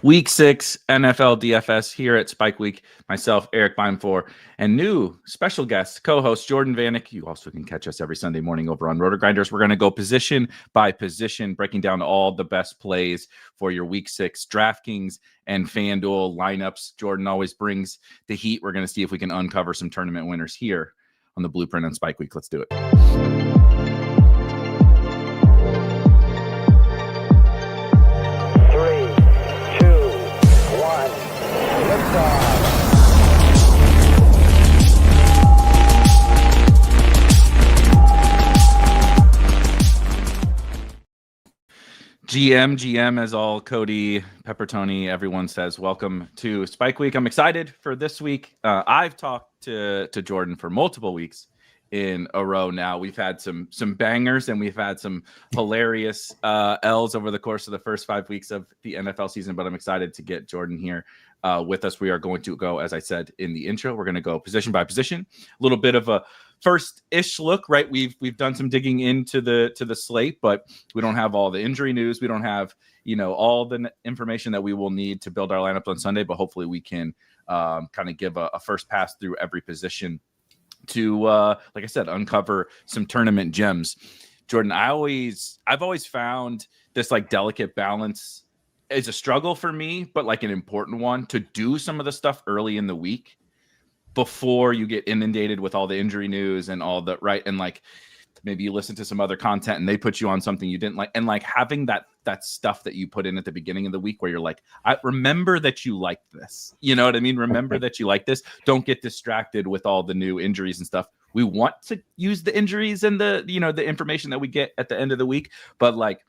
Week 6 NFL DFS here at Spike Week. Myself, Erik Beimfohr, and new special guest, co-host Jordan Vanek. You also can catch us every Sunday morning over on Roto Grinders. We're going to go position by position, breaking down all the best plays for your Week 6 DraftKings and FanDuel lineups. Jordan always brings the heat. We're going to see if we can uncover some tournament winners here on the Blueprint on Spike Week. Let's do it. GM, as all Cody, Peppertoni, everyone says, welcome to Spike Week. I'm excited for this week. I've talked to Jordan for multiple weeks in a row now. We've had some bangers and we've had some hilarious L's over the course of the first 5 weeks of the NFL season, but I'm excited to get Jordan here with us. We are going to go, as I said in the intro, we're going to go position by position, a little bit of a first-ish look, right? We've done some digging into the slate, but we don't have all the injury news. We don't have, all the information that we will need to build our lineup on Sunday, but hopefully we can kind of give a first pass through every position to, like I said, uncover some tournament gems. Jordan, I've always found this like delicate balance is a struggle for me, but like an important one to do some of the stuff early in the week before you get inundated with all the injury news and all the right. And like, maybe you listen to some other content and they put you on something you didn't like. And like having that stuff that you put in at the beginning of the week where you're like, I remember that you like this, you know what I mean? Remember that you like this. Don't get distracted with all the new injuries and stuff. We want to use the injuries and the information that we get at the end of the week, but like,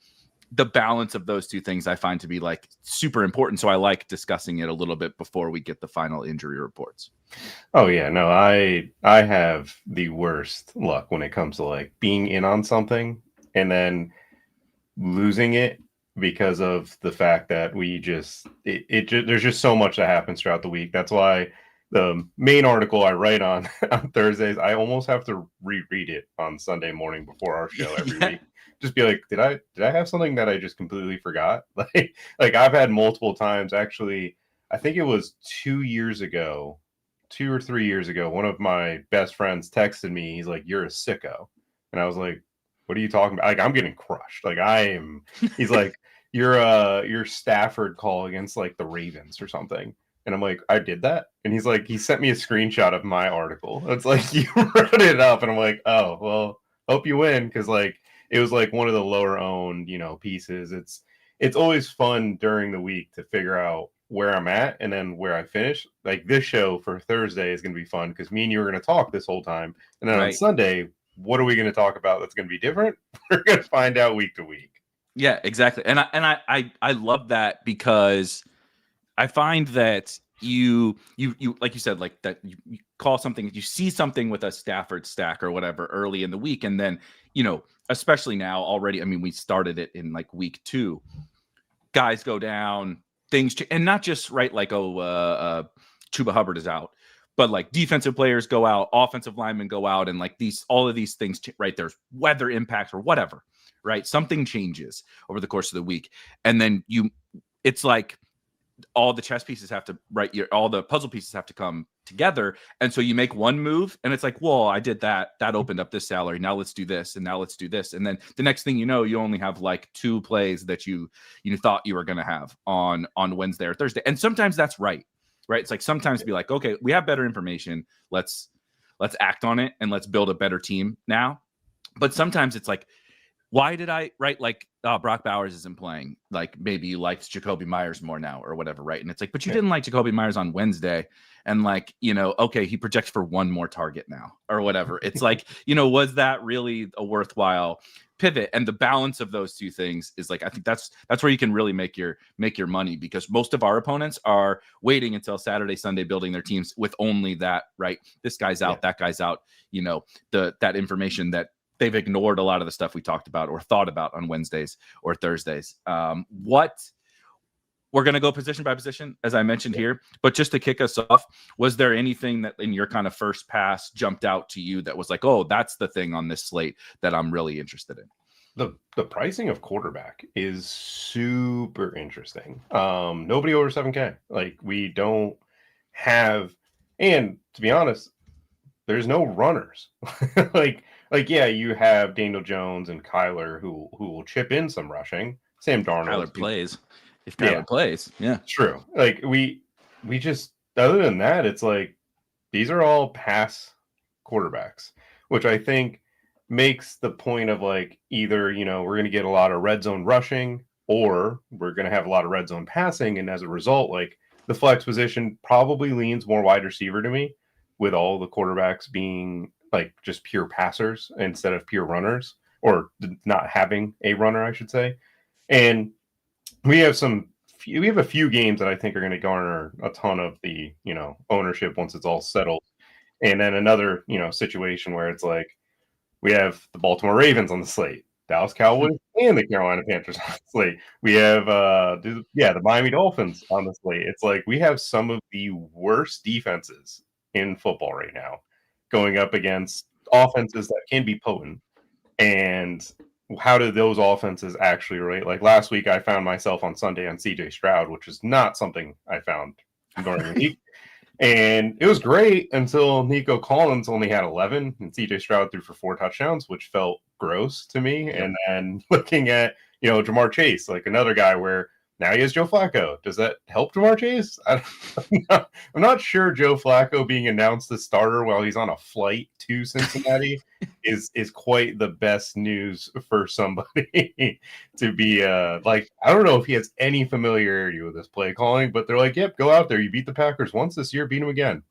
the balance of those two things I find to be like super important. So I like discussing it a little bit before we get the final injury reports. Oh yeah, no, I have the worst luck when it comes to like being in on something and then losing it because of the fact that there's just so much that happens throughout the week. That's why the main article I write on Thursdays, I almost have to reread it on Sunday morning before our show every week. Just be like, did I have something that I just completely forgot? Like I've had multiple times, actually. I think it was 2 or 3 years ago. One of my best friends texted me. He's like, "You're a sicko," and I was like, "What are you talking about?" Like, I'm getting crushed. Like I am. He's like, "Your Stafford call against like the Ravens or something." And I'm like, I did that? And he's like, he sent me a screenshot of my article. It's like, you wrote it up. And I'm like, oh, well, hope you win. Because like, it was like one of the lower owned, pieces. It's always fun during the week to figure out where I'm at and then where I finish. Like this show for Thursday is going to be fun because me and you are going to talk this whole time. And then on Sunday, what are we going to talk about that's going to be different? We're going to find out week to week. Yeah, exactly. And I love that because I find that you like you said, like that you call something, you see something with a Stafford stack or whatever early in the week. And then, especially now already, I mean, we started it in like week 2, guys go down, things and not just right. Like, Chuba Hubbard is out, but like defensive players go out, offensive linemen go out. And like all of these things, right. There's weather impacts or whatever, right? Something changes over the course of the week. And then it's like, all the chess pieces have to all the puzzle pieces have to come together. And so you make one move and it's like, well, I did that opened up this salary. Now let's do this. And now let's do this. And then the next thing you know, you only have like 2 plays that you thought you were going to have on Wednesday or Thursday. And sometimes that's right. It's like, sometimes be like, okay, we have better information. Let's act on it and let's build a better team now. But sometimes it's like, why did I like Brock Bowers isn't playing? Like maybe you liked Jacoby Myers more now or whatever, right? And it's like, but you didn't like Jacoby Myers on Wednesday, and like okay, he projects for 1 more target now or whatever. It's like was that really a worthwhile pivot? And the balance of those two things is like, I think that's where you can really make your money, because most of our opponents are waiting until Saturday, Sunday, building their teams with only that, right? This guy's out, that guy's out. That information that they've ignored a lot of the stuff we talked about or thought about on Wednesdays or Thursdays. We're going to go position by position, as I mentioned here, but just to kick us off, was there anything that in your kind of first pass jumped out to you that was like, oh, that's the thing on this slate that I'm really interested in? the pricing of quarterback is super interesting. Nobody over 7K. Like we don't have, and to be honest, there's no runners. like yeah, you have Daniel Jones and Kyler who will chip in some rushing. Sam Darnold Kyler plays. If yeah, Kyler plays, yeah. true. Like we just other than that, it's like these are all pass quarterbacks, which I think makes the point of like either, we're going to get a lot of red zone rushing or we're going to have a lot of red zone passing. And as a result, like the flex position probably leans more wide receiver to me with all the quarterbacks being like just pure passers instead of pure runners or not having a runner, I should say. And we have a few games that I think are going to garner a ton of the, ownership once it's all settled. And then another, situation where it's like we have the Baltimore Ravens on the slate, Dallas Cowboys and the Carolina Panthers on the slate. We have the Miami Dolphins on the slate. It's like we have some of the worst defenses in football right now going up against offenses that can be potent. And how do those offenses actually relate? Like last week, I found myself on Sunday on CJ Stroud, which is not something I found during the week. And it was great until Nico Collins only had 11 and CJ Stroud threw for 4 touchdowns, which felt gross to me. Yep. And then looking at, Jamar Chase, like another guy where now he has Joe Flacco. Does that help Jamar Chase? I'm not sure Joe Flacco being announced as starter while he's on a flight to Cincinnati is quite the best news for somebody to be like, I don't know if he has any familiarity with this play calling, but they're like, yep, go out there. You beat the Packers once this year, beat them again.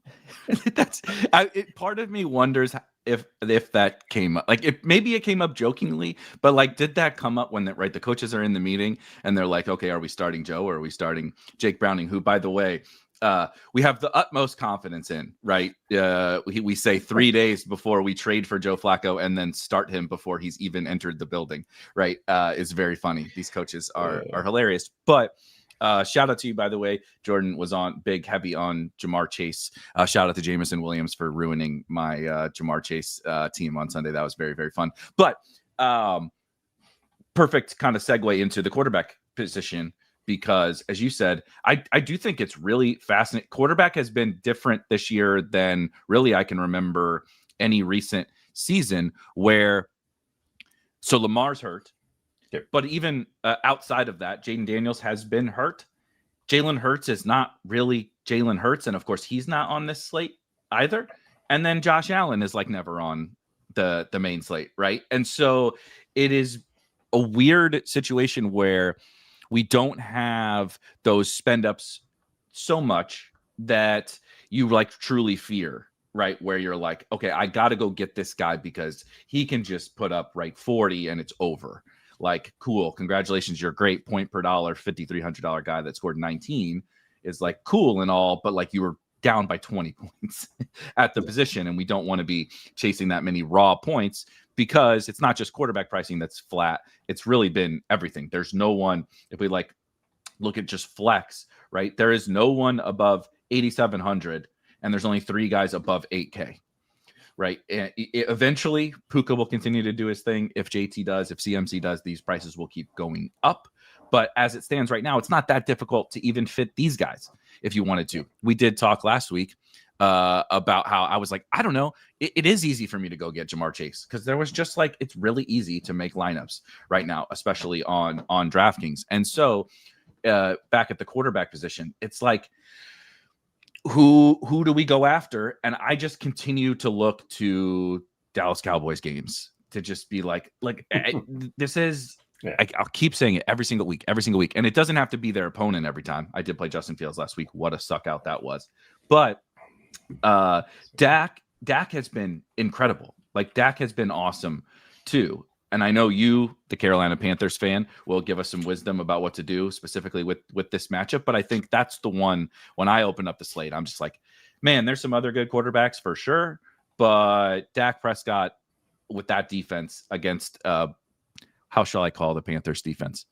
Part of me wonders if that came up, like if maybe it came up jokingly, but like did that come up when the coaches are in the meeting and they're like, okay, are we starting Joe or are we starting Jake Browning, who by the way we have the utmost confidence in, right? We say 3 days before we trade for Joe Flacco and then start him before he's even entered the building, right? Is very funny. These coaches are hilarious. But shout out to you, by the way. Jordan was heavy on Jamar Chase. Shout out to Jameson Williams for ruining my Jamar Chase team on Sunday. That was very, very fun. But perfect kind of segue into the quarterback position. Because as you said, I do think it's really fascinating. Quarterback has been different this year than really I can remember any recent season where, so Lamar's hurt, yep. But even outside of that, Jaden Daniels has been hurt. Jalen Hurts is not really Jalen Hurts. And of course, he's not on this slate either. And then Josh Allen is like never on the main slate, right? And so it is a weird situation where we don't have those spend ups so much that you like truly fear, right? Where you're like, okay, I got to go get this guy because he can just put up 40 and it's over. Like, cool. Congratulations. You're great. Point per dollar, $5,300 guy that scored 19 is like cool and all, but like you were down by 20 points at the position. And we don't want to be chasing that many raw points because it's not just quarterback pricing that's flat. It's really been everything. There's no one, if we like look at just flex, right? There is no one above 8,700 and there's only 3 guys above 8K, right? And eventually Puka will continue to do his thing. If JT does, if CMC does, these prices will keep going up. But as it stands right now, it's not that difficult to even fit these guys if you wanted to. We did talk last week about how I was like, I don't know. It is easy for me to go get Jamar Chase because there was just like, it's really easy to make lineups right now, especially on DraftKings. And so back at the quarterback position, it's like, who do we go after? And I just continue to look to Dallas Cowboys games to just be like this is, yeah. I'll keep saying it every single week. And it doesn't have to be their opponent every time. I did play Justin Fields last week. What a suck out that was. But Dak has been incredible. Like Dak has been awesome too. And I know you, the Carolina Panthers fan, will give us some wisdom about what to do specifically with this matchup. But I think that's the one when I open up the slate, I'm just like, man, there's some other good quarterbacks for sure. But Dak Prescott with that defense against how shall I call the Panthers defense?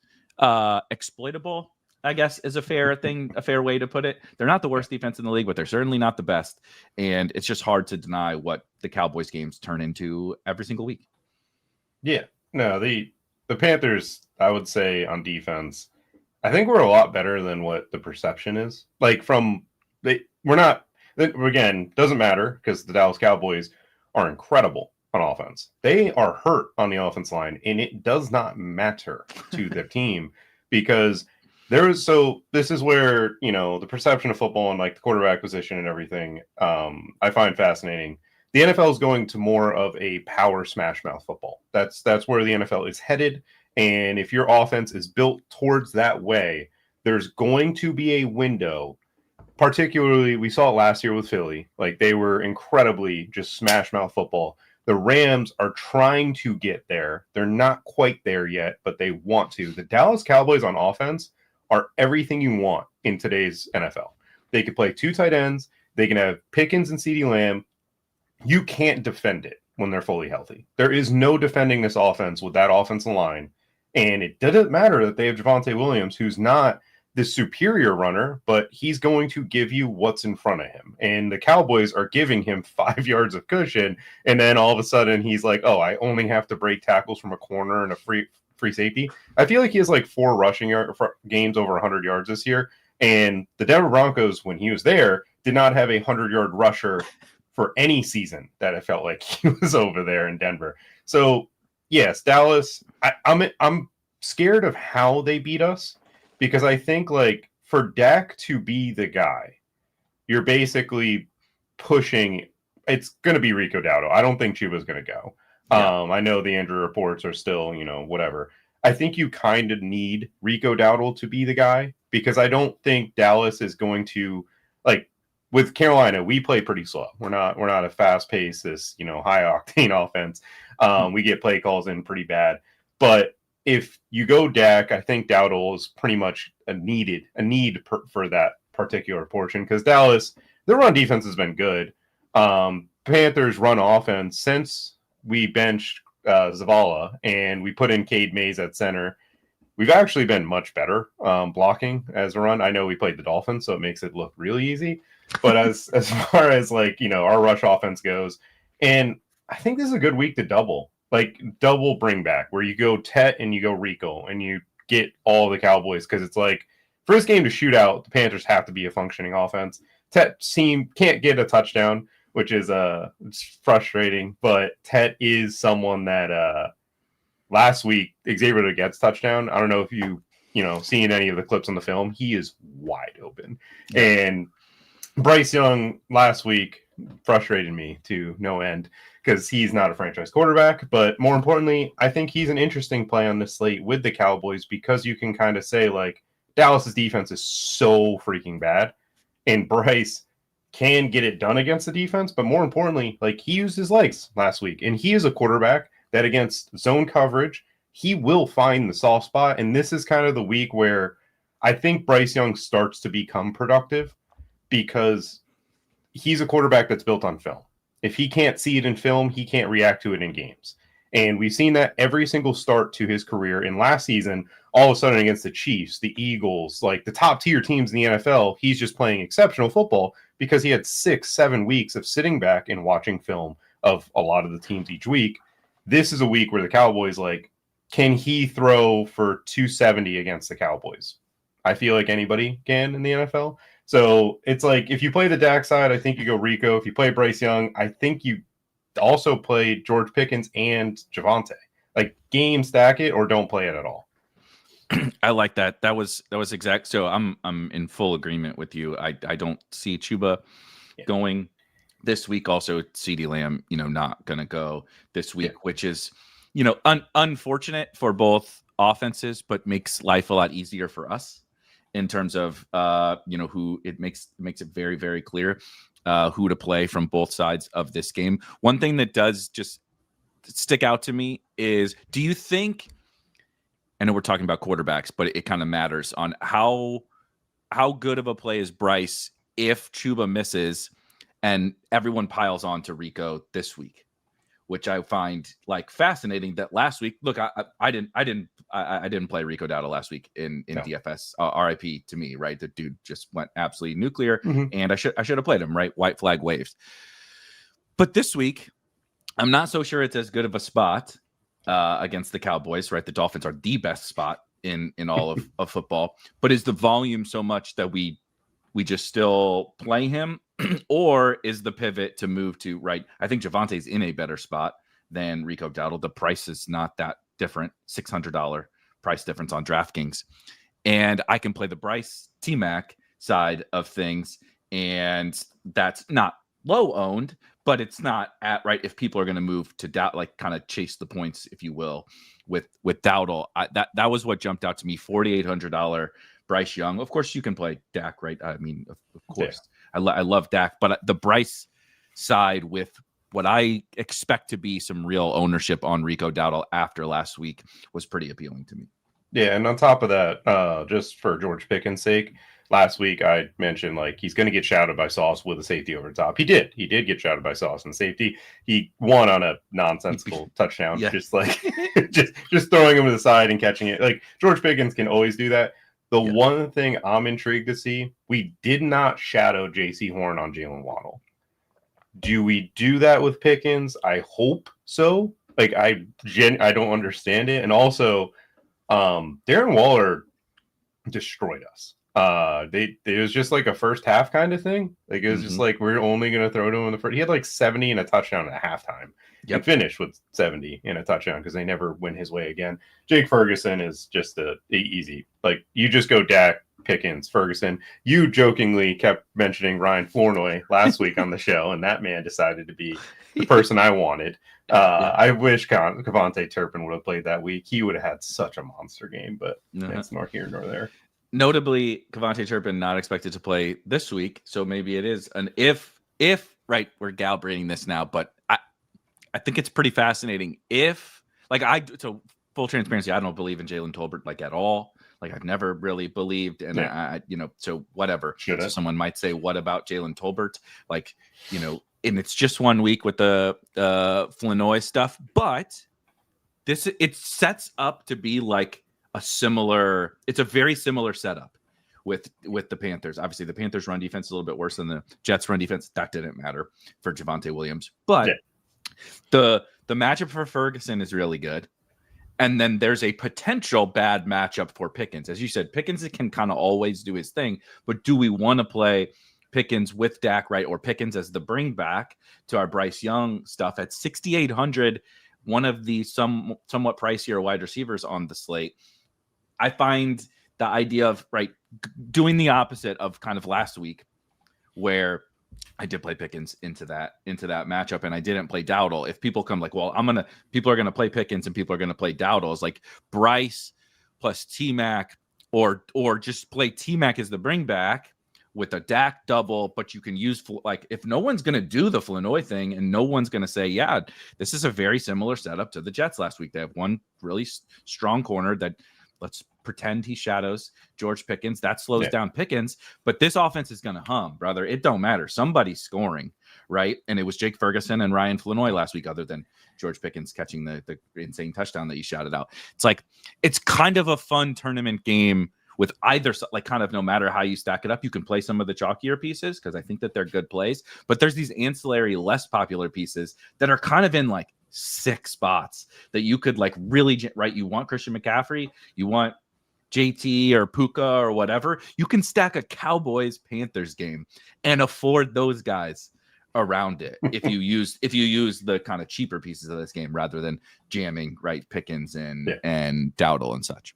Exploitable, I guess, is a fair way to put it. They're not the worst defense in the league, but they're certainly not the best. And it's just hard to deny what the Cowboys games turn into every single week. Yeah, no, the Panthers, I would say on defense, I think we're a lot better than what the perception is. Like we're not. Again, doesn't matter because the Dallas Cowboys are incredible on offense. They are hurt on the offense line, and it does not matter to the team because this is where, the perception of football and like the quarterback position and everything, I find fascinating. The NFL is going to more of a power smash mouth football. That's where the NFL is headed. And if your offense is built towards that way, there's going to be a window. Particularly, we saw it last year with Philly. Like, they were incredibly just smash mouth football. The Rams are trying to get there. They're not quite there yet, but they want to. The Dallas Cowboys on offense are everything you want in today's NFL. They can play 2 tight ends. They can have Pickens and CeeDee Lamb. You can't defend it when they're fully healthy. There is no defending this offense with that offensive line. And it doesn't matter that they have Javonte Williams, who's not the superior runner, but he's going to give you what's in front of him. And the Cowboys are giving him 5 yards of cushion. And then all of a sudden he's like, oh, I only have to break tackles from a corner and a free safety. I feel like he has like 4 rushing games over 100 yards this year. And the Denver Broncos, when he was there, did not have a 100-yard rusher for any season that it felt like he was over there in Denver. So yes, Dallas, I'm scared of how they beat us. Because I think, like, for Dak to be the guy, you're basically pushing. It's going to be Rico Dowdle. I don't think Chuba's going to go. Yeah. I know the injury reports are still, whatever. I think you kind of need Rico Dowdle to be the guy because I don't think Dallas is going to, like, with Carolina, we play pretty slow. We're not a fast paced, this, high octane offense. We get play calls in pretty bad, but if you go Dak, I think Dowdle is pretty much a need for that particular portion because Dallas, their run defense has been good. Panthers run offense since we benched Zavala and we put in Cade Mays at center. We've actually been much better blocking as a run. I know we played the Dolphins, so it makes it look really easy. But as far as our rush offense goes, and I think this is a good week to double bring back where you go Tet and you go Rico and you get all the Cowboys because it's like for this game to shoot out, the Panthers have to be a functioning offense. Tet can't get a touchdown, which is it's frustrating, but Tet is someone that last week Xavier gets touchdown. I don't know if you seen any of the clips on the film. He is wide open. Yeah. And Bryce Young last week frustrated me to no end because he's not a franchise quarterback. But more importantly, I think he's an interesting play on this slate with the Cowboys because you can kind of say, like, Dallas's defense is so freaking bad. And Bryce can get it done against the defense. But more importantly, like, he used his legs last week. And he is a quarterback that against zone coverage, he will find the soft spot. And this is kind of the week where I think Bryce Young starts to become productive because he's a quarterback that's built on film. If he can't see it in film, he can't react to it in games. And we've seen that every single start to his career. In last season, all of a sudden against the Chiefs, the Eagles, like the top tier teams in the NFL, he's just playing exceptional football because he had 6-7 weeks of sitting back and watching film of a lot of the teams each week. This is a week where the Cowboys, like, can he throw for 270 against the Cowboys? I feel like anybody can in the NFL. So it's like if you play the Dak side, I think you go Rico. If you play Bryce Young, I think you also play George Pickens and Javonte. Like, game stack it or don't play it at all. I like that. That was exact. So I'm in full agreement with you. I don't see Chuba going this week. Also, CeeDee Lamb, not going to go this week, which is, unfortunate for both offenses, but makes life a lot easier for us in terms of, who it makes it very, very clear who to play from both sides of this game. One thing that does just stick out to me is, do you think, I know we're talking about quarterbacks, but it kind of matters on how good of a play is Bryce if Chuba misses and everyone piles on to Rico this week, which I find like fascinating that last week, look, I didn't play Rico Dowdle last week in no. DFS, RIP to me, right? The dude just went absolutely nuclear and I should have played him, right? White flag waved. But this week, I'm not so sure it's as good of a spot against the Cowboys, right? The Dolphins are the best spot in all of football. But is the volume so much that we just still play him? Or is the pivot to move to, right? I think Javante's in a better spot than Rico Dowdle. The price is not that different, $600 price difference on DraftKings. And I can play the Bryce T-Mac side of things. And that's not low owned, but it's not at right. If people are going to move to kind of chase the points, if you will, with Dowdle, that was what jumped out to me. $4,800 Bryce Young. Of course, you can play Dak, right? I mean, of course, yeah. I love Dak, but the Bryce side with what I expect to be some real ownership on Rico Dowdle after last week was pretty appealing to me. Yeah, and on top of that, just for George Pickens' sake, last week I mentioned like he's going to get shouted by Sauce with a safety over the top. He did get shouted by Sauce in safety. He won on a nonsensical touchdown, just like just throwing him to the side and catching it. Like George Pickens can always do that. The one thing I'm intrigued to see, we did not shadow J.C. Horn on Jalen Waddle. Do we do that with Pickens? I hope so. Like I don't understand it, and also Darren Waller destroyed us. It was just like a first half kind of thing. Like it was just like we're only going to throw to him in the first. He had like 70 and a touchdown at halftime. And finished with 70 and a touchdown because they never went his way again. Jake Ferguson is just easy. Like you just go Dak, Pickens, Ferguson. You jokingly kept mentioning Ryan Flournoy last week on the show, and that man decided to be the person I wanted. I wish Kevontae Turpin would have played that week. He would have had such a monster game, but it's nor here nor there. Notably, Kevontae Turpin not expected to play this week, so maybe it is an if right. We're calibrating this now, but I think it's pretty fascinating. So full transparency, I don't believe in Jalen Tolbert like at all. Like I've never really believed, and so whatever. So someone might say, "What about Jalen Tolbert?" Like, and it's just 1 week with the Flournoy stuff, but it sets up to be like it's a very similar setup with the Panthers. Obviously, the Panthers' run defense is a little bit worse than the Jets' run defense. That didn't matter for Javonte Williams, but the matchup for Ferguson is really good. And then there's a potential bad matchup for Pickens. As you said, Pickens can kind of always do his thing, but do we want to play Pickens with Dak, right? Or Pickens as the bring back to our Bryce Young stuff at 6,800, one of the somewhat pricier wide receivers on the slate. I find the idea of doing the opposite of kind of last week, where I did play Pickens into that matchup, and I didn't play Dowdle. If people come people are gonna play Pickens and people are gonna play Dowdle, it's like Bryce plus T-Mac, or just play T-Mac as the bring back with a Dak double, but you can use if no one's gonna do the Flournoy thing and no one's gonna say, yeah, this is a very similar setup to the Jets last week. They have one really strong corner that let's pretend he shadows George Pickens. That slows down Pickens, but this offense is going to hum, brother. It don't matter. Somebody's scoring, right? And it was Jake Ferguson and Ryan Flournoy last week, other than George Pickens catching the insane touchdown that you shouted out. It's kind of a fun tournament game with either, kind of no matter how you stack it up, you can play some of the chalkier pieces because I think that they're good plays, but there's these ancillary, less popular pieces that are kind of in 6 spots that you could really, right? You want Christian McCaffrey, you want JT or Puka or whatever. You can stack a Cowboys Panthers game and afford those guys around it if you use the kind of cheaper pieces of this game rather than jamming Pickens and Dowdle and such.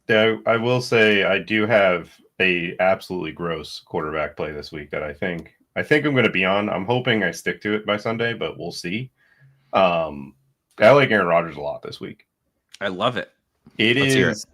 Yeah, I will say I do have a absolutely gross quarterback play this week that I think I'm going to be on. I'm hoping I stick to it by Sunday, but we'll see. I like Aaron Rodgers a lot this week. I love it. Let's hear it.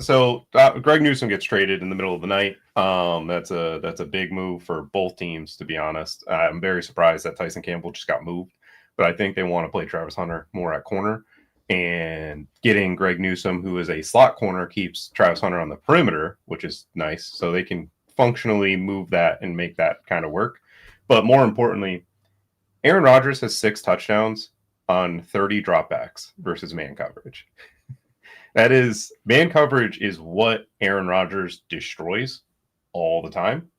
So Greg Newsome gets traded in the middle of the night. That's a big move for both teams, to be honest. I'm very surprised that Tyson Campbell just got moved, but I think they want to play Travis Hunter more at corner. And getting Greg Newsome, who is a slot corner, keeps Travis Hunter on the perimeter, which is nice. So they can functionally move that and make that kind of work. But more importantly, Aaron Rodgers has 6 touchdowns on 30 dropbacks versus man coverage. Man coverage is what Aaron Rodgers destroys all the time.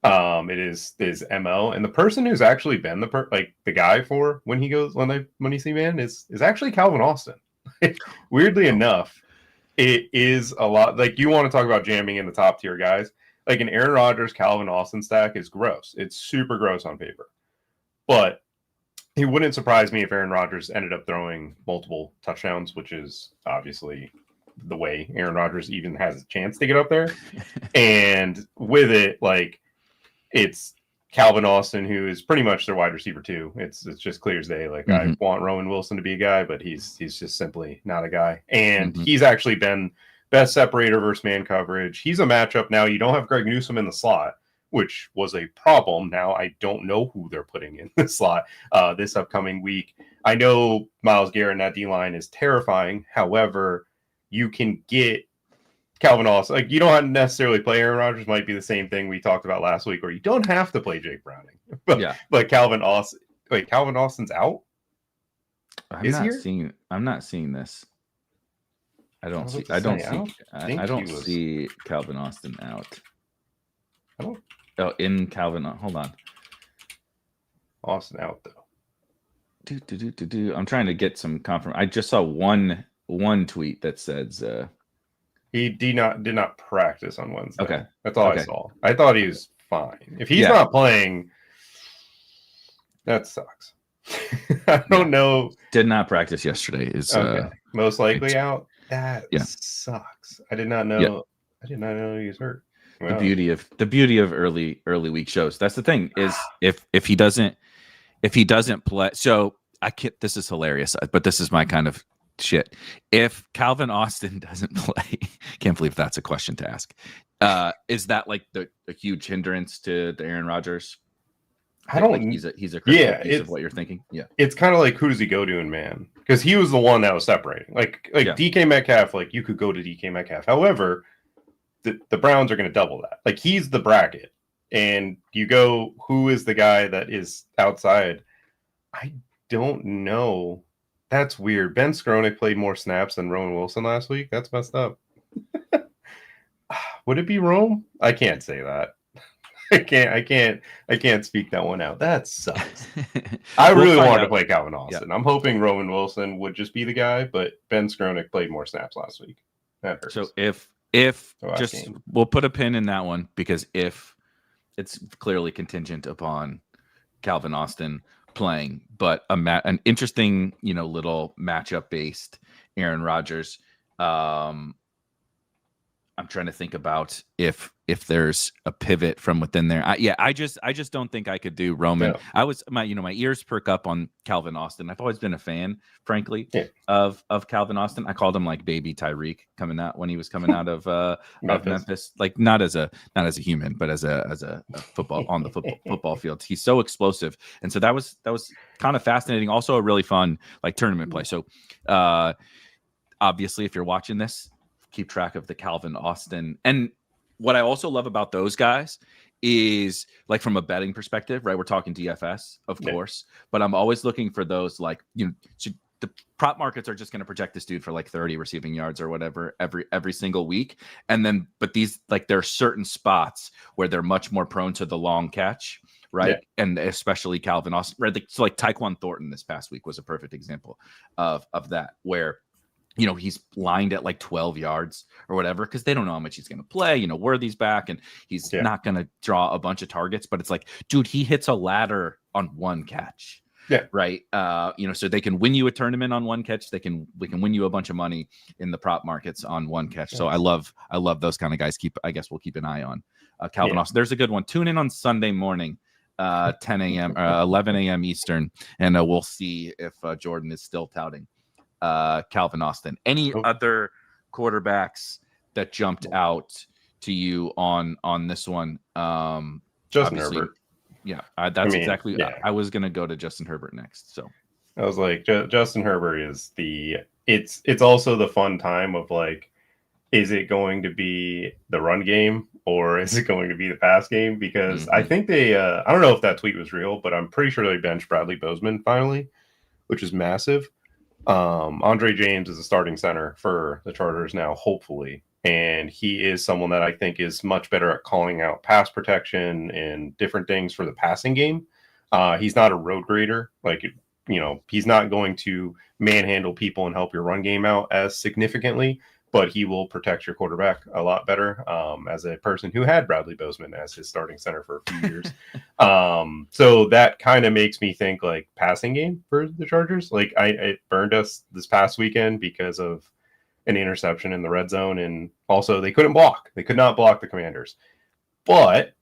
It is his MO, and the person who's actually been the guy for when he see man is actually Calvin Austin. Weirdly enough, it is a lot. Like, you want to talk about jamming in the top tier guys. Like, an Aaron Rodgers, Calvin Austin stack is gross. It's super gross on paper. But it wouldn't surprise me if Aaron Rodgers ended up throwing multiple touchdowns, which is obviously the way Aaron Rodgers even has a chance to get up there. And with it, like, it's Calvin Austin, who is pretty much their wide receiver too. It's just clear as day. Like, I want Rowan Wilson to be a guy, but he's just simply not a guy. And he's actually been best separator versus man coverage. He's a matchup now. You don't have Greg Newsome in the slot, which was a problem. Now I don't know who they're putting in the slot this upcoming week. I know Myles Garrett in that D-line is terrifying. However, you can get Calvin Austin. Like, you don't have to necessarily play Aaron Rodgers. Might be the same thing we talked about last week, where you don't have to play Jake Browning. But Calvin Austin. Wait, Calvin Austin's out? I'm not seeing this. I don't see Calvin Austin out. In Calvin. Hold on. Austin out though. I'm trying to get some confirmation. I just saw one tweet that says he did not practice on Wednesday. Okay, that's all I saw. I thought he was fine. If he's not playing, that sucks. I don't know. Did not practice yesterday. Is most likely out. That sucks. I did not know. Yeah. I did not know he was hurt. Wow. The beauty of early week shows. That's the thing, is if he doesn't play. So I can't. This is hilarious, but this is my kind of shit. If Calvin Austin doesn't play, can't believe that's a question to ask. Is that like a huge hindrance to the Aaron Rodgers? I don't. Like he's a critical piece of what you're thinking. Yeah, it's kind of like, who does he go to in man? Because he was the one that was separating. Like DK Metcalf. Like, you could go to DK Metcalf. However, the Browns are going to double that. Like, he's the bracket, and you go, who is the guy that is outside? I don't know. That's weird. Ben Skronik played more snaps than Rowan Wilson last week. That's messed up. Would it be Rome? I can't say that. I can't speak that one out. That sucks. I really wanted to play Calvin Austin. I'm hoping Rowan Wilson would just be the guy, but Ben Skronik played more snaps last week. That hurts. So if we'll put a pin in that one, because if it's clearly contingent upon Calvin Austin playing, but an interesting, little matchup based Aaron Rodgers. I'm trying to think about if there's a pivot from within there. I just don't think I could do Roman. No. I was my ears perk up on Calvin Austin. I've always been a fan, frankly, of Calvin Austin. I called him like baby Tyreek when he was coming out of Memphis. Like, not as a human, but as a football on the football field. He's so explosive, and so that was kind of fascinating. Also a really fun tournament play. So obviously, if you're watching this, keep track of the Calvin Austin. And what I also love about those guys is, like, from a betting perspective, right? We're talking DFS, of course, but I'm always looking for those, the prop markets are just going to project this dude for like 30 receiving yards or whatever every single week. And then, but these, there are certain spots where they're much more prone to the long catch, right? Yeah. And especially Calvin Austin, right? So like Tyquan Thornton this past week was a perfect example of that, where he's lined at like 12 yards or whatever, because they don't know how much he's going to play. Worthy's back, and he's not going to draw a bunch of targets. But it's like, dude, he hits a ladder on one catch. Yeah. Right. So they can win you a tournament on one catch. We can win you a bunch of money in the prop markets on one catch. So I love those kind of guys. I guess we'll keep an eye on Calvin Austin. There's a good one. Tune in on Sunday morning, 10 a.m. 11 a.m. Eastern, and we'll see if Jordan is still touting Calvin Austin. Any other quarterbacks that jumped out to you on this one? Justin Herbert. Yeah, exactly. Yeah. I was gonna go to Justin Herbert next. So I was like, Justin Herbert is it's also the fun time of like, is it going to be the run game or is it going to be the pass game? Because I think they I don't know if that tweet was real, but I'm pretty sure they benched Bradley Bozeman finally, which is massive. Andre James is a starting center for the Chargers now, hopefully. And he is someone that I think is much better at calling out pass protection and different things for the passing game. He's not a road grader. Like, he's not going to manhandle people and help your run game out as significantly, but he will protect your quarterback a lot better. As a person who had Bradley Bozeman as his starting center for a few years. So that kind of makes me think like passing game for the Chargers. Like it burned us this past weekend because of an interception in the red zone. And also they couldn't block. They could not block the Commanders. But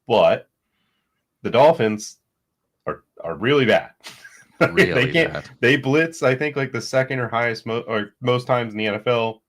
the Dolphins are really bad. Really bad. They blitz, I think, like the second or highest most times in the NFL.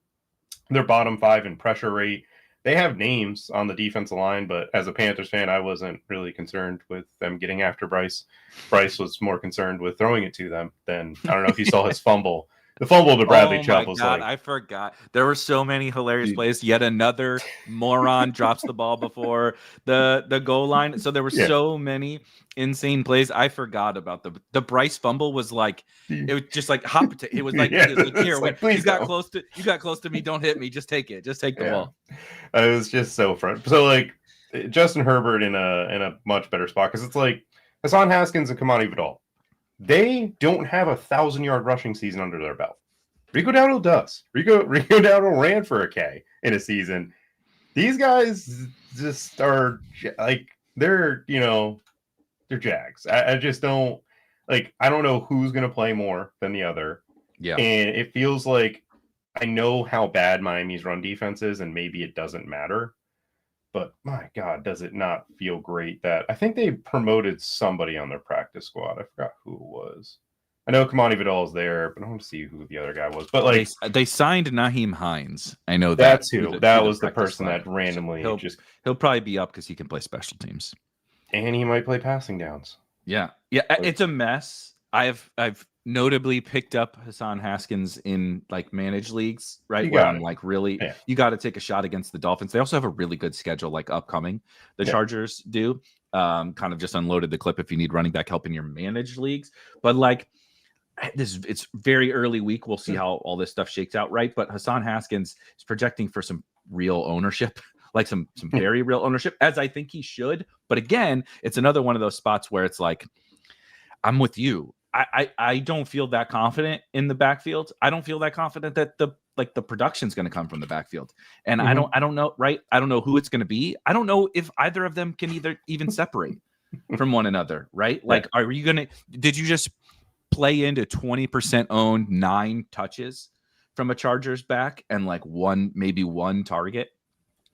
They're bottom 5 in pressure rate. They have names on the defensive line, but as a Panthers fan, I wasn't really concerned with them getting after Bryce. Bryce was more concerned with throwing it to them than, I don't know if you saw his fumble. The fumble to Bradley Chubb was God, like... I forgot. There were so many hilarious plays. Yet another moron drops the ball before the goal line. So there were so many insane plays. I forgot about the Bryce fumble was like, it was just like hot potato. It was like, here, you got close to me. Don't hit me. Just take it. Just take the ball. It was just so fun. So like Justin Herbert in a much better spot, because it's like Hassan Haskins and Kamani Vidal. They don't have 1,000-yard rushing season under their belt. Rico Dowdle does. Rico Dowdle ran for a K in a season. These guys just are like, they're Jags. I just don't like, I don't know who's going to play more than the other. Yeah. And it feels like I know how bad Miami's run defense is, and maybe it doesn't matter. But my God, does it not feel great that I think they promoted somebody on their practice squad. I forgot who it was. I know Kamani Vidal is there, but I want to see who the other guy was. But like they signed Naheem Hines. I know that's who. That was the person that randomly he'll probably be up because he can play special teams. And he might play passing downs. Yeah. It's a mess. I've notably picked up Hassan Haskins in like managed leagues, right? Where I'm like, really, you got to take a shot against the Dolphins. They also have a really good schedule, like upcoming. The Chargers do. Kind of just unloaded the clip if you need running back help in your managed leagues. But like, it's very early week. We'll see how all this stuff shakes out, right? But Hassan Haskins is projecting for some real ownership. Like some very real ownership, as I think he should. But again, it's another one of those spots where it's like, I'm with you. I don't feel that confident in the backfield. I don't feel that confident that the production is going to come from the backfield. And I don't know, right? I don't know who it's going to be. I don't know if either of them can even separate from one another, right? Like, did you just play into 20% owned 9 touches from a Chargers back and like maybe one target?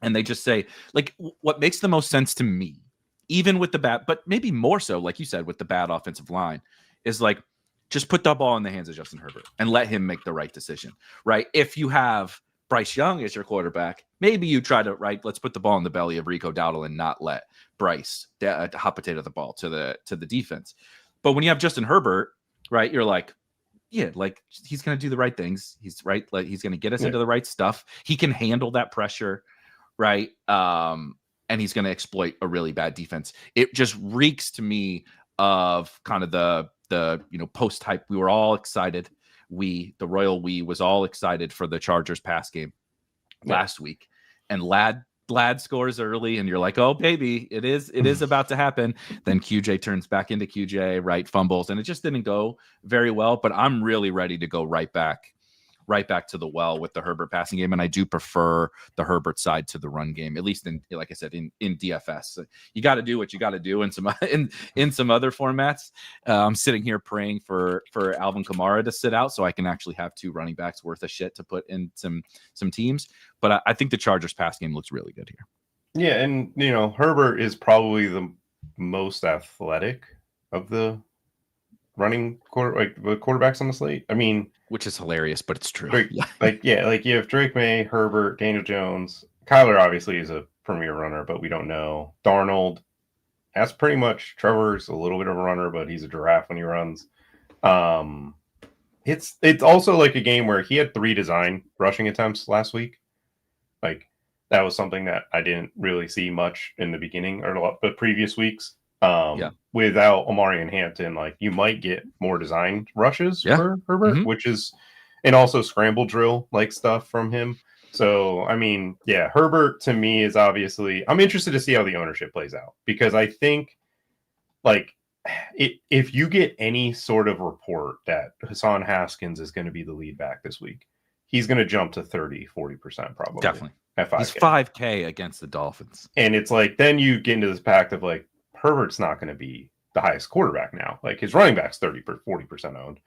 And they just say, like, what makes the most sense to me, even with the bad, but maybe more so, like you said, with the bad offensive line, is like, just put the ball in the hands of Justin Herbert and let him make the right decision, right? If you have Bryce Young as your quarterback, maybe you try to, let's put the ball in the belly of Rico Dowdle and not let Bryce hot potato the ball to the defense. But when you have Justin Herbert, right, you're like, yeah, like he's going to do the right things. He's right. Like he's going to get us into the right stuff. He can handle that pressure. Right. And he's going to exploit a really bad defense. It just reeks to me of kind of the post hype. We were all excited. The royal we was all excited for the Chargers pass game last week. And Ladd scores early and you're like, oh baby, it is about to happen. Then QJ turns back into QJ, right? Fumbles. And it just didn't go very well, but I'm really ready to go right back to the well with the Herbert passing game. And I do prefer the Herbert side to the run game, at least in, like I said, in DFS. So you got to do what you got to do in some other formats. I'm sitting here praying for Alvin Kamara to sit out so I can actually have 2 running backs worth of shit to put in some teams. But I think the Chargers pass game looks really good here. Yeah. And, Herbert is probably the most athletic of the running quarterbacks on the slate. I mean, which is hilarious, but it's true. Drake, you have Drake May, Herbert, Daniel Jones. Kyler obviously is a premier runner, but we don't know. Darnold, that's pretty much. Trevor's a little bit of a runner, but he's a giraffe when he runs. It's also like a game where he had 3 design rushing attempts last week. Like that was something that I didn't really see much in the beginning or the previous weeks. Without Omari and Hampton, like you might get more design rushes for Herbert, which is, and also scramble drill like stuff from him. So, I mean, Herbert to me is obviously, I'm interested to see how the ownership plays out because I think like if you get any sort of report that Hassan Haskins is going to be the lead back this week, he's going to jump to 30-40% probably. Definitely. At 5K. He's 5K against the Dolphins. And it's like, then you get into this pact of like, Herbert's not going to be the highest quarterback now. Like his running back's 30-40% owned.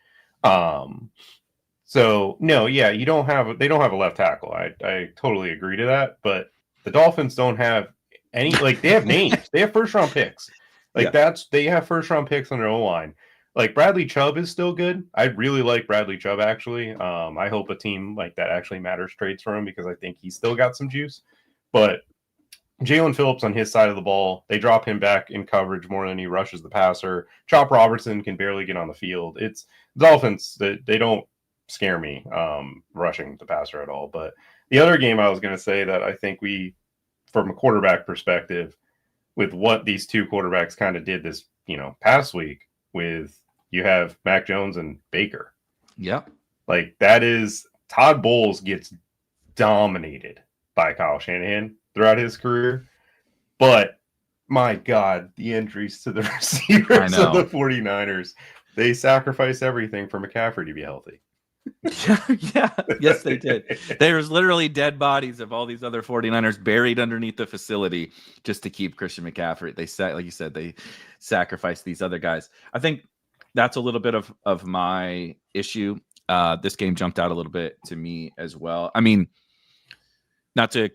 So no, yeah, they don't have a left tackle. I totally agree to that. But the Dolphins don't have any, like they have names. They have first round picks. Like they have first round picks on their O line. Like Bradley Chubb is still good. I really like Bradley Chubb actually. I hope a team like that actually matters trades for him because I think he's still got some juice. But Jalen Phillips on his side of the ball, they drop him back in coverage more than he rushes the passer. Chop Robertson can barely get on the field. It's Dolphins that they don't scare me rushing the passer at all. But the other game I was going to say that I think we, from a quarterback perspective, with what these two quarterbacks kind of did this, past week with you have Mac Jones and Baker. Yep. Like that is Todd Bowles gets dominated by Kyle Shanahan throughout his career. But my God, the injuries to the receivers of the 49ers, they sacrifice everything for McCaffrey to be healthy. Yeah. Yes, they did. There's literally dead bodies of all these other 49ers buried underneath the facility just to keep Christian McCaffrey. Like you said, they sacrificed these other guys. I think that's a little bit of my issue. This game jumped out a little bit to me as well. I mean, not to,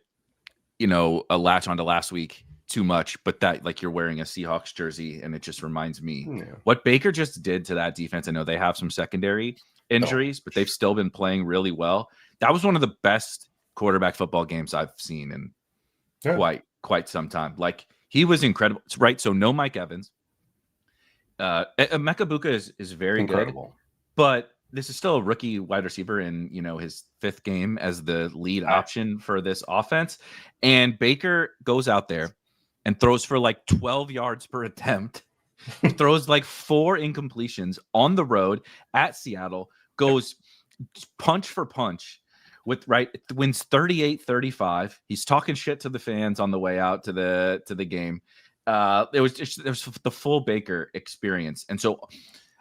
latch onto last week too much, but that like you're wearing a Seahawks jersey and it just reminds me what Baker just did to that defense. I know they have some secondary injuries, but they've still been playing really well. That was one of the best quarterback football games I've seen in quite some time. Like he was incredible, right? So no Mike Evans. Emeka Buka is very incredible, good, but this is still a rookie wide receiver in his 5th game as the lead option for this offense. And Baker goes out there and throws for like 12 yards per attempt. Throws like 4 incompletions on the road at Seattle, goes punch for punch wins 38-35. He's talking shit to the fans on the way out to the game. It was the full Baker experience. And so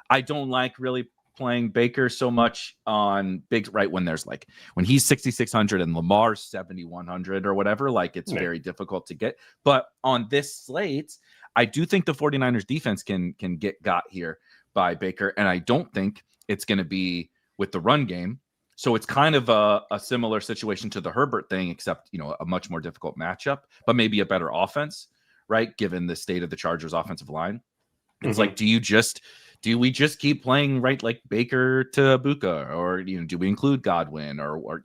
I don't like really playing Baker so much on big, right? When there's like, when he's 6,600 and Lamar's 7,100 or whatever, like it's very difficult to get. But on this slate, I do think the 49ers defense can get got here by Baker. And I don't think it's going to be with the run game. So it's kind of a similar situation to the Herbert thing, except, a much more difficult matchup, but maybe a better offense, right? Given the state of the Chargers offensive line. It's like, do we just keep playing right like Baker to Buka, or do we include Godwin or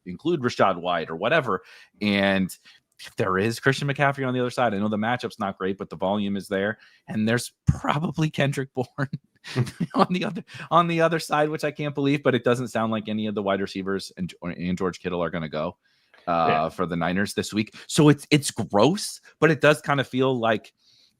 include Rashad White or whatever? And if there is Christian McCaffrey on the other side, I know the matchup's not great, but the volume is there, and there's probably Kendrick Bourne on the other side, which I can't believe, but it doesn't sound like any of the wide receivers and George Kittle are going to go for the Niners this week. So it's gross, but it does kind of feel like,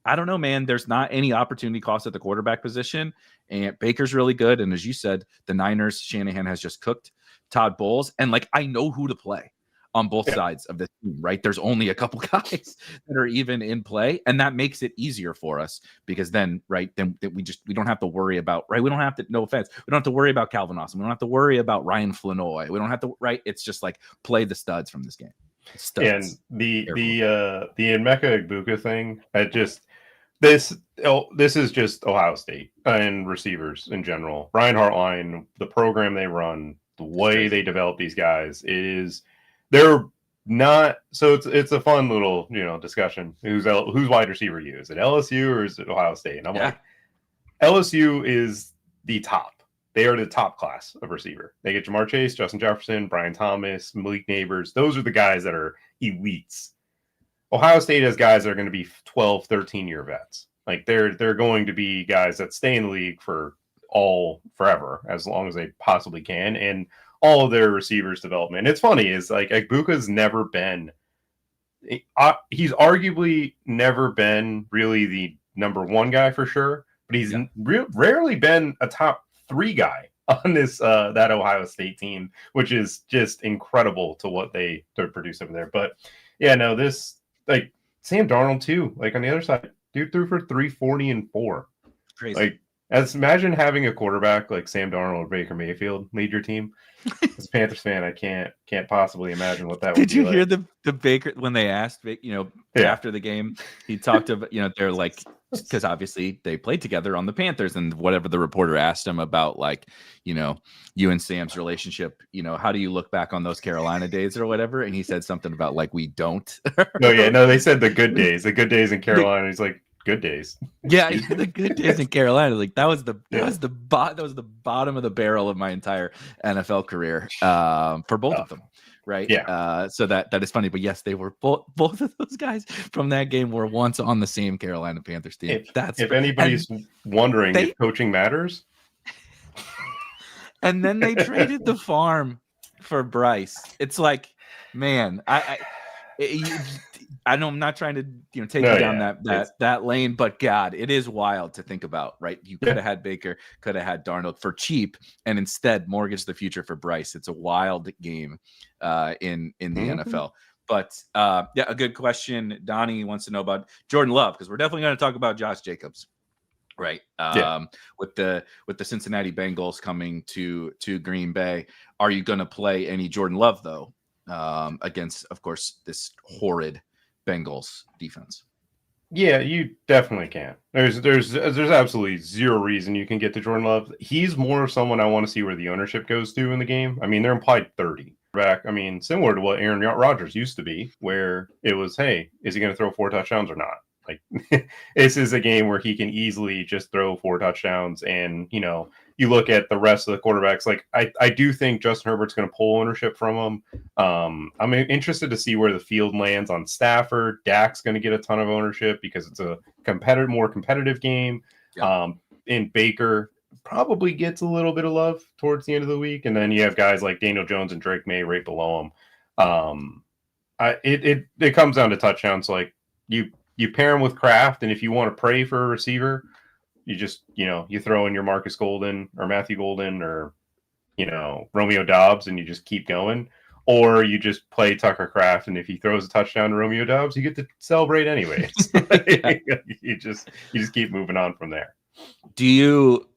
I don't know, man, there's not any opportunity cost at the quarterback position, and Baker's really good. And as you said, the Niners, Shanahan has just cooked Todd Bowles, and like, I know who to play on both sides of this team, right? There's only a couple guys that are even in play, and that makes it easier for us because then we don't have to worry about, right? We don't have to, no offense, we don't have to worry about Calvin Austin. We don't have to worry about Ryan Flanoy. We don't have to, right? It's just like play the studs from this game. Studs. And the Emeka Egbuka thing, this is just Ohio State and receivers in general. Brian Hartline, the program they run, the way they develop these guys they're not. So it's a fun little discussion. Who's wide receiver you? Is it LSU or is it Ohio State? And I'm like, LSU is the top. They are the top class of receiver. They get Jamar Chase, Justin Jefferson, Brian Thomas, Malik Neighbors. Those are the guys that are elites. Ohio State has guys that are going to be 12, 13-year vets. Like they're going to be guys that stay in the league for forever, as long as they possibly can. And all of their receivers development. It's funny is like Egbuka's never been, he's arguably never been really the number 1 guy for sure, but he's rarely been a top 3 guy on this that Ohio State team, which is just incredible to what they produce over there. But this like Sam Darnold too, like on the other side, dude threw for 340 and 4. crazy. Like, imagine having a quarterback like Sam Darnold or Baker Mayfield lead your team. As a Panthers fan, I can't possibly imagine what that would be. Did you like. hear the Baker when they asked, after the game, he talked about, they're like, because obviously they played together on the Panthers, and whatever the reporter asked him about, like, you and Sam's relationship, how do you look back on those Carolina days or whatever? And he said something about like, we don't. No, they said the good days in Carolina. He's like, good days. Yeah, the good days in Carolina. Like that was the bottom of the barrel of my entire NFL career for both of them. Right. Yeah. So that is funny. But yes, they were both of those guys from that game were once on the same Carolina Panthers team. If anybody's wondering if coaching matters. And then they traded the farm for Bryce. It's like, man, I know I'm not trying to take you down that lane, but God, it is wild to think about, right? You could have had Baker, could have had Darnold for cheap, and instead mortgage the future for Bryce. It's a wild game in the NFL. But a good question. Donnie wants to know about Jordan Love, because we're definitely going to talk about Josh Jacobs, right? With the Cincinnati Bengals coming to Green Bay. Are you going to play any Jordan Love though? Against, of course, this horrid Bengals defense. Yeah, you definitely can. There's absolutely zero reason you can get to Jordan Love. He's more someone I want to see where the ownership goes to in the game. I mean, they're implied 30 back. I mean, similar to what Aaron Rodgers used to be, where it was, hey, is he going to throw 4 touchdowns or not? Like, this is a game where he can easily just throw 4 touchdowns. And, you look at the rest of the quarterbacks, like I do think Justin Herbert's going to pull ownership from him. I'm interested to see where the field lands on Stafford. Dak's going to get a ton of ownership because it's a more competitive game. And Baker probably gets a little bit of love towards the end of the week. And then you have guys like Daniel Jones and Drake May right below him. It comes down to touchdowns. Like you pair him with Kraft, and if you want to pray for a receiver, you just, you throw in your Marcus Golden or Matthew Golden or, Romeo Doubs, and you just keep going. Or you just play Tucker Kraft, and if he throws a touchdown to Romeo Doubs, you get to celebrate anyways. You just keep moving on from there. Do you,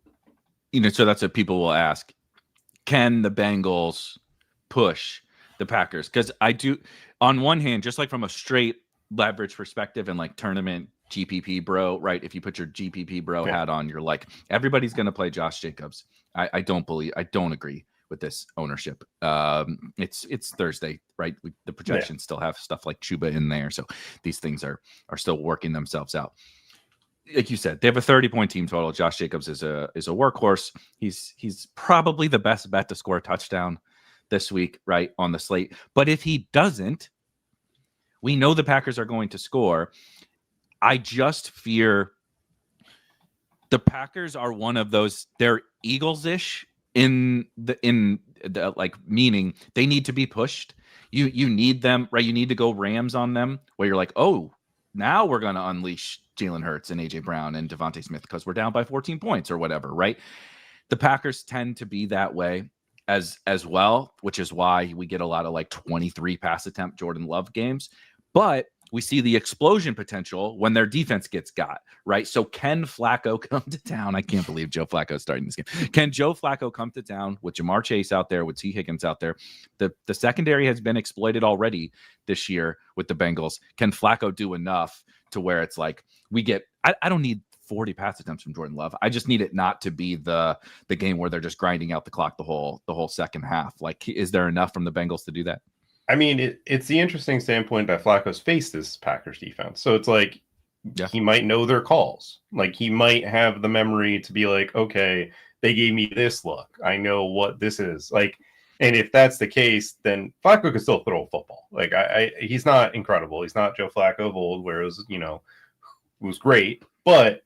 so that's what people will ask. Can the Bengals push the Packers? Because I do, on one hand, just like from a straight leverage perspective and like tournament GPP bro, right? If you put your GPP bro hat on, you're like, everybody's going to play Josh Jacobs. I don't agree with this ownership. It's Thursday, right? The projections still have stuff like Chuba in there. So these things are still working themselves out. Like you said, they have a 30-point team total. Josh Jacobs is a workhorse. He's probably the best bet to score a touchdown this week, right, on the slate. But if he doesn't, we know the Packers are going to score. I just fear the Packers are one of those, they're Eagles-ish in the like, meaning they need to be pushed. You need them, right? You need to go Rams on them, where you're like, oh, now we're going to unleash Jalen Hurts and AJ Brown and Devontae Smith because we're down by 14 points or whatever, right? The Packers tend to be that way as well, which is why we get a lot of like 23 pass attempt Jordan Love games. But we see the explosion potential when their defense gets got, right? So can Flacco come to town? I can't believe Joe Flacco starting this game. Can Joe Flacco come to town with Jamar Chase out there, with T. Higgins out there? The secondary has been exploited already this year with the Bengals. Can Flacco do enough to where it's like we get – I don't need 40 pass attempts from Jordan Love. I just need it not to be the game where they're just grinding out the clock the whole second half. Like, is there enough from the Bengals to do that? I mean, it's the interesting standpoint that Flacco's faced this Packers defense. So it's like he might know their calls. Like, he might have the memory to be like, okay, they gave me this look. I know what this is. Like, and if that's the case, then Flacco can still throw a football. Like, he's not incredible. He's not Joe Flacco of old, where it was, was great. But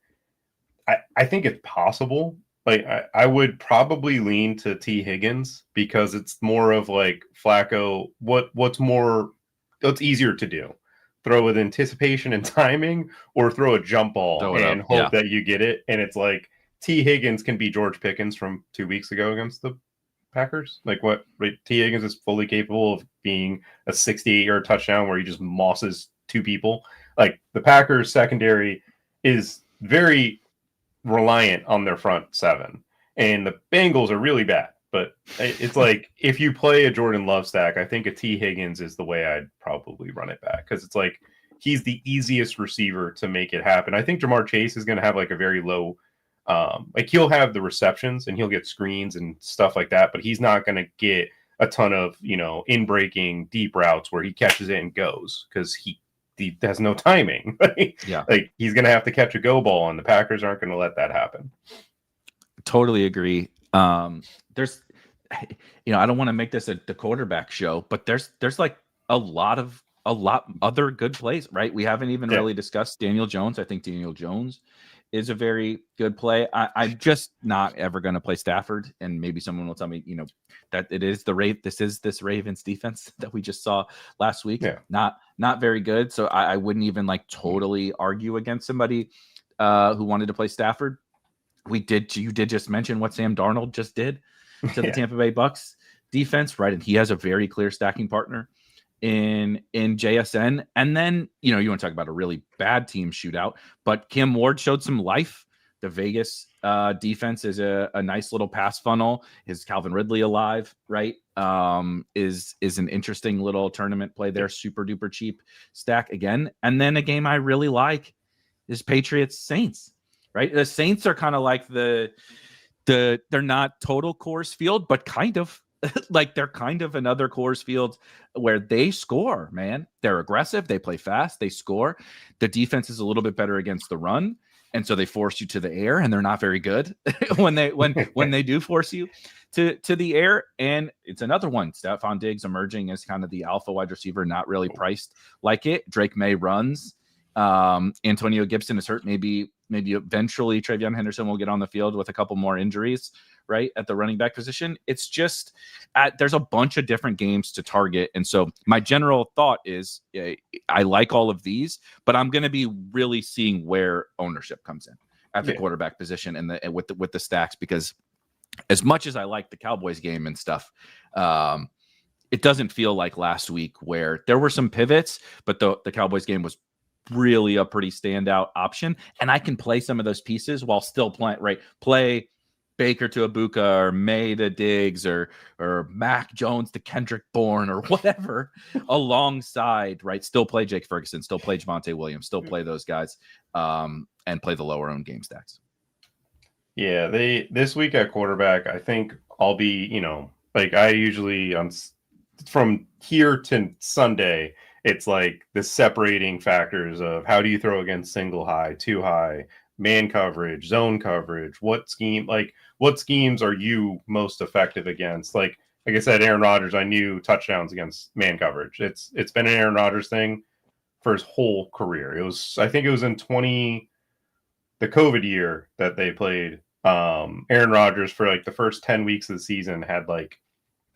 I think it's possible. Like, I would probably lean to T. Higgins because it's more of like Flacco. What's easier to do? Throw with anticipation and timing, or throw a jump ball and hope that you get it. And it's like T. Higgins can be George Pickens from 2 weeks ago against the Packers. Like, what? Right? T. Higgins is fully capable of being a 68-yard touchdown where he just mosses 2 people. Like, the Packers secondary is very reliant on their front seven. And the Bengals are really bad. But it's like, if you play a Jordan Love stack, I think a T. Higgins is the way I'd probably run it back, because it's like he's the easiest receiver to make it happen. I think Jamar Chase is going to have like a very low, like he'll have the receptions and he'll get screens and stuff like that, but he's not going to get a ton of, in breaking deep routes where he catches it and goes, because he has no timing. Right? Yeah. Like he's going to have to catch a go ball, and the Packers aren't going to let that happen. Totally agree. There's, I don't want to make this the quarterback show, but there's like a lot other good plays, right? We haven't even really discussed Daniel Jones. I think Daniel Jones is a very good play. I'm just not ever going to play Stafford, and maybe someone will tell me, that it is this Ravens defense that we just saw last week. Yeah. Not very good. So I wouldn't even like totally argue against somebody who wanted to play Stafford. You did just mention what Sam Darnold just did to the Tampa Bay Bucks defense, right? And he has a very clear stacking partner in JSN. And then, you want to talk about a really bad team shootout, but Cam Ward showed some life. The Vegas defense is a nice little pass funnel. Is Calvin Ridley alive, right? Is an interesting little tournament play there. Super duper cheap stack again. And then a game I really like is Patriots Saints. Right, the Saints are kind of like they're not total Coors Field, but kind of like they're kind of another Coors Field where they score. Man, they're aggressive, they play fast, they score. The defense is a little bit better against the run, and so they force you to the air, and they're not very good when they do force you to the air. And it's another one. Stephon Diggs emerging as kind of the alpha wide receiver, not really priced like it. Drake May runs. Antonio Gibson is hurt. Maybe eventually Travion Henderson will get on the field with a couple more injuries, right, at the running back position. It's just there's a bunch of different games to target. And so my general thought is I like all of these, but I'm going to be really seeing where ownership comes in at the quarterback position and with the stacks, because as much as I like the Cowboys game and stuff, it doesn't feel like last week where there were some pivots, but the Cowboys game was really a pretty standout option, and I can play some of those pieces while still play Baker to Ibuka, or May to Diggs, or Mac Jones to Kendrick Bourne, or whatever alongside, right? Still play Jake Ferguson, still play Javonte Williams, still play those guys, and play the lower owned game stacks. Yeah, this week at quarterback, I think I'll be, like I usually from here to Sunday, it's like the separating factors of how do you throw against single high, two high, man coverage, zone coverage, what schemes are you most effective against? Like I said, Aaron Rodgers, I knew touchdowns against man coverage. It's been an Aaron Rodgers thing for his whole career. I think it was in the COVID year that they played. Aaron Rodgers for like the first 10 weeks of the season had like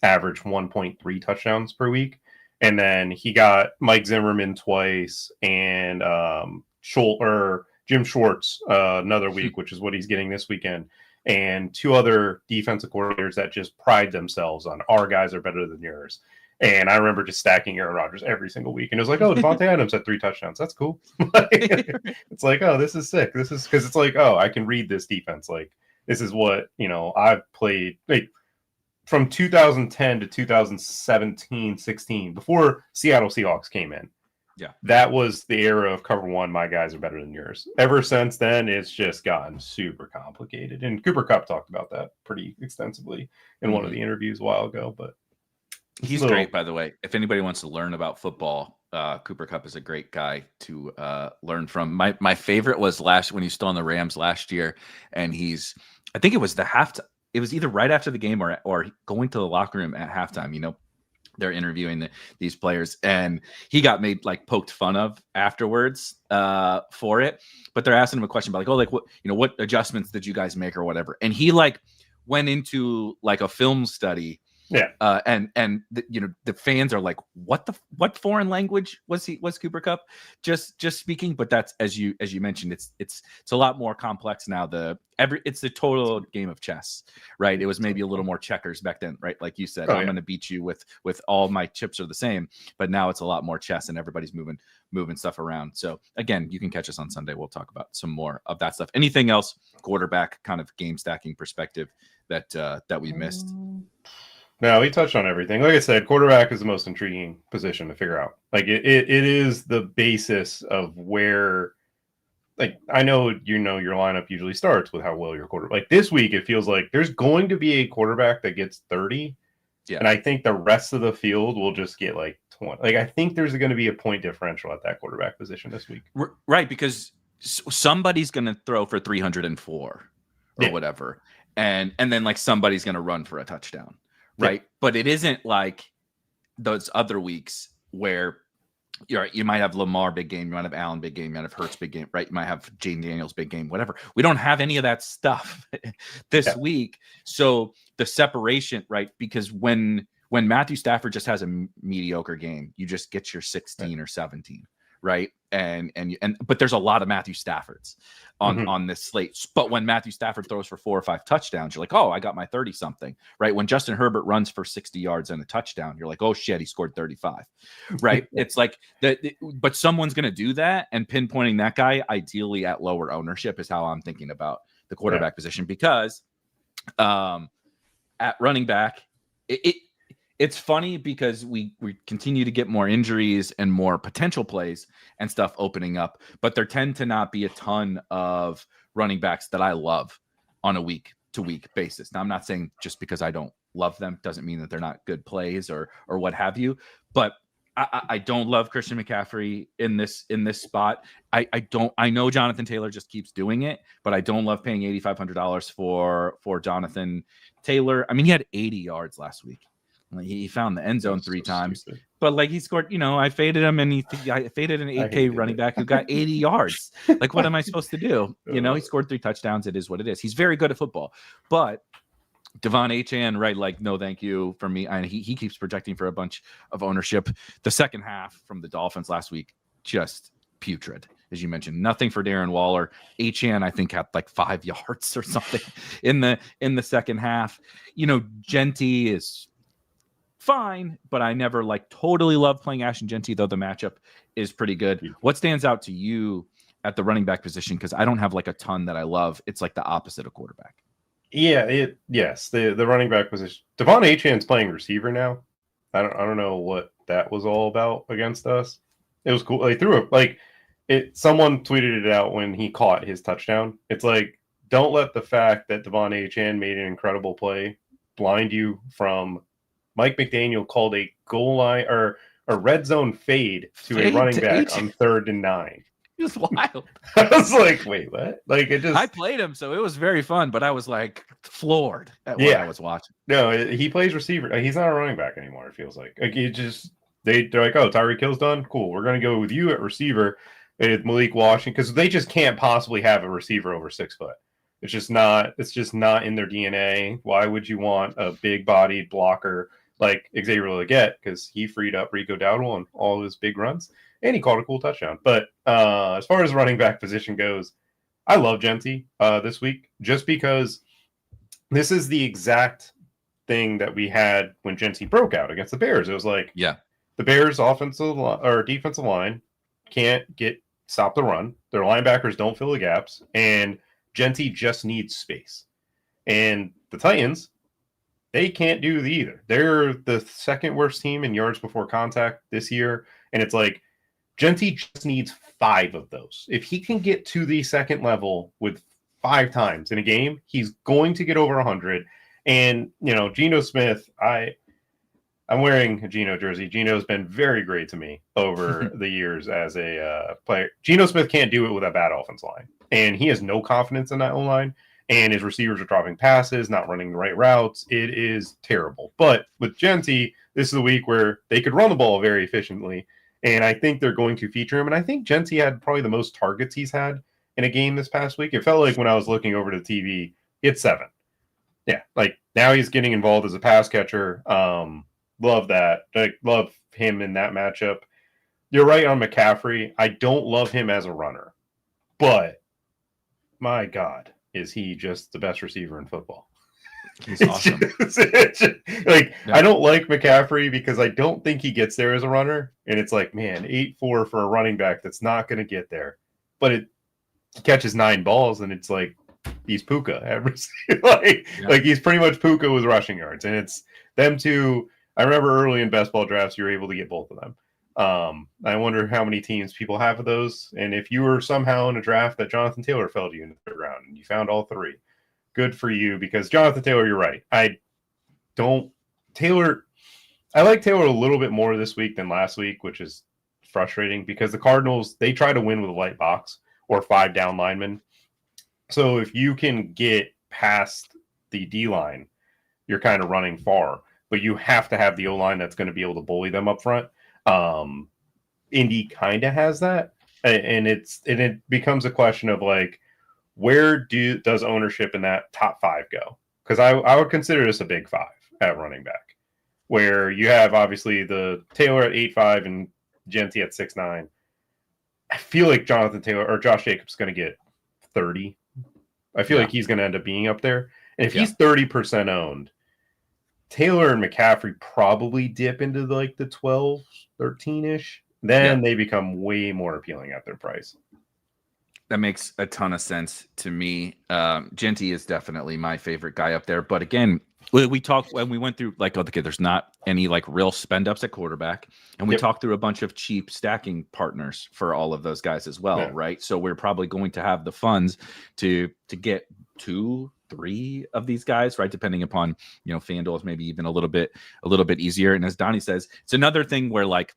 average 1.3 touchdowns per week. And then he got Mike Zimmerman twice and Jim Schwartz another week, which is what he's getting this weekend, and two other defensive coordinators that just pride themselves on our guys are better than yours. And I remember just stacking Aaron Rodgers every single week. And it was like, oh, Devontae Adams had 3 touchdowns. That's cool. It's like, oh, this is sick. This is because it's like, oh, I can read this defense. Like, this is what, I've played. Like, from 2010 to 2017, 16, before Seattle Seahawks came in. Yeah. That was the era of cover one. My guys are better than yours. Ever since then, it's just gotten super complicated. And Cooper Kupp talked about that pretty extensively in one of the interviews a while ago. But he's great, by the way. If anybody wants to learn about football, Cooper Kupp is a great guy to learn from. My favorite was when he was still on the Rams last year. And I think it was the halftime. It was either right after the game or going to the locker room at halftime. They're interviewing these players, and he got poked fun of afterwards for it. But they're asking him a question about what adjustments did you guys make or whatever? And he went into a film study Yeah. And the fans are like, what foreign language was Cooper Kupp just speaking? But that's as you mentioned, it's a lot more complex now. It's the total game of chess, right? It was maybe a little more checkers back then, right? Like you said, I'm going to beat you with all my chips are the same, but now it's a lot more chess and everybody's moving stuff around. So again, you can catch us on Sunday. We'll talk about some more of that stuff. Anything else quarterback kind of game stacking perspective that we missed? No, we touched on everything. Like I said, quarterback is the most intriguing position to figure out. Like it is the basis of where, like, I know your lineup usually starts with how well your quarterback. Like this week, it feels like there's going to be a quarterback that gets 30. Yeah. And I think the rest of the field will just get like 20. Like I think there's going to be a point differential at that quarterback position this week. Right, because somebody's going to throw for 304 or whatever. And then like somebody's going to run for a touchdown. Right. Yeah. But it isn't like those other weeks where you might have Lamar big game, you might have Allen big game, you might have Hurts big game, right? You might have Jaden Daniels big game, whatever. We don't have any of that stuff this week. So the separation, right? Because when Matthew Stafford just has a mediocre game, you just get your 16 or 17. Right. But there's a lot of Matthew Staffords on this slate. But when Matthew Stafford throws for 4 or 5 touchdowns, you're like, oh, I got my 30 something. Right. When Justin Herbert runs for 60 yards and a touchdown, you're like, oh shit, he scored 35. Right. It's like that. But someone's going to do that, and pinpointing that guy ideally at lower ownership is how I'm thinking about the quarterback position, because at running back, it's funny because we continue to get more injuries and more potential plays and stuff opening up, but there tend to not be a ton of running backs that I love on a week-to-week basis. Now, I'm not saying just because I don't love them doesn't mean that they're not good plays or what have you, but I don't love Christian McCaffrey in this spot. I know Jonathan Taylor just keeps doing it, but I don't love paying $8,500 for Jonathan Taylor. I mean, he had 80 yards last week. He found the end zone 3 times, stupid. But like he scored, I faded him, and I faded an 8K running back who got 80 yards. Like, what am I supposed to do? He scored 3 touchdowns. It is what it is. He's very good at football, but Devon Achane, right? Like, no, thank you for me. And he keeps projecting for a bunch of ownership. The second half from the Dolphins last week, just putrid, as you mentioned. Nothing for Darren Waller. Achane, I think, had like 5 yards or something in the second half. Genty is fine, but I never like totally love playing Ashton Genty, though the matchup is pretty good. What stands out to you at the running back position? Because I don't have like a ton that I love. It's like the opposite of quarterback. Yeah, the running back position. Devon Achane's playing receiver now. I don't know what that was all about against us. It was cool. They threw someone tweeted it out when he caught his touchdown. It's like, don't let the fact that Devon Achane made an incredible play blind you from Mike McDaniel called a goal line or a red zone fade to a running back on 3rd and 9. It was wild. I was like, wait, what? Like, I played him, so it was very fun, but I was like floored at what I was watching. No, he plays receiver. He's not a running back anymore, it feels like. Like, they're like, oh, Tyreek Hill's done? Cool. We're going to go with you at receiver with Malik Washington, because they just can't possibly have a receiver over 6 foot. It's just not in their DNA. Why would you want a big-bodied blocker like Xavier Legette, because he freed up Rico Dowdle on all of his big runs, and he caught a cool touchdown. But as far as the running back position goes, I love Genty this week, just because this is the exact thing that we had when Genty broke out against the Bears. It was like, the Bears' defensive line can't stop the run. Their linebackers don't fill the gaps, and Genty just needs space. And the Titans, they can't do either. They're the second worst team in yards before contact this year. And it's like, Genty just needs 5 of those. If he can get to the second level with 5 times in a game, he's going to get over 100. And, Geno Smith, I'm wearing a Geno jersey. Geno's been very great to me over the years as a player. Geno Smith can't do it with a bad offense line. And he has no confidence in that O-line. And his receivers are dropping passes, not running the right routes. It is terrible. But with Genty, this is the week where they could run the ball very efficiently. And I think they're going to feature him. And I think Genty had probably the most targets he's had in a game this past week. It felt like when I was looking over the TV, it's 7. Yeah, like now he's getting involved as a pass catcher. Love that. Like, love him in that matchup. You're right on McCaffrey. I don't love him as a runner, but my God, is he just the best receiver in football? He's awesome. Like, yeah. I don't like McCaffrey because I don't think he gets there as a runner. And it's like, man, 8-4 for a running back that's not going to get there. But he catches 9 balls, and it's like, he's Puka. Like he's pretty much Puka with rushing yards. And it's them two. I remember early in best ball drafts, you were able to get both of them. I wonder how many teams people have of those. And if you were somehow in a draft that Jonathan Taylor fell to you in the third round and you found all 3, good for you, because Jonathan Taylor, you're right. I like Taylor a little bit more this week than last week, which is frustrating because the Cardinals, they try to win with a light box or 5 down linemen. So if you can get past the D line, you're kind of running far, but you have to have the O line that's going to be able to bully them up front. Indy kind of has that, and it becomes a question of like, where does ownership in that top 5 go? Because I would consider this a big 5 at running back, where you have obviously the Taylor at 8.5 and Genty at 6.9. I feel like Jonathan Taylor or Josh Jacobs is going to get 30. I feel like he's going to end up being up there. And if he's 30% owned, Taylor and McCaffrey probably dip into like the 12, 13-ish. Then they become way more appealing at their price. That makes a ton of sense to me. Genty is definitely my favorite guy up there. But again, we talked when we went through like, okay, there's not any like real spend ups at quarterback. And we talked through a bunch of cheap stacking partners for all of those guys as well, right? So we're probably going to have the funds to get 2-3 of these guys, right? Depending upon, FanDuel is maybe even a little bit easier. And as Donnie says, it's another thing where like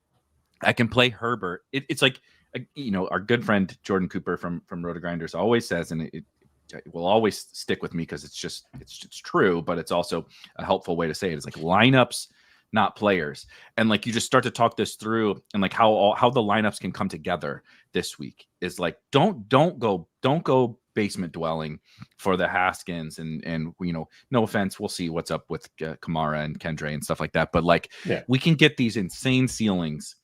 I can play Herbert. It's like, our good friend Jordan Cooper from Rotogrinders always says, and it will always stick with me because it's true, but it's also a helpful way to say it. It's like lineups, not players. And like you just start to talk this through, and like how the lineups can come together this week is like don't go basement dwelling for the Haskins and no offense, we'll see what's up with Kamara and Kendre and stuff like that, but like we can get these insane ceilings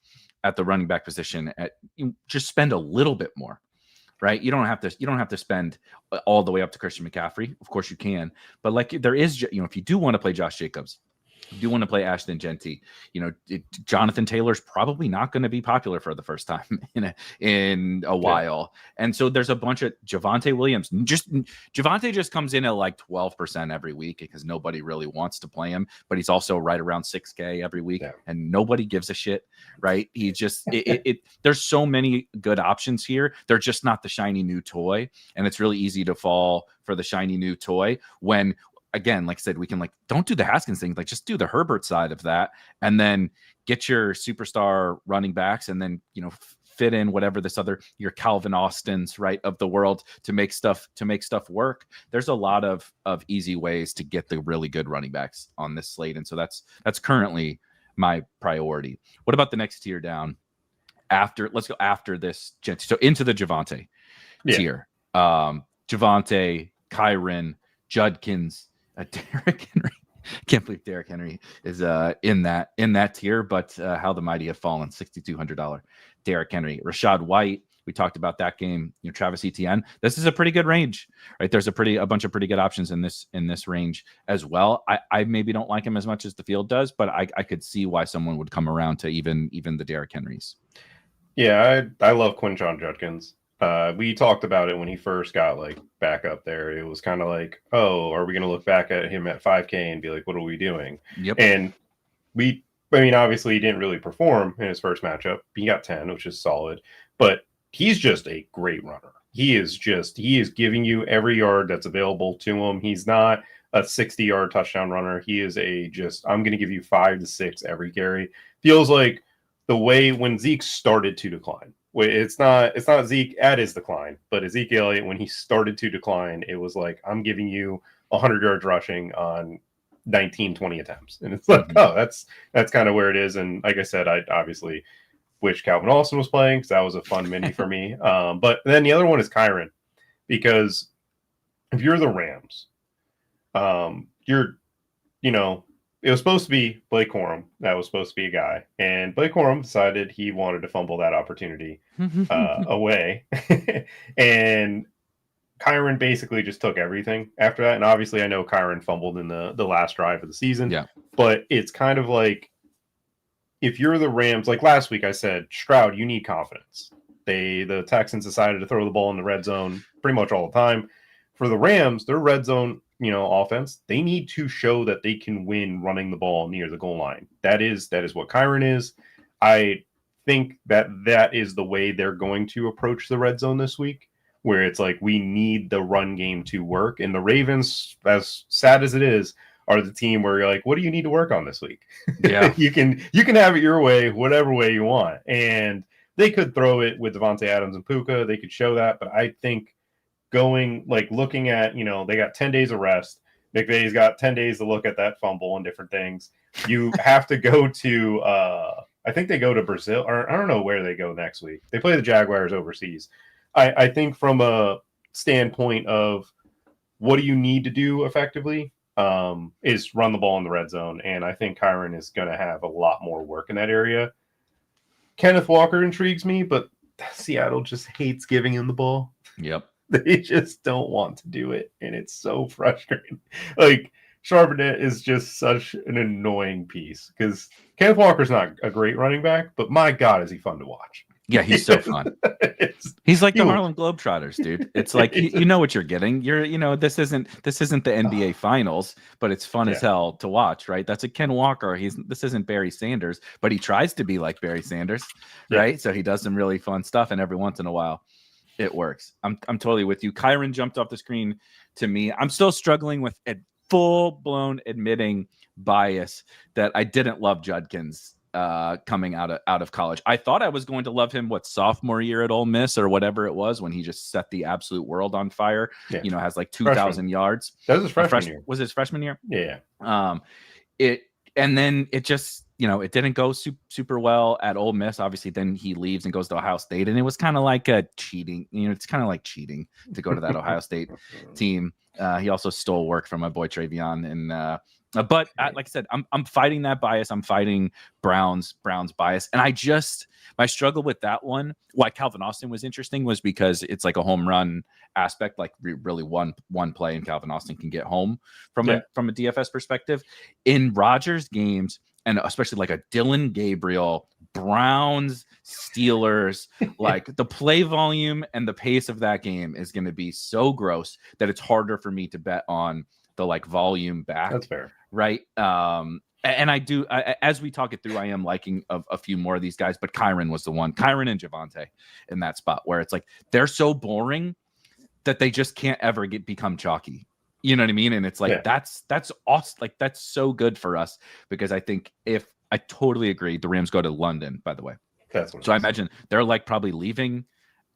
at the running back position. You just spend a little bit more, right? You don't have to spend all the way up to Christian McCaffrey. Of course you can, but like there is, if you do want to play Josh Jacobs, if you do want to play Ashton Genty, Jonathan Taylor's probably not going to be popular for the first time in a while. And so there's a bunch of Javonte Williams. Javonte just comes in at like 12% every week because nobody really wants to play him, but he's also right around 6K every week and nobody gives a shit, right? He just, there's so many good options here. They're just not the shiny new toy. And it's really easy to fall for the shiny new toy when, again, like I said, we can like, don't do the Haskins thing. Like just do the Herbert side of that and then get your superstar running backs and then, fit in whatever your Calvin Austins, right, of the world to make stuff work. There's a lot of easy ways to get the really good running backs on this slate. And so that's currently my priority. What about the next tier down let's go after this. So into the Javonte tier, Javonte, Kyron, Judkins, Derrick Henry. Can't believe Derrick Henry is in that tier, but how the mighty have fallen. $6,200 Derrick Henry. Rashad White, we talked about that game. Travis Etienne. This is a pretty good range, right? There's a bunch of pretty good options in this range as well. I maybe don't like him as much as the field does, but I could see why someone would come around to even the Derrick Henrys. Yeah, I love Quinshon Judkins. We talked about it when he first got like back up there. It was kind of like, oh, are we going to look back at him at 5K and be like, what are we doing? Yep. And obviously he didn't really perform in his first matchup. He got 10, which is solid, but he's just a great runner. He is giving you every yard that's available to him. He's not a 60-yard touchdown runner. He is I'm going to give you 5 to 6 every carry. Feels like the way when Zeke started to decline. It's not Zeke at his decline, but Ezekiel Elliott, when he started to decline, it was like, I'm giving you 100 yards rushing on 19-20 attempts. And it's like, oh, that's kind of where it is. And like I said, I obviously wish Calvin Austin was playing because that was a fun mini for me. But then the other one is Kyron, because if you're the Rams, You're, it was supposed to be Blake Corum. That was supposed to be a guy. And Blake Corum decided he wanted to fumble that opportunity away. And Kyren basically just took everything after that. And obviously I know Kyren fumbled in the last drive of the season. Yeah. But it's kind of like, if you're the Rams, like last week I said, Stroud, you need confidence. The Texans decided to throw the ball in the red zone pretty much all the time. For the Rams, their red zone, offense, they need to show that they can win running the ball near the goal line. That is what Kyren is. I think that is the way they're going to approach the red zone this week, where it's like, we need the run game to work. And the Ravens, as sad as it is, are the team where you're like, what do you need to work on this week? Yeah. you can have it your way, whatever way you want. And they could throw it with Devontae Adams and Puka. They could show that. But I think looking at, they got 10 days of rest. McVay's got 10 days to look at that fumble and different things. You have to go to, I think they go to Brazil, or I don't know where they go next week. They play the Jaguars overseas. I think from a standpoint of what do you need to do effectively, is run the ball in the red zone. And I think Kyren is going to have a lot more work in that area. Kenneth Walker intrigues me, but Seattle just hates giving him the ball. Yep. They just don't want to do it. And it's so frustrating. Like, Charbonnet is just such an annoying piece because Kenneth Walker's not a great running back, but my God, is he fun to watch. Yeah, he's so fun. He's like the Harlem Globetrotters, dude. It's like you know what you're getting. This isn't the NBA Finals, but it's fun as hell to watch, right? That's a Ken Walker. This isn't Barry Sanders, but he tries to be like Barry Sanders, right? So he does some really fun stuff, and every once in a while, it works. I'm totally with you. Kyren jumped off the screen to me. I'm still struggling with a full-blown admitting bias that I didn't love Judkins coming out of college. I thought I was going to love him sophomore year at Ole Miss or whatever it was when he just set the absolute world on fire. Has like 2,000 yards. That was his freshman year. Was his freshman year? Yeah. And then it just it didn't go super well at Ole Miss. Obviously, then he leaves and goes to Ohio State, and it was kind of like a cheating. It's kind of like cheating to go to that Ohio State team. He also stole work from my boy Travion and. But like I said, I'm fighting that bias. I'm fighting Brown's bias, and my struggle with that one. Why Calvin Austin was interesting was because it's like a home run aspect, like really one play, and Calvin Austin can get home from a DFS perspective. In Rodgers games, and especially like a Dylan Gabriel, Browns, Steelers, like the play volume and the pace of that game is going to be so gross that it's harder for me to bet on the like volume back. That's fair. Right. And as we talk it through, I am liking a few more of these guys, but Kyren was the one. Kyren and Javonte in that spot where it's like they're so boring that they just can't ever become chalky. You know what I mean? And it's like that's awesome. Like that's so good for us because I think I totally agree. The Rams go to London, by the way. So I imagine they're like probably leaving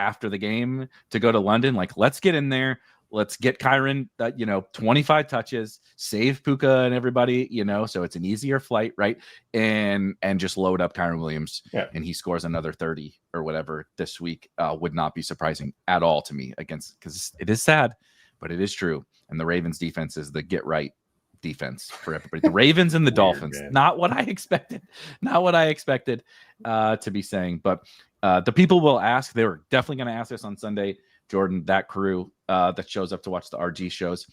after the game to go to London. Like, let's get in there. Let's get Kyren, 25 touches, save Puka and everybody, so it's an easier flight, right? And just load up Kyren Williams, and he scores another 30 or whatever this week. Would not be surprising at all to me because it is sad, but it is true. And the Ravens defense is the get right defense for everybody. The Ravens and the Dolphins, not what I expected to be saying, but the people will ask. They were definitely going to ask us on Sunday. Jordan, that crew that shows up to watch the RG shows,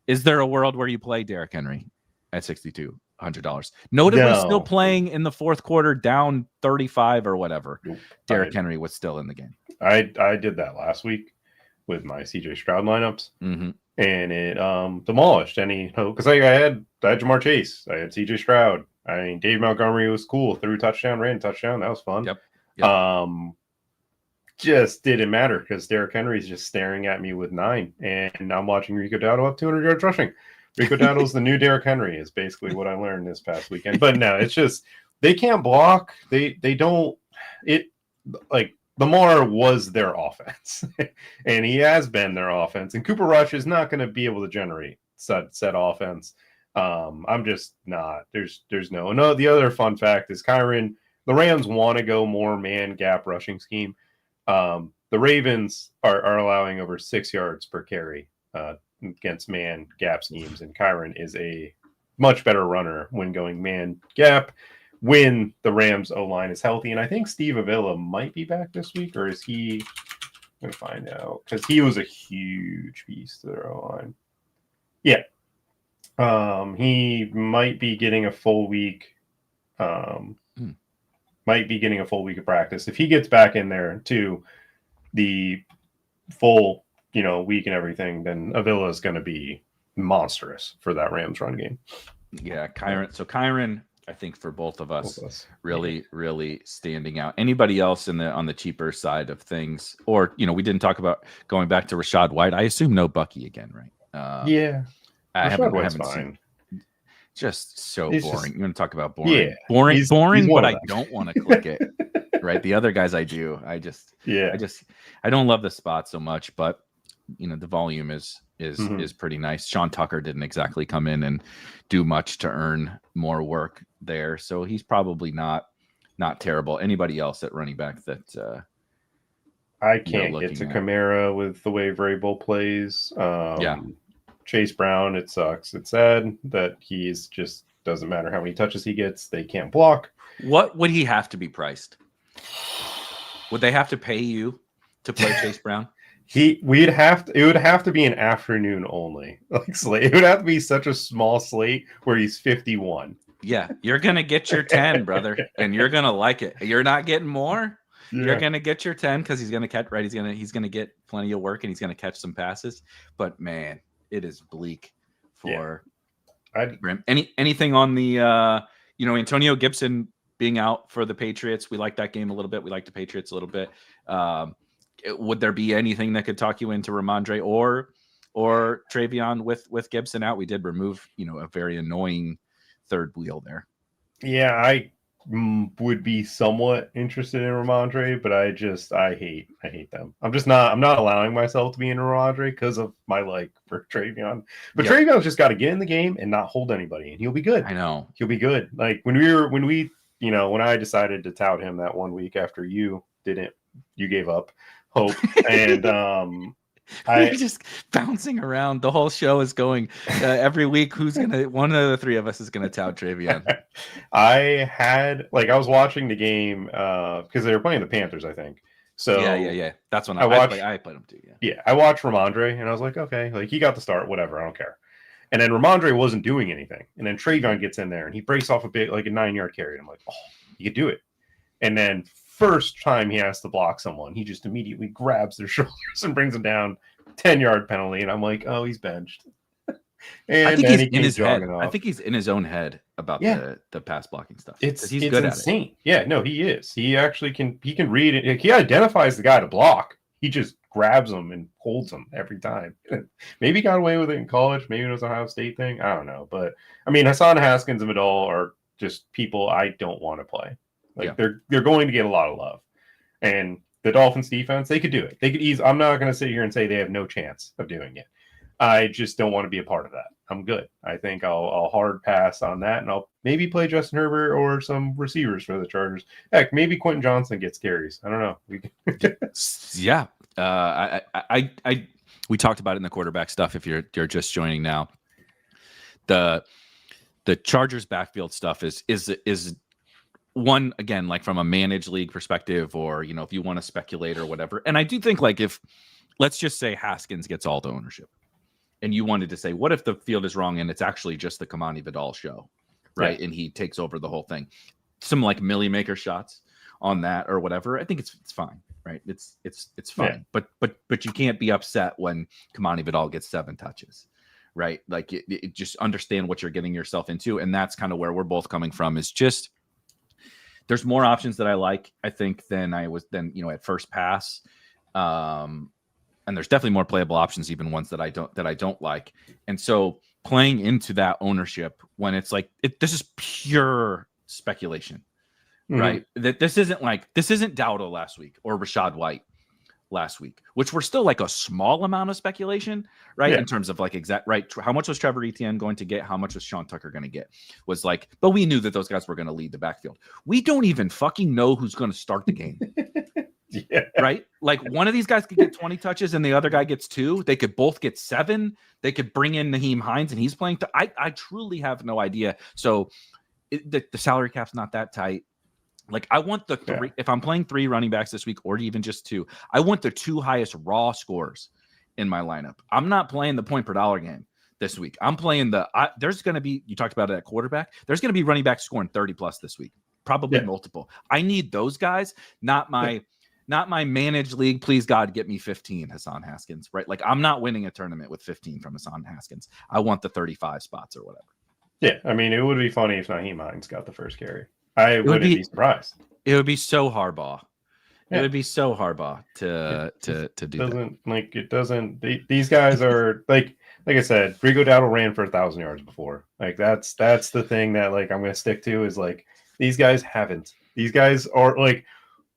is there a world where you play Derrick Henry at $6,200? Notably, still playing in the fourth quarter, down 35 or whatever. Nope. Derrick Henry was still in the game. I did that last week with my CJ Stroud lineups, and it demolished any hope because I had Jamar Chase, I had CJ Stroud. I mean, Dave Montgomery was cool, threw touchdown, ran touchdown. That was fun. Yep. Just didn't matter because Derrick Henry's just staring at me with 9, and I'm watching Rico Dowdle have 200 yards rushing. Rico Dowdle's the new Derrick Henry is basically what I learned this past weekend. But no, it's just they can't block. They don't. It like Lamar was their offense, and he has been their offense. And Cooper Rush is not going to be able to generate said offense. I'm just not. There's no. The other fun fact is Kyren. The Rams want to go more man gap rushing scheme. The Ravens are allowing over 6 yards per carry against man gap schemes, and Kyren is a much better runner when going man gap when the Rams O-line is healthy. And I think Steve Avila might be back this week, or is he? I'm going to find out, because he was a huge piece to their O-line. Yeah. He might be getting a full week. Might be getting a full week of practice. If he gets back in there to the full, week and everything, then Avila is going to be monstrous for that Rams run game. Yeah, Kyren. So Kyren, I think for both of us, really, really standing out. Anybody else on the cheaper side of things, or we didn't talk about going back to Rashad White. I assume no Bucky again, right? Yeah, I haven't fine. Just so It's boring. just, You want to talk about boring? Yeah, boring, but I them. don't want to click it. Right, the other guys I do. I don't love the spot so much, but the volume is pretty nice. Sean Tucker didn't exactly come in and do much to earn more work there, so he's probably not terrible. Anybody else at running back that I can't get to Kamara with the way Vrabel plays. Chase Brown, it sucks. It's sad that he's just doesn't matter how many touches he gets, they can't block. What would he have to be priced? Would they have to pay you to play Chase Brown? It would have to be an afternoon only slate. It would have to be such a small slate where he's 51. Yeah, you're gonna get your 10, brother, and you're gonna like it. You're not getting more. Yeah. You're gonna get your 10 because he's gonna catch right. He's gonna get plenty of work and he's gonna catch some passes. But man, it is bleak for Grim. Anything on the Antonio Gibson being out for the Patriots. We like that game a little bit. We like the Patriots a little bit. Would there be anything that could talk you into Ramondre or Travion with Gibson out? We did remove, a very annoying third wheel there. Yeah, I would be somewhat interested in Ramondre, but I hate them. I'm not allowing myself to be in Ramondre because of my like for Travion. But Travion's just got to get in the game and not hold anybody, and he'll be good. I know he'll be good. Like when I decided to tout him that one week after you gave up hope, and we're just bouncing around. The whole show is going every week. One of the three of us is gonna tout Travion. I was watching the game because they were playing the Panthers, I think. So yeah. That's when I played him too. Yeah, I watched Ramondre and I was like, okay, like he got the start, whatever, I don't care. And then Ramondre wasn't doing anything, and then Travion gets in there and he breaks off a 9-yard carry. And I'm like, oh, he could do it. And then first time he has to block someone, he just immediately grabs their shoulders and brings them down. 10-yard penalty, and I'm like, oh, he's benched. And I think he's in his head. I think he's in his own head about the pass blocking stuff. It's good insane. At it. Yeah, no, he is. He actually can read it. He identifies the guy to block. He just grabs him and holds him every time. Maybe he got away with it in college. Maybe it was an Ohio State thing. I don't know. But I mean, Hassan Haskins and Vidal are just people I don't want to play. They're going to get a lot of love. And the Dolphins defense, they could do it. They could ease. I'm not going to sit here and say they have no chance of doing it. I just don't want to be a part of that. I'm good. I think I'll hard pass on that, and I'll maybe play Justin Herbert or some receivers for the Chargers. Heck, maybe Quentin Johnson gets carries. I don't know. Yeah. We talked about it in the quarterback stuff. If you're just joining now, the Chargers backfield stuff is one, again, like from a managed league perspective, or if you want to speculate or whatever. And I do think, like, if let's just say Haskins gets all the ownership, and you wanted to say, what if the field is wrong and it's actually just the Kamani Vidal show, right? Yeah. And he takes over the whole thing. Some like Millie Maker shots on that or whatever. I think it's fine, right? It's fine. Yeah. But you can't be upset when Kamani Vidal gets 7 touches, right? Like it just understand what you're getting yourself into, and that's kind of where we're both coming from. Is just there's more options that I like, I think, than at first pass. And there's definitely more playable options, even ones that I don't like. And so playing into that ownership when it's like, this is pure speculation, right? That this isn't Dowdle last week or Rashad White last week, which were still like a small amount of speculation, right? Yeah. In terms of like exact, right? How much was Trevor Etienne going to get? How much was Sean Tucker going to get? Was like, but we knew that those guys were going to lead the backfield. We don't even fucking know who's going to start the game. Yeah. Right? Like one of these guys could get 20 touches and the other guy gets 2. They could both get 7. They could bring in Naheem Hines and he's playing. I truly have no idea. So the salary cap's not that tight. Like I want the 3, if I'm playing 3 running backs this week or even just 2, I want the 2 highest raw scores in my lineup. I'm not playing the point per dollar game this week. I'm playing there's going to be, you talked about it at quarterback. There's going to be running backs scoring 30 plus this week, probably multiple. I need those guys, not my managed league. Please God, get me 15 Hassan Haskins, right? Like I'm not winning a tournament with 15 from Hassan Haskins. I want the 35 spots or whatever. Yeah. I mean, it would be funny if Naheem Hines got the first carry. I wouldn't be surprised. It would be so Harbaugh. It would be so Harbaugh to do that. It doesn't. These guys are like I said, Rico Dowdle ran for 1,000 yards before. Like that's the thing that like I'm going to stick to is like these guys haven't. These guys are like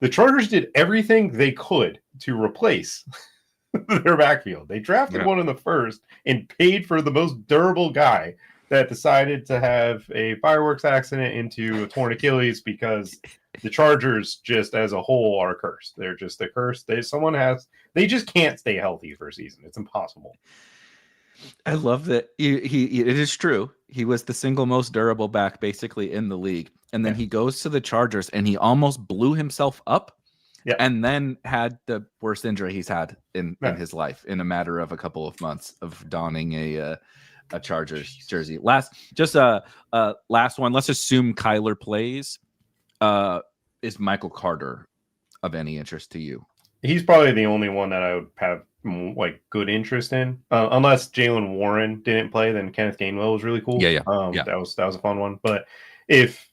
the Chargers did everything they could to replace their backfield. They drafted one in the first and paid for the most durable guy that decided to have a fireworks accident into a torn Achilles because the Chargers just as a whole are cursed. They're just a curse. They just can't stay healthy for a season. It's impossible. I love that. It is true. He was the single most durable back basically in the league. And then he goes to the Chargers and he almost blew himself up. Yeah. And then had the worst injury he's had in his life in a matter of a couple of months of donning a Chargers jersey. Last one. Let's assume Kyler plays. Is Michael Carter of any interest to you? He's probably the only one that I would have like good interest in, unless Jalen Warren didn't play. Then Kenneth Gainwell was really cool. That was a fun one. But if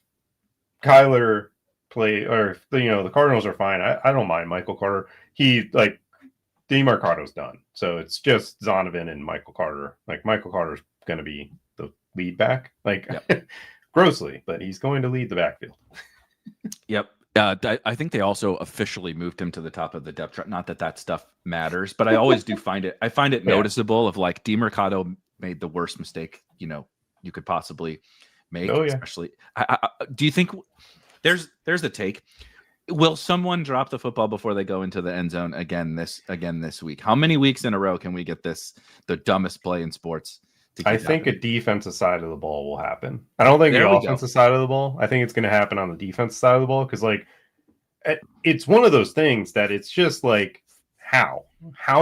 Kyler play or the Cardinals are fine, I don't mind Michael Carter. He like DeMarco's done, so it's just Zonovan and Michael Carter. Like Michael Carter's going to be the lead back, grossly, but he's going to lead the backfield. Yep. I think they also officially moved him to the top of the depth chart. Not that stuff matters, but I always do find it noticeable of like DeMarco made the worst mistake, you could possibly make. Especially, do you think there's a take? Will someone drop the football before they go into the end zone again this week? How many weeks in a row can we get this, the dumbest play in sports? I think a defensive side of the ball will happen. I don't think the offensive side of the ball. I think it's going to happen on the defensive side of the ball because, like, it's one of those things that it's just like, how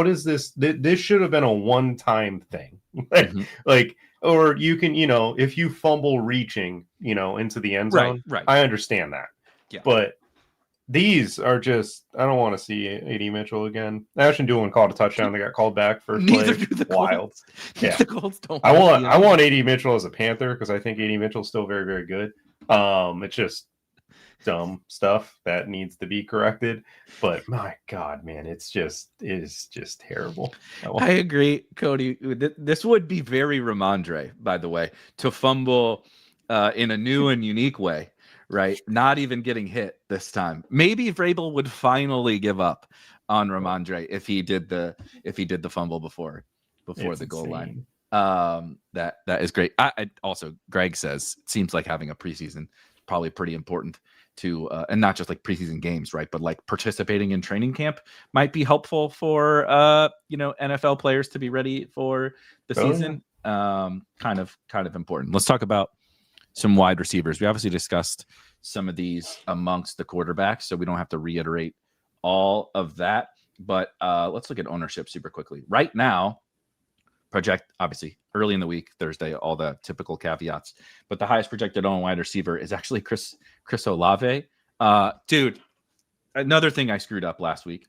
does this should have been a one-time thing, or you can, if you fumble reaching, into the end zone, right. I understand that, but these are just, I don't want to see A.D. Mitchell again. Ashton Doolin called a touchdown. They got called back for play. Wild. Yeah. The Colts don't. I want A.D. Mitchell as a Panther because I think A.D. Mitchell is still very, very good. It's just dumb stuff that needs to be corrected. But my God, man, it is just terrible. I agree, Cody. This would be very Ramondre, by the way, to fumble in a new and unique way. Right, not even getting hit this time. Maybe Vrabel would finally give up on Ramondre if he did the fumble before the goal line. That is great. I also, Greg says it seems like having a preseason is probably pretty important to, and not just like preseason games, right? But like participating in training camp might be helpful for NFL players to be ready for the season. Kind of important. Let's talk about some wide receivers. We obviously discussed some of these amongst the quarterbacks, so we don't have to reiterate all of that. But let's look at ownership super quickly. Right now, project obviously early in the week, Thursday, all the typical caveats. But the highest projected owned wide receiver is actually Chris Olave. Dude, another thing I screwed up last week.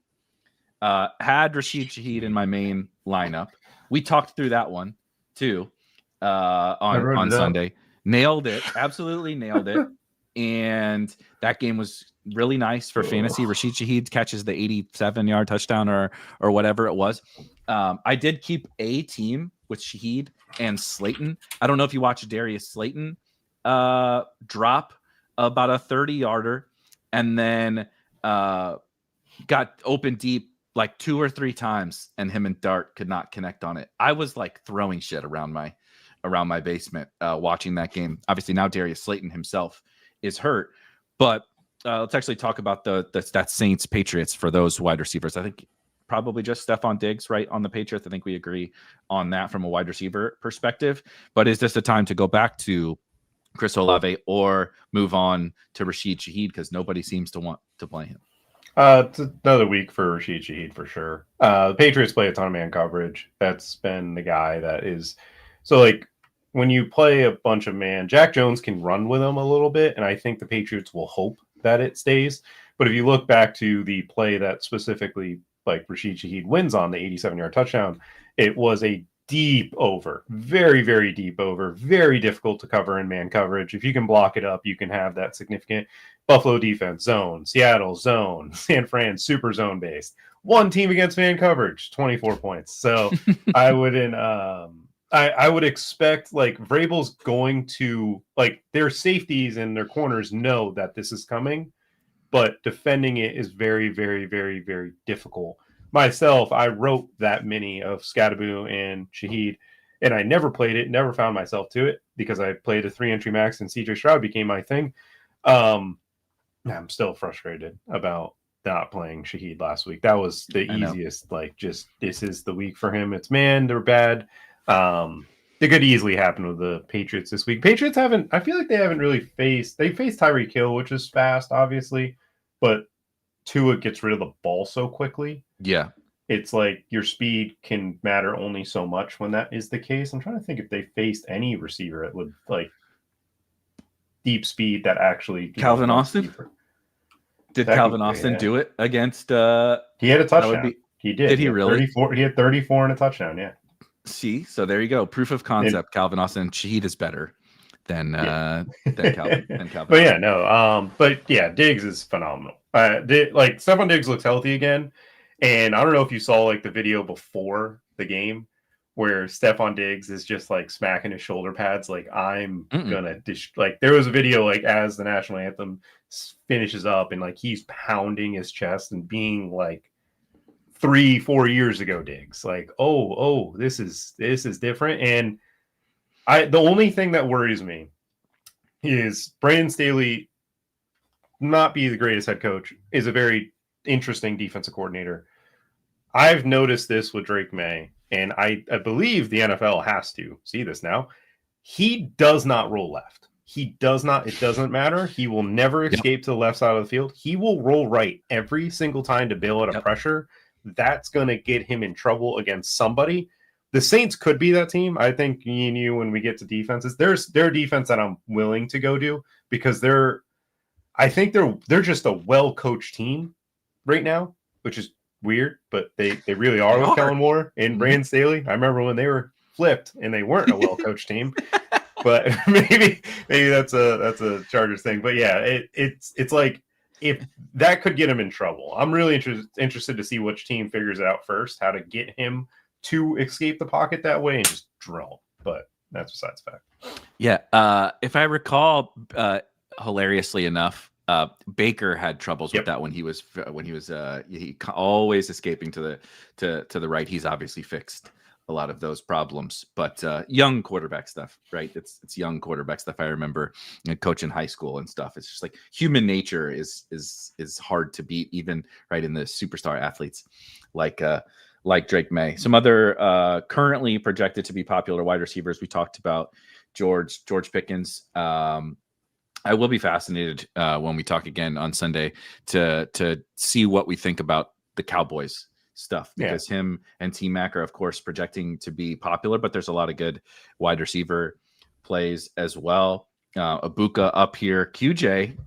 Had Rashid Shaheed in my main lineup. We talked through that one too on Sunday. Nailed it. Absolutely nailed it. And that game was really nice for fantasy. Rashid Shaheed catches the 87-yard touchdown or whatever it was. I did keep a team with Shaheed and Slayton. I don't know if you watched Darius Slayton drop about a 30-yarder and then got open deep like 2 or 3 times, and him and Dart could not connect on it. I was like throwing shit around my basement watching that game. Obviously now Darius Slayton himself is hurt, but let's actually talk about that Saints Patriots for those wide receivers. I think probably just Stephon Diggs, right, on the Patriots. I think we agree on that from a wide receiver perspective. But is this a time to go back to Chris Olave or move on to Rashid Shaheed because nobody seems to want to play him? It's another week for Rashid Shaheed for sure. The Patriots play a ton of man coverage. That's been the guy that is so like when you play a bunch of man, Jack Jones can run with them a little bit, and I think the Patriots will hope that it stays. But if you look back to the play that specifically like Rashid Shaheed wins on the 87-yard touchdown, it was a deep over, very, very deep over, very difficult to cover in man coverage. If you can block it up, you can have that significant Buffalo defense zone, Seattle zone, San Fran super zone based. One team against man coverage, 24 points. So I wouldn't. I would expect like Vrabel's going to like their safeties and their corners know that this is coming, but defending it is very, very, very, very difficult. Myself, I wrote that many of Scadaboo and Shaheed, and I never played it, never found myself to it because I played a 3-entry max and CJ Stroud became my thing. I'm still frustrated about not playing Shaheed last week. That was the easiest, like just this is the week for him. It's man, they're bad. It could easily happen with the Patriots this week. Patriots I feel like they haven't really faced Tyreek Hill, which is fast, obviously, but Tua gets rid of the ball so quickly. Yeah. It's like your speed can matter only so much when that is the case. I'm trying to think if they faced any receiver that would like deep speed that actually Calvin Austin. Did Calvin Austin do it against he had a touchdown. He did. Did he really? 34, he had 34 and a touchdown, yeah. See, so there you go. Proof of concept. Calvin Austin. Shaheed is better than Calvin. But yeah, no. But yeah, Diggs is phenomenal. Like Stephon Diggs looks healthy again, and I don't know if you saw like the video before the game where Stephon Diggs is just like smacking his shoulder pads. Like I'm gonna like there was a video like as the national anthem finishes up and like he's pounding his chest and being like 3-4 years ago Diggs like oh this is different. And the only thing that worries me is Brandon Staley not be the greatest head coach, is a very interesting defensive coordinator. I've noticed this with Drake May, and I believe the NFL has to see this now. He does not roll left. He does not. It doesn't matter. He will never escape to the left side of the field. He will roll right every single time to bail out a pressure. That's going to get him in trouble against somebody. The Saints could be that team. I think me and you, when we get to defenses, there's their defense that I'm willing to go to because I think they're just a well-coached team right now, which is weird, but they really are with Kellen Moore and Brandon Staley. I remember when they were flipped and they weren't a well-coached team, but maybe that's a Chargers thing. But yeah, it's like if that could get him in trouble. I'm really interested to see which team figures out first how to get him to escape the pocket that way and just drill. But that's besides the fact. Yeah, if I recall, hilariously enough, Baker had troubles with that when he was always escaping to the right. He's obviously fixed a lot of those problems, but young quarterback stuff, right? It's young quarterback stuff. I remember coaching high school and stuff. It's just like human nature is hard to beat, even right in the superstar athletes like Drake May. Some other currently projected to be popular wide receivers. We talked about George Pickens. I will be fascinated when we talk again on Sunday to see what we think about the Cowboys stuff, because him and T-Mac are, of course, projecting to be popular, but there's a lot of good wide receiver plays as well. Ibuka up here, QJ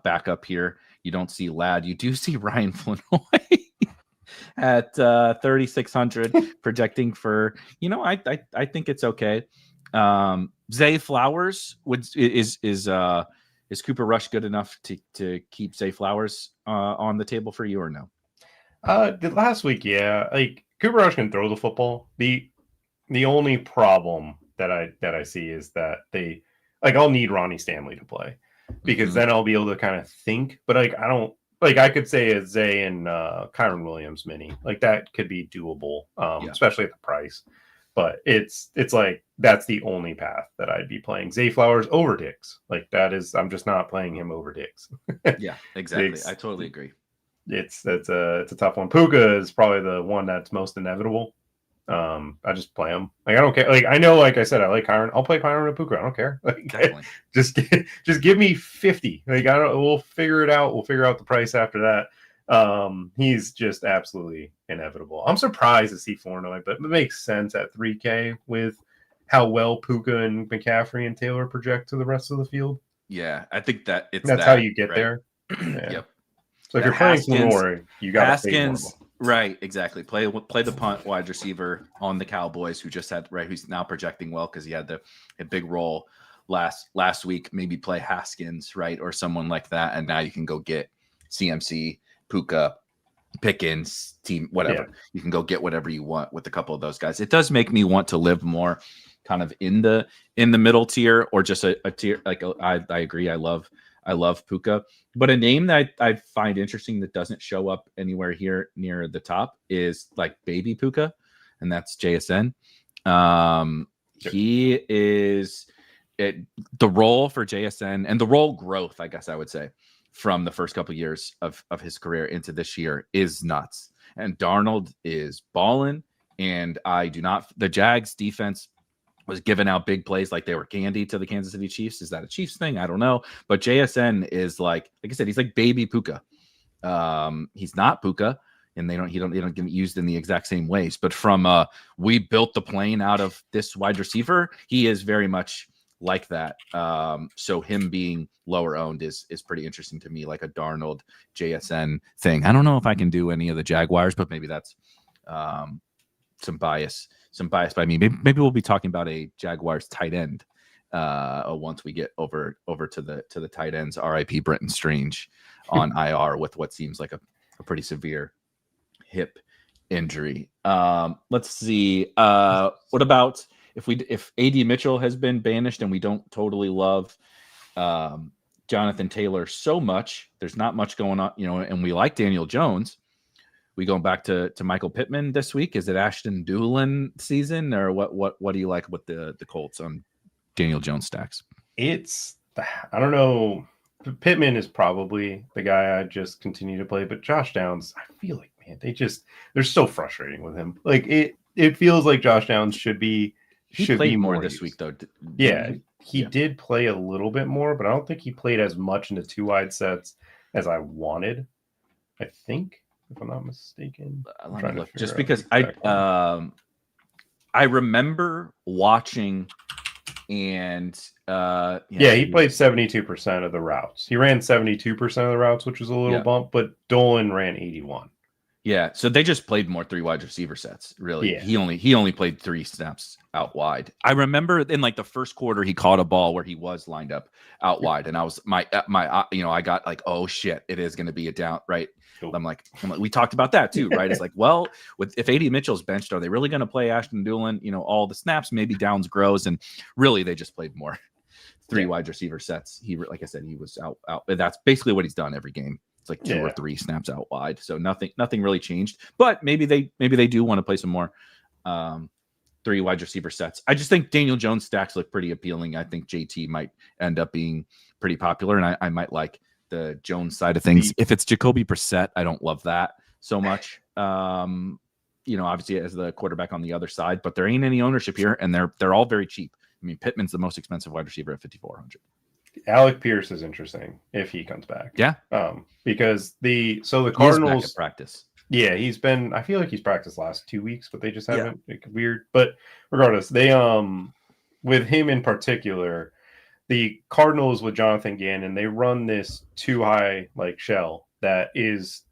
back up here. You don't see Ladd. You do see Ryan Flanoy at 3,600 projecting for, I think it's okay. Zay Flowers is Cooper Rush good enough to keep Zay Flowers on the table for you or no? The last week, yeah, like Cooper Rush can throw the football. The only problem that I see is that I'll need Ronnie Stanley to play because then I'll be able to kind of think. But I could say a Zay and Kyron Williams mini, like that could be doable, especially at the price. But it's like that's the only path that I'd be playing. Zay Flowers over Diggs. Like that is, I'm just not playing him over Diggs. Yeah, exactly. I totally agree. It's a tough one. Puka is probably the one that's most inevitable. I just play him. Like I don't care. Like I know, like I said, I like Kyron. I'll play Kyron and Puka. I don't care. Like just give me 50. Like I don't. We'll figure it out. We'll figure out the price after that. He's just absolutely inevitable. I'm surprised to see Flournoy, but it makes sense at 3K with how well Puka and McCaffrey and Taylor project to the rest of the field. Yeah, I think that's how you get right? there. Yeah. Yep. So if you're playing Flournoy, you got Haskins. Right, exactly. Play the punt wide receiver on the Cowboys, who just had who's now projecting well because he had a big role last week. Maybe play Haskins, right, or someone like that, and now you can go get CMC, Puka, Pickens, team, whatever. Yeah. You can go get whatever you want with a couple of those guys. It does make me want to live more kind of in the middle tier, or just a tier. Like I agree. I love Puka, but a name that I find interesting that doesn't show up anywhere here near the top is like Baby Puka, and that's JSN. He is the role for JSN and the role growth, I guess I would say, from the first couple of years of his career into this year is nuts. And Darnold is balling, and the Jags defense was giving out big plays like they were candy to the Kansas City Chiefs. Is that a Chiefs thing? I don't know. But JSN is like I said, he's like Baby Puka. He's not Puka, and they don't get used in the exact same ways. But from we built the plane out of this wide receiver, he is very much like that. So him being lower owned is pretty interesting to me, like a Darnold JSN thing. I don't know if I can do any of the Jaguars, but maybe that's some bias by me. Maybe we'll be talking about a Jaguars tight end once we get over to the tight ends. RIP Brenton Strange on IR with what seems like a pretty severe hip injury. Let's see. What about if AD Mitchell has been banished and we don't totally love Jonathan Taylor so much, there's not much going on, and we like Daniel Jones. We going back to Michael Pittman this week? Is it Ashton Doolin season, or what do you like with the Colts on Daniel Jones stacks? I don't know. Pittman is probably the guy I just continue to play, but Josh Downs, I feel like, man, they're so frustrating with him. Like it feels like Josh Downs should be more this week though. Yeah, he did play a little bit more, but I don't think he played as much in the 2 wide sets as I wanted. I think, if I'm not mistaken. Let me look, just because I remember watching, and he played 72% of the routes. He ran 72% of the routes, which was a little bump, but Dolan ran 81. Yeah, so they just played more 3 wide receiver sets. Really, he only played 3 snaps out wide. I remember in like the first quarter, he caught a ball where he was lined up out wide, and I was I got like, oh shit, it is going to be a down, right? Cool. I'm like, we talked about that too, right? It's like, well, if AD Mitchell's benched, are they really going to play Ashton Doolin? All the snaps, maybe Downs grows, and really they just played more 3 wide receiver sets. He, like I said, he was out. That's basically what he's done every game. It's like 2 or 3 snaps out wide. So nothing really changed. But maybe they do want to play some more 3 wide receiver sets. I just think Daniel Jones stacks look pretty appealing. I think JT might end up being pretty popular, and I might like the Jones side of things. If it's Jacoby Brissett, I don't love that so much. Obviously as the quarterback on the other side, but there ain't any ownership here, and they're all very cheap. I mean, Pittman's the most expensive wide receiver at 5,400. Alec Pierce is interesting if he comes back. Yeah. Because the Cardinals back at practice. Yeah, I feel like he's practiced last 2 weeks, but they just haven't. Weird. But regardless, they with him in particular, the Cardinals with Jonathan Gannon, they run this 2 high like shell that is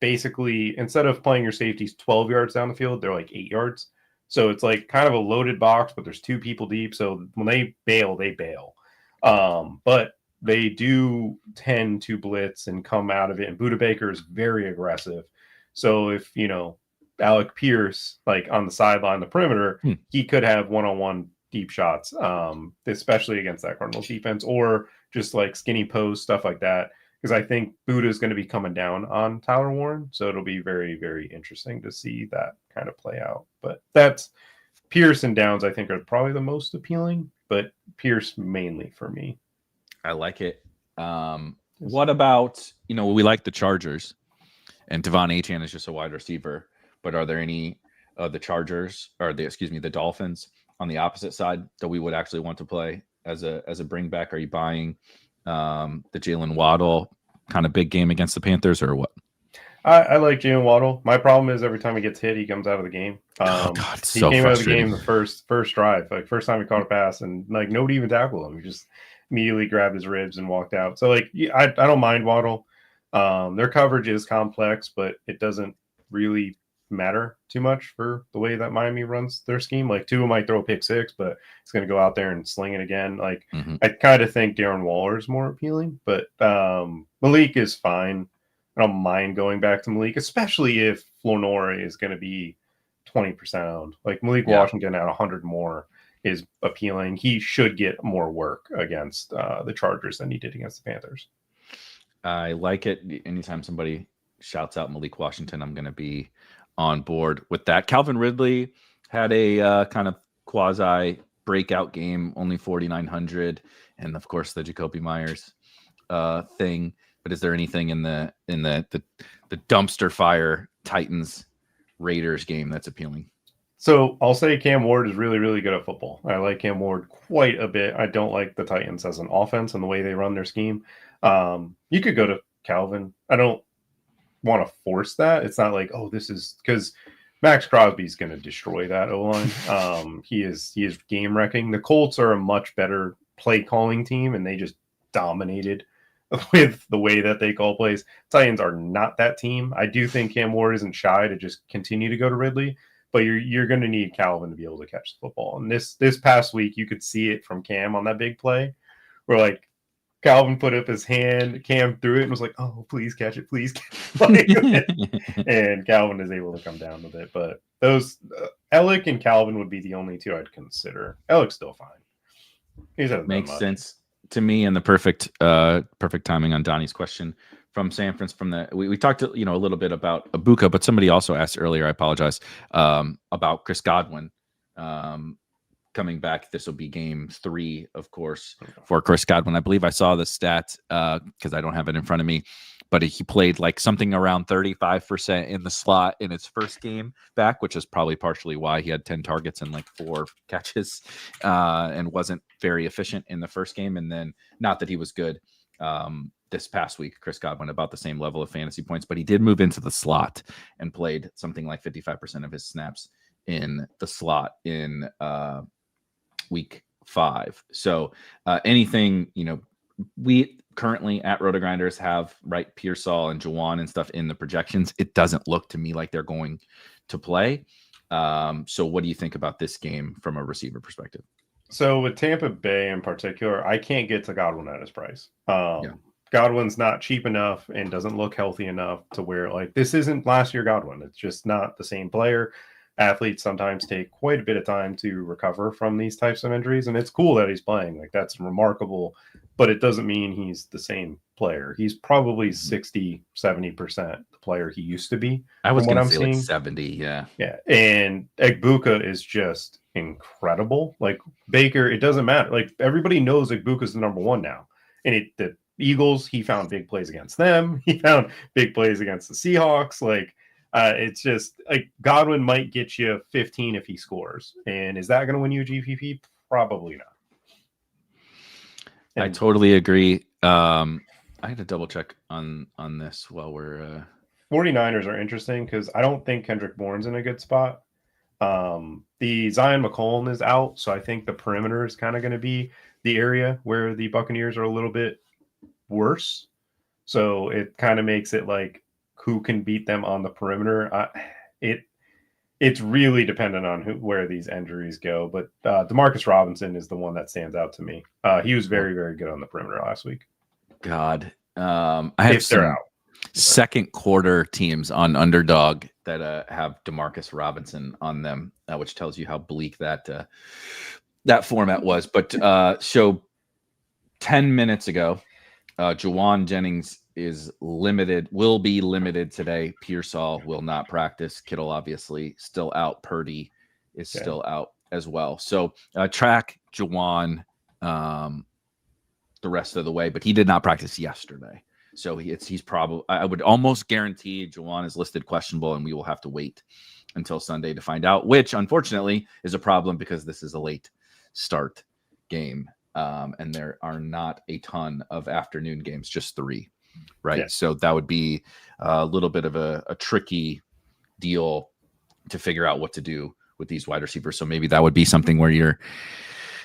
basically, instead of playing your safeties 12 yards down the field, they're like 8 yards. So it's like kind of a loaded box, but there's 2 people deep. So when they bail, they bail. But they do tend to blitz and come out of it. And Budda Baker is very aggressive. So if, Alec Pierce, like on the sideline, the perimeter, he could have one-on-one deep shots, especially against that Cardinals defense, or just like skinny post, stuff like that. Because I think Budda is going to be coming down on Tyler Warren. So it'll be very, very interesting to see that kind of play out. But that's Pierce and Downs, I think, are probably the most appealing, but Pierce mainly for me. I like it. What about, we like the Chargers, and Devon Achane is just a wide receiver, but are there any the Chargers or the Dolphins on the opposite side that we would actually want to play as a bring back? Are you buying the Jalen Waddle kind of big game against the Panthers, or what? I like Jalen Waddle. My problem is every time he gets hit, he comes out of the game. Oh God, it's he so came out of the frustrating. game the first drive, like first time he caught a pass, and like nobody even tackled him. He just immediately grabbed his ribs and walked out. So like I don't mind Waddle. Their coverage is complex, but it doesn't really matter too much for the way that Miami runs their scheme. Like Tua might throw a pick six, but it's going to go out there and sling it again. Like I kind of think Darren Waller is more appealing, but Malik is fine. I don't mind going back to Malik, especially if Flournoy is going to be 20% owned. Like Malik Washington at 100 more is appealing. He should get more work against the Chargers than he did against the Panthers. I like it. Anytime somebody shouts out Malik Washington, I'm going to be on board with that. Calvin Ridley had a kind of quasi breakout game, only 4,900, and of course the Jacoby Myers thing. But is there anything in the dumpster fire Titans Raiders game that's appealing? So I'll say Cam Ward is really, really good at football. I like Cam Ward quite a bit. I don't like the Titans as an offense and the way they run their scheme. You could go to Calvin. I don't want to force that. It's not like, this is because Max Crosby's going to destroy that O-line. He is game wrecking. The Colts are a much better play calling team, and they just dominated with the way that they call plays. Titans are not that team. I do think Cam Ward isn't shy to just continue to go to Ridley, but you're going to need Calvin to be able to catch the football. And this past week, you could see it from Cam on that big play where like Calvin put up his hand, Cam threw it and was like, "Oh, please catch it, please." And Calvin is able to come down with it. But those Elik and Calvin would be the only two I'd consider. Elik's still fine. Makes sense to me, and the perfect timing on Donnie's question from San Francisco. We talked a little bit about Ibuka, but somebody also asked earlier, I apologize, about Chris Godwin coming back. This will be game 3, of course, for Chris Godwin. I believe I saw the stat because I don't have it in front of me, but he played like something around 35% in the slot in his first game back, which is probably partially why he had 10 targets and like 4 catches and wasn't very efficient in the first game. And then not that he was good this past week, Chris Godwin about the same level of fantasy points, but he did move into the slot and played something like 55% of his snaps in the slot in week 5. So anything, we currently at RotoGrinders have Pearsall and Juwan and stuff in the projections. It doesn't look to me like they're going to play. So what do you think about this game from a receiver perspective? So with Tampa Bay in particular, I can't get to Godwin at his price. Godwin's not cheap enough and doesn't look healthy enough to where like this isn't last year Godwin. It's just not the same player. Athletes sometimes take quite a bit of time to recover from these types of injuries, and it's cool that he's playing. Like that's remarkable, but it doesn't mean he's the same player. He's probably 60-70% the player he used to be. I was going to say like 70, yeah. And Egbuka is just incredible. Like Baker, it doesn't matter. Like everybody knows Egbuka's the number 1 now, and the Eagles, he found big plays against them. He found big plays against the Seahawks. Like. It's just like Godwin might get you 15 if he scores. And is that going to win you a GPP? Probably not. I totally agree. I had to double check on this while we're 49ers are interesting because I don't think Kendrick Bourne's in a good spot. The Zion McCollum is out, so I think the perimeter is kind of going to be the area where the Buccaneers are a little bit worse. So it kind of makes it like who can beat them on the perimeter. It's really dependent on where these injuries go. But Demarcus Robinson is the one that stands out to me. He was very, very good on the perimeter last week. God, I have some second quarter teams on Underdog that have Demarcus Robinson on them, which tells you how bleak that format was. But show 10 minutes ago, Juwan Jennings will be limited today. Pearsall will not practice. Kittle obviously still out. Purdy is still out as well. So track Juwan the rest of the way, but he did not practice yesterday. So he's probably, I would almost guarantee Juwan is listed questionable, and we will have to wait until Sunday to find out, which unfortunately is a problem because this is a late start game. And there are not a ton of afternoon games, just 3, right? Yeah. So that would be a little bit of a tricky deal to figure out what to do with these wide receivers. So maybe that would be something where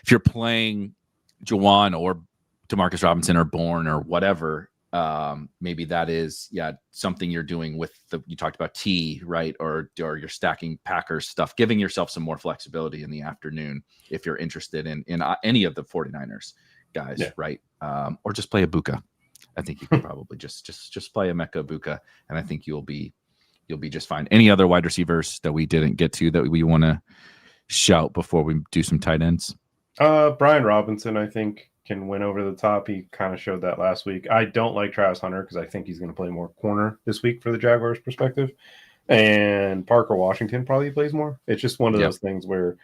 if you're playing Juwan or Demarcus Robinson or Bourne or whatever, maybe that is something you're doing with you talked about T, right? Or you're stacking Packers stuff, giving yourself some more flexibility in the afternoon if you're interested in any of the 49ers guys, right? Or just play a Buka. I think you can probably just play a Mecca Buka, and I think you'll be just fine. Any other wide receivers that we didn't get to that we want to shout before we do some tight ends? Brian Robinson, I think, can win over the top. He kind of showed that last week. I don't like Travis Hunter because I think he's going to play more corner this week for the Jaguars' perspective. And Parker Washington probably plays more. It's just one of those things where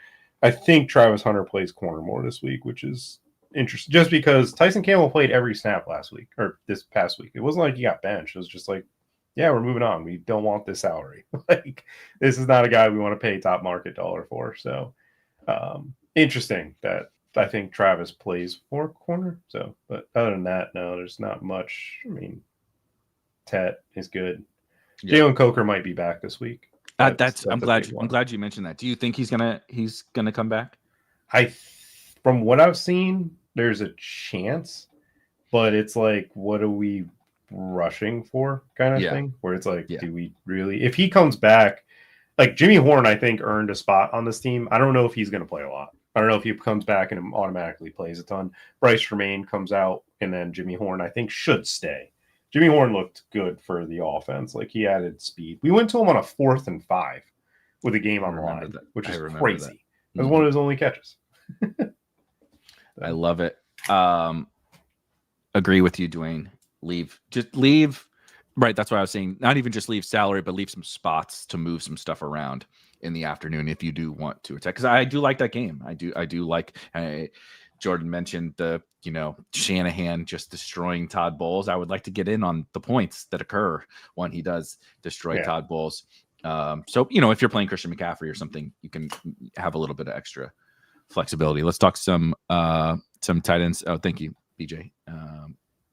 I think Travis Hunter plays corner more this week, which is interesting. Just because Tyson Campbell played every snap last week or this past week. It wasn't like he got benched. It was just like, yeah, we're moving on. We don't want this salary. Like, this is not a guy we want to pay top market dollar for. So interesting that I think Travis plays more corner. So, but other than that, no, there's not much. I mean, Tet is good. Yeah. Jalen Coker might be back this week. I'm glad you mentioned that. Do you think he's gonna come back? From what I've seen, there's a chance, but it's like, what are we rushing for kind of thing? Where it's like, do we really? If he comes back, like Jimmy Horn, I think earned a spot on this team. I don't know if he's going to play a lot. I don't know if he comes back and automatically plays a ton. Bryce Tremaine comes out, and then Jimmy Horn, I think, should stay. Jimmy Horn looked good for the offense. Like, he added speed. We went to him on a 4th and 5 with a game on the line, which is crazy. That was one of his only catches. I love it. Agree with you, Dwayne. Leave. Right, that's what I was saying. Not even just leave salary, but leave some spots to move some stuff around in the afternoon if you do want to attack. Because I do like that game. I do like. Jordan mentioned the Shanahan just destroying Todd Bowles. I would like to get in on the points that occur when he does destroy Todd Bowles. So if you're playing Christian McCaffrey or something, you can have a little bit of extra flexibility. Let's talk some tight ends. Oh, thank you, BJ.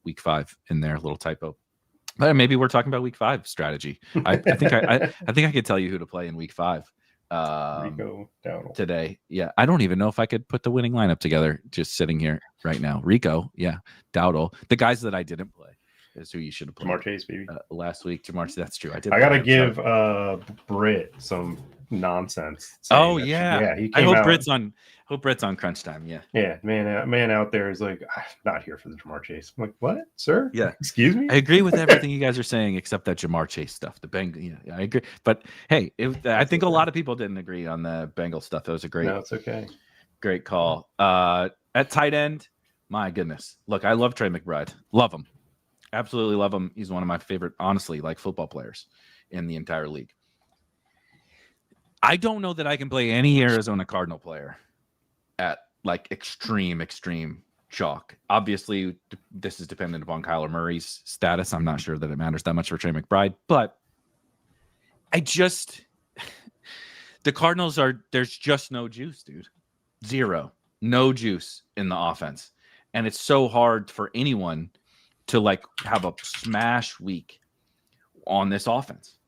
Week 5 in there, a little typo. But maybe we're talking about week 5 strategy. I think I could tell you who to play in week 5. Rico Dowdle. Today. Yeah. I don't even know if I could put the winning lineup together just sitting here right now. Rico. Yeah. Dowdle. The guys that I didn't play is who you should have played. Jamar Chase, baby. Last week. Jamar Chase. That's true. I got to give Britt some nonsense. Oh, yeah. He I came hope out. Britt's on crunch time. Yeah. Yeah. Man out there is like, I'm not here for the Jamar Chase. I'm like, what, sir? Yeah. Excuse me? I agree with everything you guys are saying except that Jamar Chase stuff. The Bengal. Yeah, I agree. But hey, I think a lot of people didn't agree on the Bengal stuff. That was a great. No, it's okay. Great call. At tight end, my goodness. Look, I love Trey McBride. Love him. Absolutely love him. He's one of my favorite, honestly, like football players in the entire league. I don't know that I can play any Arizona Cardinal player at like extreme chalk. Obviously, this is dependent upon Kyler Murray's status. I'm not sure that it matters that much for Trey McBride, but the Cardinals there's just no juice, dude. Zero. No juice in the offense. And it's so hard for anyone to like have a smash week on this offense.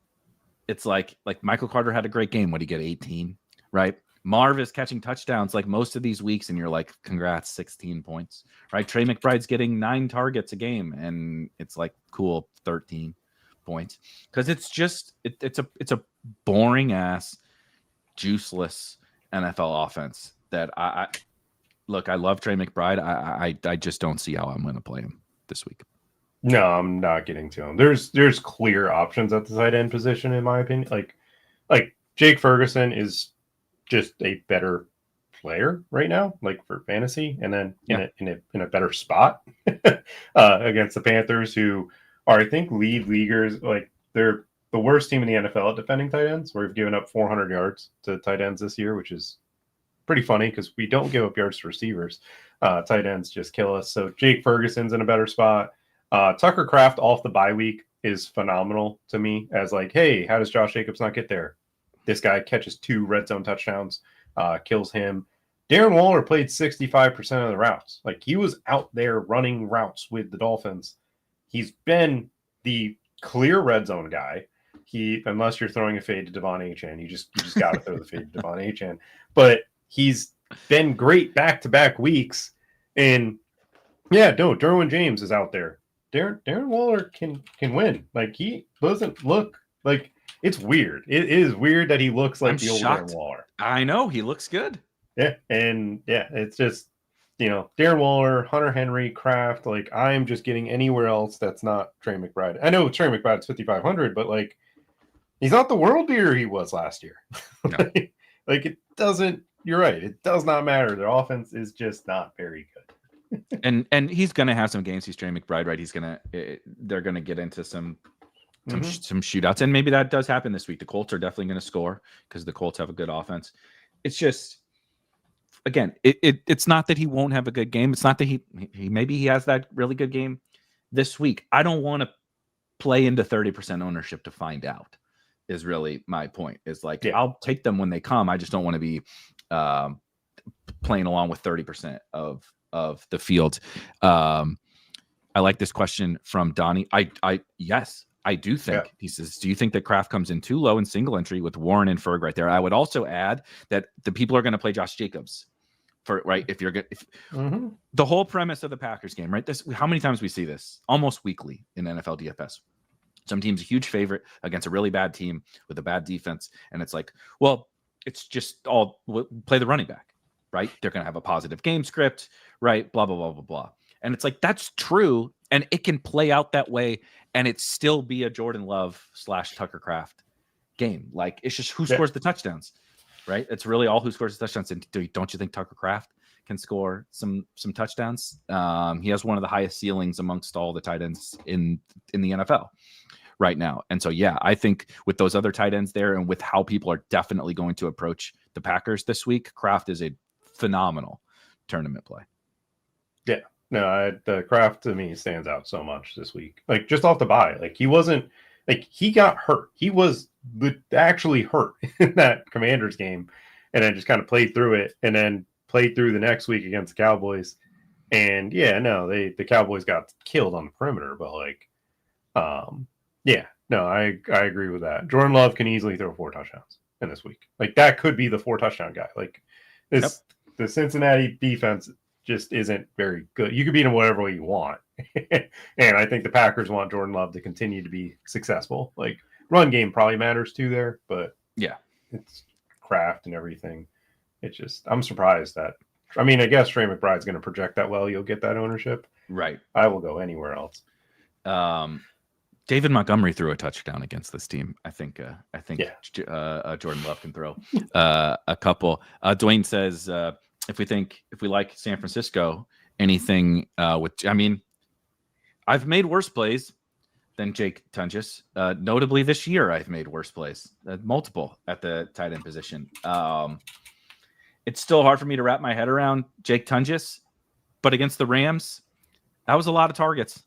It's like Michael Carter had a great game. What did he get? 18, right? Marv is catching touchdowns like most of these weeks, and you're like, congrats, 16 points, right? Trey McBride's getting 9 targets a game, and it's like, cool, 13 points. Because it's just it's a boring ass, juiceless NFL offense that I love Trey McBride. I just don't see how I'm going to play him this week. No, I'm not getting to him. There's clear options at the tight end position, in my opinion. Like Jake Ferguson is just a better player right now, like for fantasy, and then in a better spot against the Panthers, who are, I think, lead leaguers. Like, they're the worst team in the NFL at defending tight ends. We've given up 400 yards to tight ends this year, which is pretty funny because we don't give up yards to receivers. Tight ends just kill us. So Jake Ferguson's in a better spot. Tucker Kraft off the bye week is phenomenal to me as like, hey, how does Josh Jacobs not get there? This guy catches 2 red zone touchdowns, kills him. Darren Waller played 65% of the routes. Like he was out there running routes with the Dolphins. He's been the clear red zone guy. Unless you're throwing a fade to Devon Achane, you just got to throw the fade to Devon Achane. But he's been great back-to-back weeks. And yeah, no, Derwin James is out there. Darren Waller can win. Like he doesn't look like it's weird. It is weird that he looks like the old Darren Waller. I know he looks good. Yeah, and yeah, it's just Darren Waller, Hunter Henry, Kraft. Like I'm just getting anywhere else that's not Trey McBride. I know Trey McBride's 5,500, but like he's not the world beater he was last year. No. Like it doesn't. You're right. It does not matter. Their offense is just not very good. And he's gonna have some games. He's Trey McBride, right? They're gonna get into some shootouts, and maybe that does happen this week. The Colts are definitely gonna score because the Colts have a good offense. It's just, again, it's not that he won't have a good game. It's not that he maybe he has that really good game this week. I don't want to play into 30% ownership to find out. Is really my point. Is like I'll take them when they come. I just don't want to be playing along with 30% of the field. I like this question from Donnie. Yes, I do think he says, do you think that Kraft comes in too low in single entry with Warren and Ferg right there? I would also add that the people are going to play Josh Jacobs if you're good. The whole premise of the Packers game, right? How many times we see this almost weekly in NFL DFS. Some team's a huge favorite against a really bad team with a bad defense. And it's like, well, it's just all play the running back, right? They're going to have a positive game script, right? Blah, blah, blah, blah, blah. And it's like, that's true. And it can play out that way. And it still be a Jordan Love / Tucker Kraft game. Like it's just who scores the touchdowns, right? It's really all who scores the touchdowns. And don't you think Tucker Kraft can score some touchdowns? He has one of the highest ceilings amongst all the tight ends in the NFL right now. And so, yeah, I think with those other tight ends there and with how people are definitely going to approach the Packers this week, Kraft is a phenomenal tournament play. Yeah, no, the Kraft to me stands out so much this week. Like just off the bye, like he wasn't like he got hurt. He was actually hurt in that Commanders game and then just kind of played through it and then played through the next week against the Cowboys. And yeah, no, the Cowboys got killed on the perimeter, but like, yeah, no, I agree with that. Jordan Love can easily throw 4 touchdowns in this week. Like that could be the 4 touchdown guy. Like the Cincinnati defense just isn't very good. You could beat them whatever way you want. And I think the Packers want Jordan Love to continue to be successful. Like run game probably matters too there, but yeah, it's Kraft and everything. It's just, I'm surprised that, I mean, I guess Trey McBride's going to project that well. You'll get that ownership. Right. I will go anywhere else. David Montgomery threw a touchdown against this team. I think Jordan Love can throw a couple. Dwayne says, if we like San Francisco, anything I've made worse plays than Jake Tunges. Notably this year, I've made worse plays, multiple at the tight end position. It's still hard for me to wrap my head around Jake Tunges, but against the Rams, that was a lot of targets.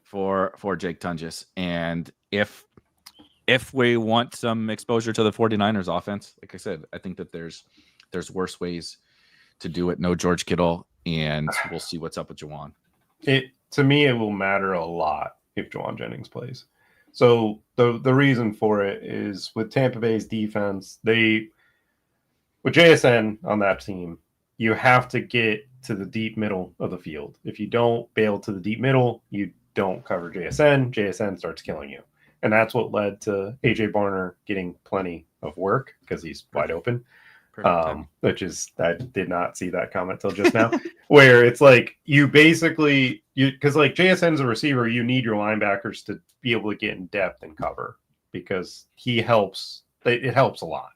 For Jake Tunges. And if we want some exposure to the 49ers offense, like I said, I think that there's worse ways to do it. No George Kittle, and we'll see what's up with Juwan. To me, it will matter a lot if Juwan Jennings plays. So the reason for it is with Tampa Bay's defense, with JSN on that team, you have to get to the deep middle of the field. If you don't bail to the deep middle, you don't cover JSN. JSN starts killing you. And that's what led to AJ Barner getting plenty of work because he's wide open. Which is, I did not see that comment till just now, where it's like because like JSN's a receiver, you need your linebackers to be able to get in depth and cover because it helps a lot.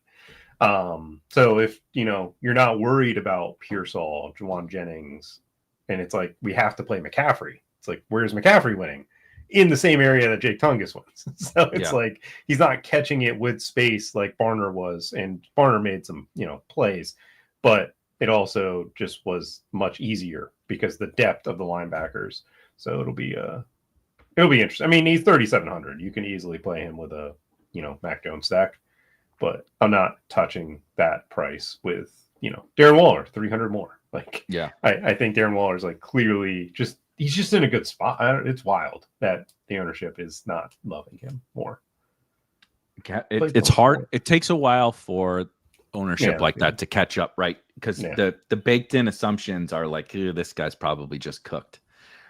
So if you're not worried about Pearsall, Juwan Jennings, and it's like we have to play McCaffrey. It's like, where's McCaffrey winning? in the same area that Jake Tungus was. So it's Yeah. like he's not catching it with space like Barner was, and Barner made some, plays, but it also just was much easier because the depth of the linebackers. So it'll be interesting. I mean, he's 3,700. You can easily play him with a, Mac Jones stack, but I'm not touching that price with, Darren Waller, 300 more. Like, Yeah. I think Darren Waller is like clearly he's just in a good spot. It's wild that the ownership is not loving him more. It's hard. It takes a while for ownership like that to catch up, right? Because the baked in assumptions are like, this guy's probably just cooked,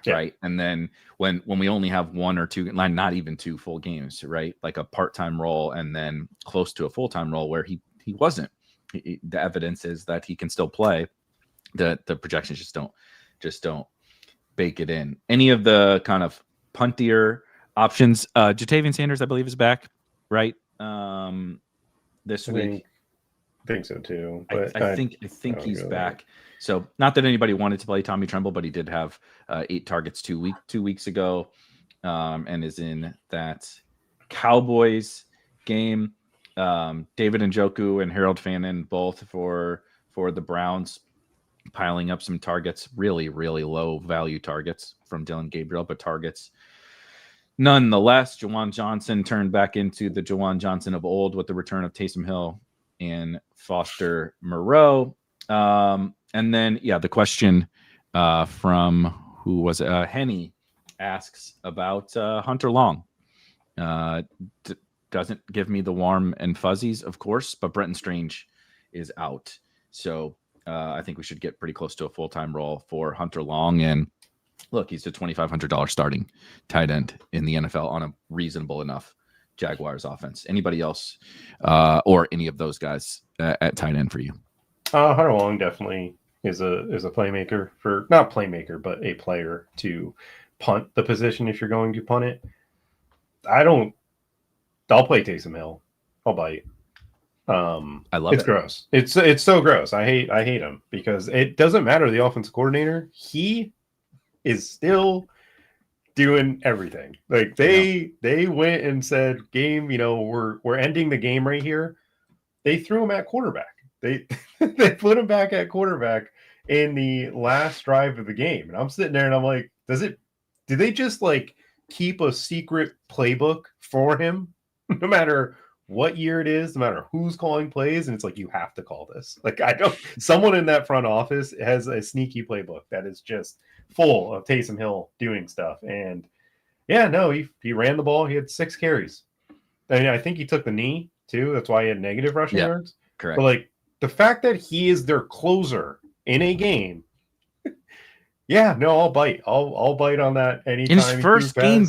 right? And then when we only have one or two, not even two full games, right? Like a part-time role and then close to a full-time role where he wasn't. The evidence is that he can still play. The projections just don't bake it in. Any of the kind of puntier options, Jatavian Sanders, I believe, is back, right? This week. I think so too. But I think he's back. So not that anybody wanted to play Tommy Tremble, but he did have 8 targets 2 weeks ago, and is in that Cowboys game. David Njoku and Harold Fannin both for the Browns, piling up some targets, really, really low value targets from Dylan Gabriel, but targets nonetheless. Juwan Johnson turned back into the Juwan Johnson of old with the return of Taysom Hill and Foster Moreau. And then, the question from who was it? Henny asks about Hunter Long. Doesn't give me the warm and fuzzies, of course, but Brenton Strange is out. So I think we should get pretty close to a full-time role for Hunter Long. And look, he's a $2,500 starting tight end in the NFL on a reasonable enough Jaguars offense. Anybody else or any of those guys at tight end for you? Hunter Long definitely is a playmaker for, not playmaker, but a player to punt the position if you're going to punt it. I'll play Taysom Hill. I'll bite. I love it. It's gross. It's so gross. I hate him because it doesn't matter the offensive coordinator. He is still doing everything. Like they went and said, game, we're ending the game right here. They threw him at quarterback. They put him back at quarterback in the last drive of the game. And I'm sitting there and I'm like, do they just like keep a secret playbook for him? No matter what year it is, no matter who's calling plays, and it's like, you have to call this. Like, someone in that front office has a sneaky playbook that is just full of Taysom Hill doing stuff. And he ran the ball. He had 6 carries. And I think he took the knee too. That's why he had negative rushing yards. Correct. But like the fact that he is their closer in a game. I'll bite. I'll bite on that anytime. In his first game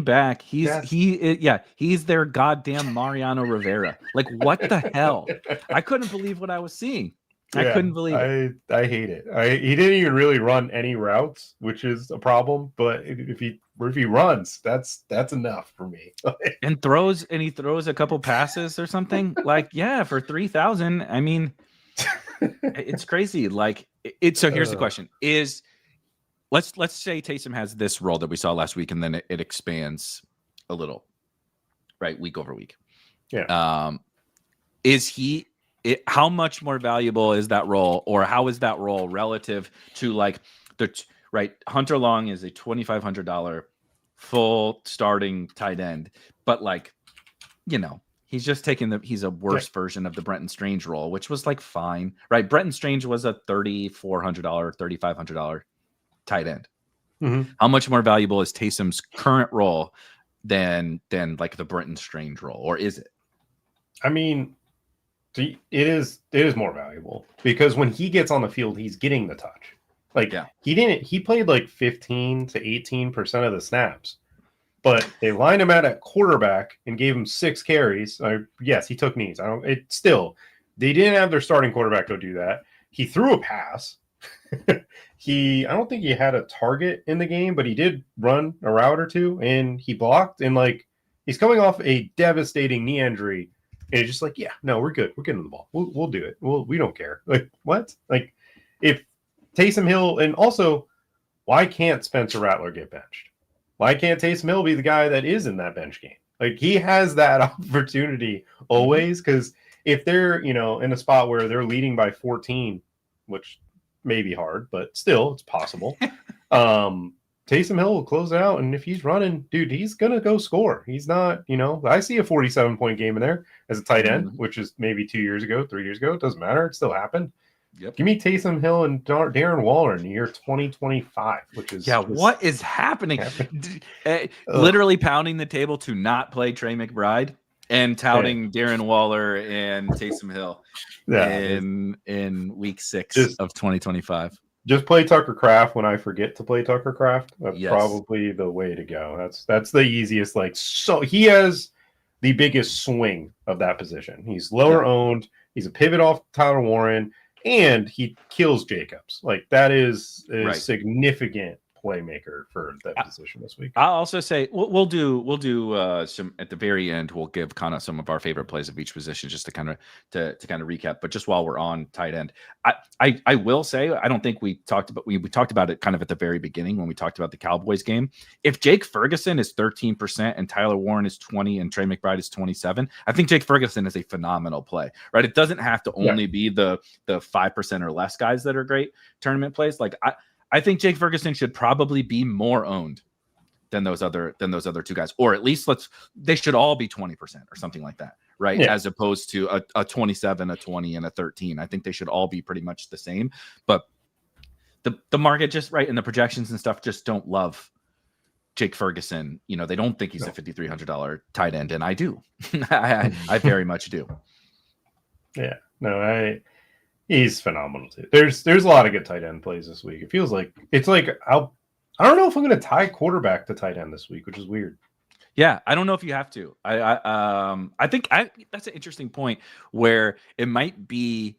back. He's their goddamn Mariano Rivera. Like, what the hell? I couldn't believe what I was seeing. I couldn't believe it. I hate it. He didn't even really run any routes, which is a problem. But if he runs, that's enough for me. and he throws a couple passes or something. Like, for 3,000. I mean, it's crazy. Like so here's the question is, let's say Taysom has this role that we saw last week, and then it expands a little, right? Week over week. How much more valuable is that role, or how is that role relative to like Hunter Long is a $2,500 full starting tight end, but like, he's just taking he's a worse version of the Brenton Strange role, which was like fine, right? Brenton Strange was a $3,400, $3,500 tight end. Mm-hmm. How much more valuable is Taysom's current role than like the Brenton Strange role, or is it? I mean, it is more valuable because when he gets on the field, he's getting the touch. Like he played like 15 to 18% of the snaps. But they lined him out at quarterback and gave him 6 carries. Yes, he took knees. They didn't have their starting quarterback go do that. He threw a pass. I don't think he had a target in the game, but he did run a route or two, and he blocked. And like, he's coming off a devastating knee injury, and it's just like, we're good. We're getting the ball. We'll do it. We don't care. Like, what? Like, if Taysom Hill, and also, why can't Spencer Rattler get benched? Why can't Taysom Hill be the guy that is in that bench game? Like, he has that opportunity always, because if they're, in a spot where they're leading by 14, which may be hard, but still, it's possible. Taysom Hill will close it out, and if he's running, dude, he's gonna go score. He's not, I see a 47-point game in there as a tight end, which is maybe 2 years ago, 3 years ago. It doesn't matter. It still happened. Yep. Give me Taysom Hill and Darren Waller in the year 2025, which is what is happening? Literally pounding the table to not play Trey McBride and touting Darren Waller and Taysom Hill in week 6 of 2025. Just play Tucker Kraft when I forget to play Tucker Kraft. That's probably the way to go. That's the easiest. So he has the biggest swing of that position. He's lower owned. He's a pivot off Tyler Warren. And he kills Jacobs. That is a significant playmaker for that position this week. I'll also say we'll do some at the very end. We'll give kind of some of our favorite plays of each position just to kind of recap. But just while we're on tight end, I will say I don't think we talked about it kind of at the very beginning when we talked about the Cowboys game. If Jake Ferguson is 13% and Tyler Warren is 20 and Trey McBride is 27, I think Jake Ferguson is a phenomenal play. Right? It doesn't have to only be the 5% or less guys that are great tournament plays. I think Jake Ferguson should probably be more owned than those other 2 guys, or at least they should all be 20% or something like that, right? Yeah. As opposed to a 27, a 20, and a 13. I think they should all be pretty much the same. But the market just and the projections and stuff just don't love Jake Ferguson. They don't think he's a $5,300 tight end, and I do. I very much do. Yeah. No, he's phenomenal too. There's a lot of good tight end plays this week. It feels like I don't know if I'm going to tie quarterback to tight end this week, which is weird. Yeah, I don't know if you have to. I think that's an interesting point where it might be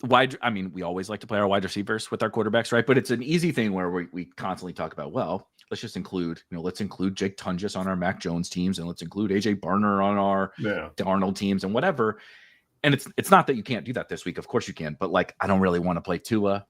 wide. I mean, we always like to play our wide receivers with our quarterbacks, right? But it's an easy thing where we constantly talk about, let's just include, let's include Jake Tunges on our Mac Jones teams, and let's include AJ Barner on our Darnold teams and whatever. And it's not that you can't do that this week. Of course you can. But I don't really want to play Tua,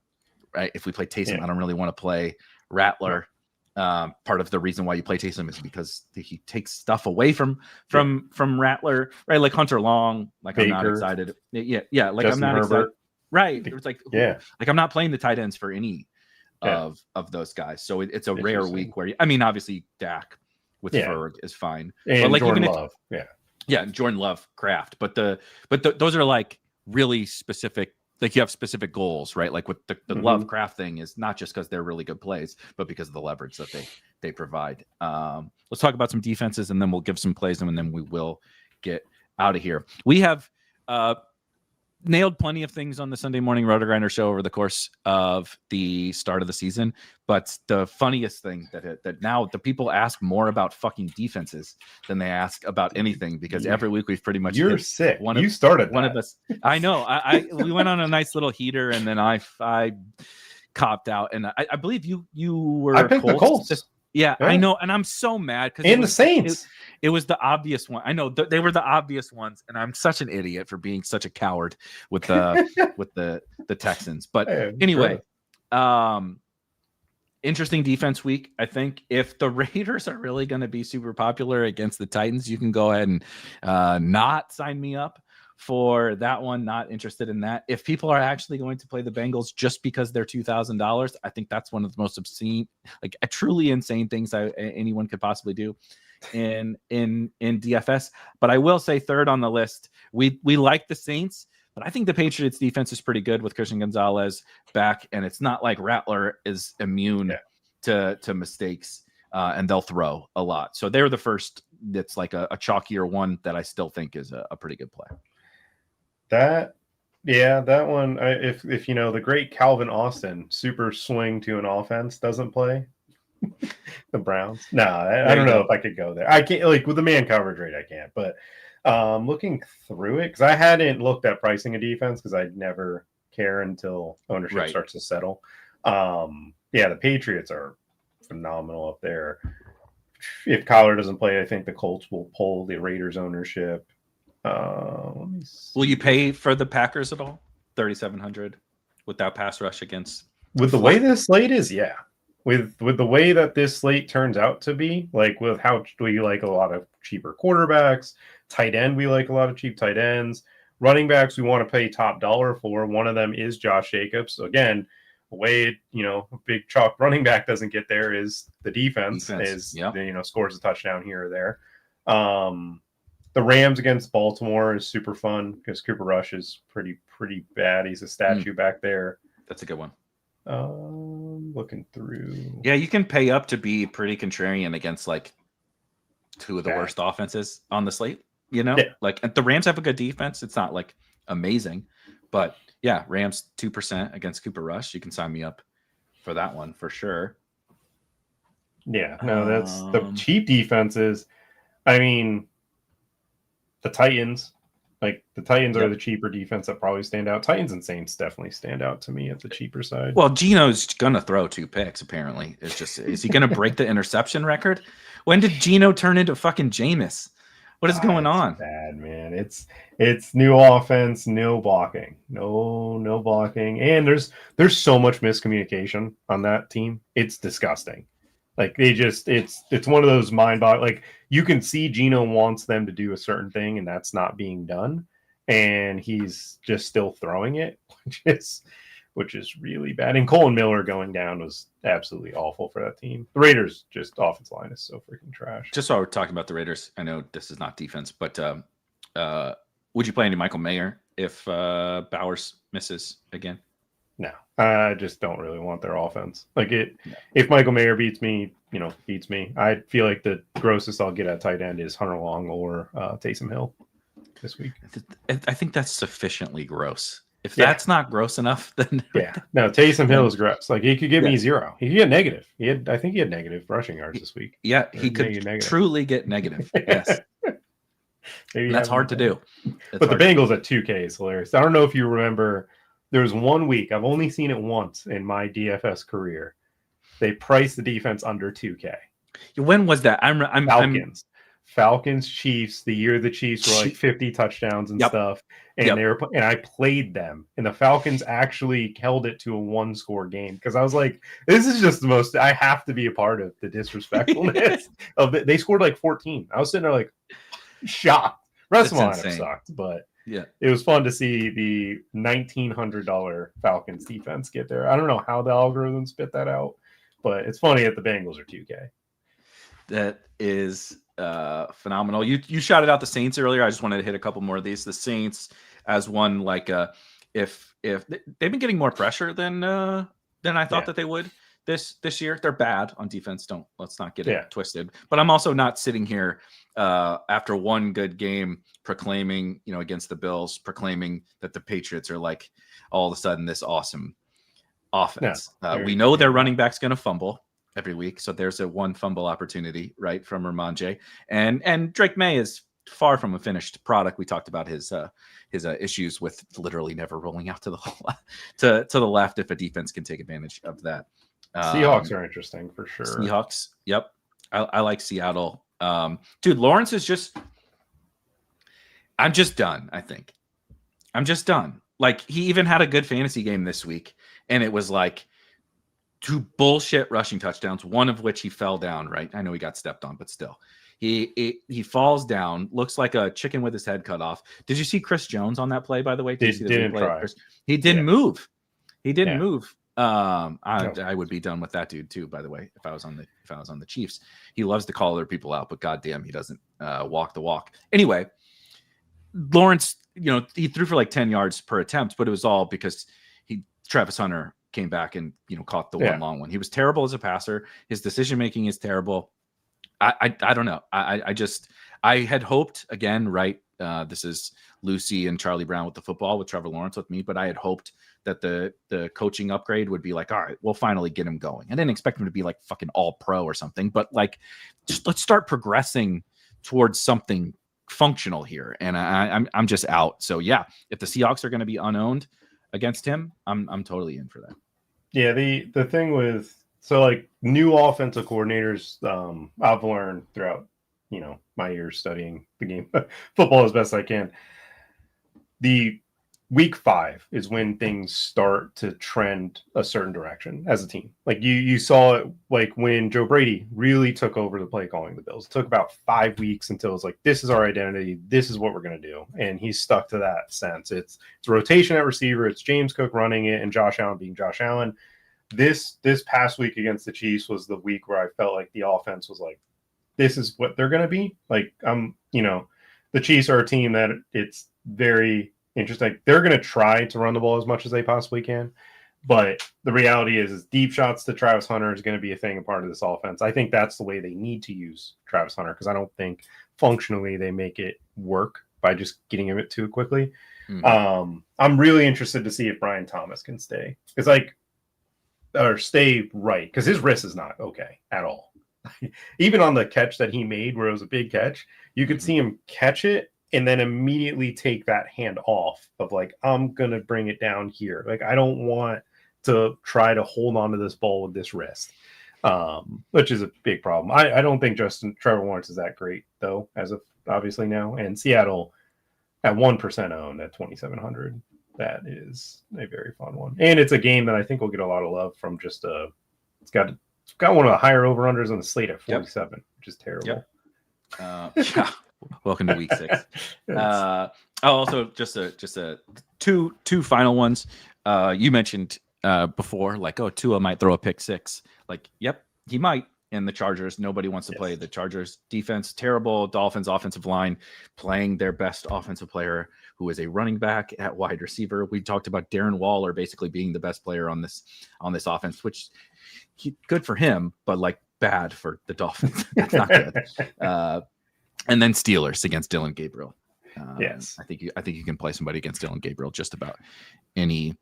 right? If we play Taysom, I don't really want to play Rattler. Part of the reason why you play Taysom is because he takes stuff away from Rattler, right? Like Hunter Long, Baker. I'm not excited. Yeah. Justin I'm not Herbert. Excited. Right. It's I'm not playing the tight ends for any of those guys. So it's a rare week where obviously Dak with Ferg is fine. And but Jordan Love. Yeah, Jordan Love, Kraft, but those are really specific. You have specific goals, right? With the Love Kraft thing is not just because they're really good plays, but because of the leverage that they provide. Let's talk about some defenses, and then we'll give some plays, and then we will get out of here. We have nailed plenty of things on the Sunday morning Roto Grinder show over the course of the start of the season. But the funniest thing that now the people ask more about fucking defenses than they ask about anything, because every week we've pretty much sick. You started one of us. I know. We went on a nice little heater, and then I copped out, and I believe you were. I picked the Colts. Yeah, I know, and I'm so mad because the Saints. It was the obvious one. I know they were the obvious ones, and I'm such an idiot for being such a coward with the Texans. But anyway, interesting defense week. I think if the Raiders are really going to be super popular against the Titans, you can go ahead and not sign me up for that one. Not interested in that. If people are actually going to play the Bengals just because they're $2,000, I think that's one of the most obscene, truly insane things anyone could possibly do in DFS. But I will say third on the list, we like the Saints, but I think the Patriots defense is pretty good with Christian Gonzalez back, and it's not like Rattler is immune to mistakes, and they'll throw a lot. So they're the first that's a chalkier one that I still think is a pretty good play. That one. If the great Calvin Austin super swing to an offense doesn't play, the Browns. No, I don't know if I could go there. I can't with the man coverage rate. I can't. But looking through it, because I hadn't looked at pricing a defense because I'd never care until ownership starts to settle. The Patriots are phenomenal up there. If Kyler doesn't play, I think the Colts will pull the Raiders ownership. Will you pay for the Packers at all? $3,700 without pass rush against with the way this slate is, with the way that this slate turns out to be, like with how we like a lot of cheaper quarterbacks, tight end, we like a lot of cheap tight ends, running backs we want to pay top dollar for. One of them is Josh Jacobs. So again, the way, a big chalk running back doesn't get there is the defense. Scores a touchdown here or there. The Rams against Baltimore is super fun because Cooper Rush is pretty bad. He's a statue back there. That's a good one. Looking through. Yeah, you can pay up to be pretty contrarian against like two of the worst offenses on the slate. Like the Rams have a good defense. It's not like amazing, but yeah, Rams 2% against Cooper Rush. You can sign me up for that one for sure. Yeah, no, that's the cheap defenses. I mean, the Titans. Like the Titans are the cheaper defense that probably stand out. Titans and Saints definitely stand out to me at the cheaper side. Well, Geno's gonna throw 2 picks. Apparently, is he gonna break the interception record? When did Geno turn into fucking Jameis? What is going on? Bad, man. It's new offense, no blocking, no blocking, and there's so much miscommunication on that team. It's disgusting. Like it's one of those mind-boggling. Like you can see Geno wants them to do a certain thing, and that's not being done, and he's just still throwing it, which is really bad. And Cole and Miller going down was absolutely awful for that team. The Raiders just offense line is so freaking trash. Just while we're talking about the Raiders, I know this is not defense, but would you play any Michael Mayer if Bowers misses again? No, I just don't really want their offense. Like if Michael Mayer beats me, I feel like the grossest I'll get at tight end is Hunter Long or Taysom Hill this week. I think that's sufficiently gross. If that's not gross enough, then no, Taysom Hill is gross. Like he could give me 0. He could get negative. I think he had negative rushing yards this week. Yeah, he could truly get negative. Yes. That's hard to do. But the Bengals at 2K is hilarious. I don't know if you remember. There was 1 week, I've only seen it once in my DFS career. They priced the defense under 2K. When was that? Falcons, Chiefs, the year the Chiefs were like 50 touchdowns and stuff. And and I played them. And the Falcons actually held it to a 1-score game because I was like, this is just the most, I have to be a part of the disrespectfulness of it. They scored like 14. I was sitting there like shocked. Rest of my lineup sucked, but it was fun to see the $1,900 Falcons defense get there. I don't know how the algorithm spit that out, but it's funny that the Bengals are 2K. That is phenomenal. You shouted out the Saints earlier. I just wanted to hit a couple more of these. The Saints as one, like if they've been getting more pressure than I thought that they would this year. They're bad on defense. Let's not get it twisted. But I'm also not sitting here after one good game proclaiming, against the Bills, proclaiming that the Patriots are like all of a sudden this awesome offense. We know their running back's going to fumble every week, so there's a 1 fumble opportunity, right, from Ramondre. And Drake May is far from a finished product. We talked about his issues with literally never rolling out to the left if a defense can take advantage of that. Seahawks are interesting for sure. Seahawks, yep. I like Seattle. Dude, Lawrence is just. I'm just done. I think I'm just done. Like he even had a good fantasy game this week, and it was like 2 bullshit rushing touchdowns, one of which he fell down. Right, I know he got stepped on, but still, he falls down. Looks like a chicken with his head cut off. Did you see Chris Jones on that play? By the way, didn't try. He didn't move. He didn't move. I would be done with that dude too, by the way, if I was on the Chiefs. He loves to call other people out, but goddamn, he doesn't walk the walk. Anyway, Lawrence, he threw for like 10 yards per attempt, but it was all because Travis Hunter came back and caught the one long one. He was terrible as a passer. His decision making is terrible. I don't know. I had hoped again, right? This is Lucy and Charlie Brown with the football, with Trevor Lawrence with me, but I had hoped that the coaching upgrade would be like, all right, we'll finally get him going. I didn't expect him to be like fucking all pro or something, but like, just let's start progressing towards something functional here. And I'm just out. So yeah, if the Seahawks are going to be unowned against him, I'm totally in for that. Yeah. The thing with, so like new offensive coordinators, I've learned throughout, my years studying the game football as best I can. week 5 is when things start to trend a certain direction as a team. Like you saw it like when Joe Brady really took over the play calling the Bills. It took about 5 weeks until it's like, this is our identity. This is what we're going to do. And he's stuck to that sense. It's rotation at receiver. It's James Cook running it and Josh Allen being Josh Allen. This past week against the Chiefs was the week where I felt like the offense was like, this is what they're going to be. Like, the Chiefs are a team that it's very interesting. They're going to try to run the ball as much as they possibly can. But the reality is deep shots to Travis Hunter is going to be a thing, a part of this offense. I think that's the way they need to use Travis Hunter, because I don't think functionally they make it work by just getting him it too quickly. Mm-hmm. I'm really interested to see if Brian Thomas can stay. Or stay right, because his wrist is not okay at all. Even on the catch that he made, where it was a big catch, you could see him catch it and then immediately take that hand off of like, I'm going to bring it down here. Like, I don't want to try to hold on to this ball with this wrist, which is a big problem. I don't think Trevor Lawrence is that great, though, as of obviously now. And Seattle at 1% owned at 2,700. That is a very fun one. And it's a game that I think will get a lot of love from just it's got one of the higher over-unders on the slate at 47, which is terrible. Yeah. Welcome to week 6. Also just two final ones. You mentioned before, like, Tua might throw a pick 6. Like, yep, he might. And the Chargers, nobody wants to play the Chargers defense. Terrible. Dolphins offensive line playing their best offensive player, who is a running back at wide receiver. We talked about Darren Waller basically being the best player on this offense, which good for him, but like bad for the Dolphins. That's not good. And then Steelers against Dylan Gabriel. Yes, I think you can play somebody against Dylan Gabriel just about any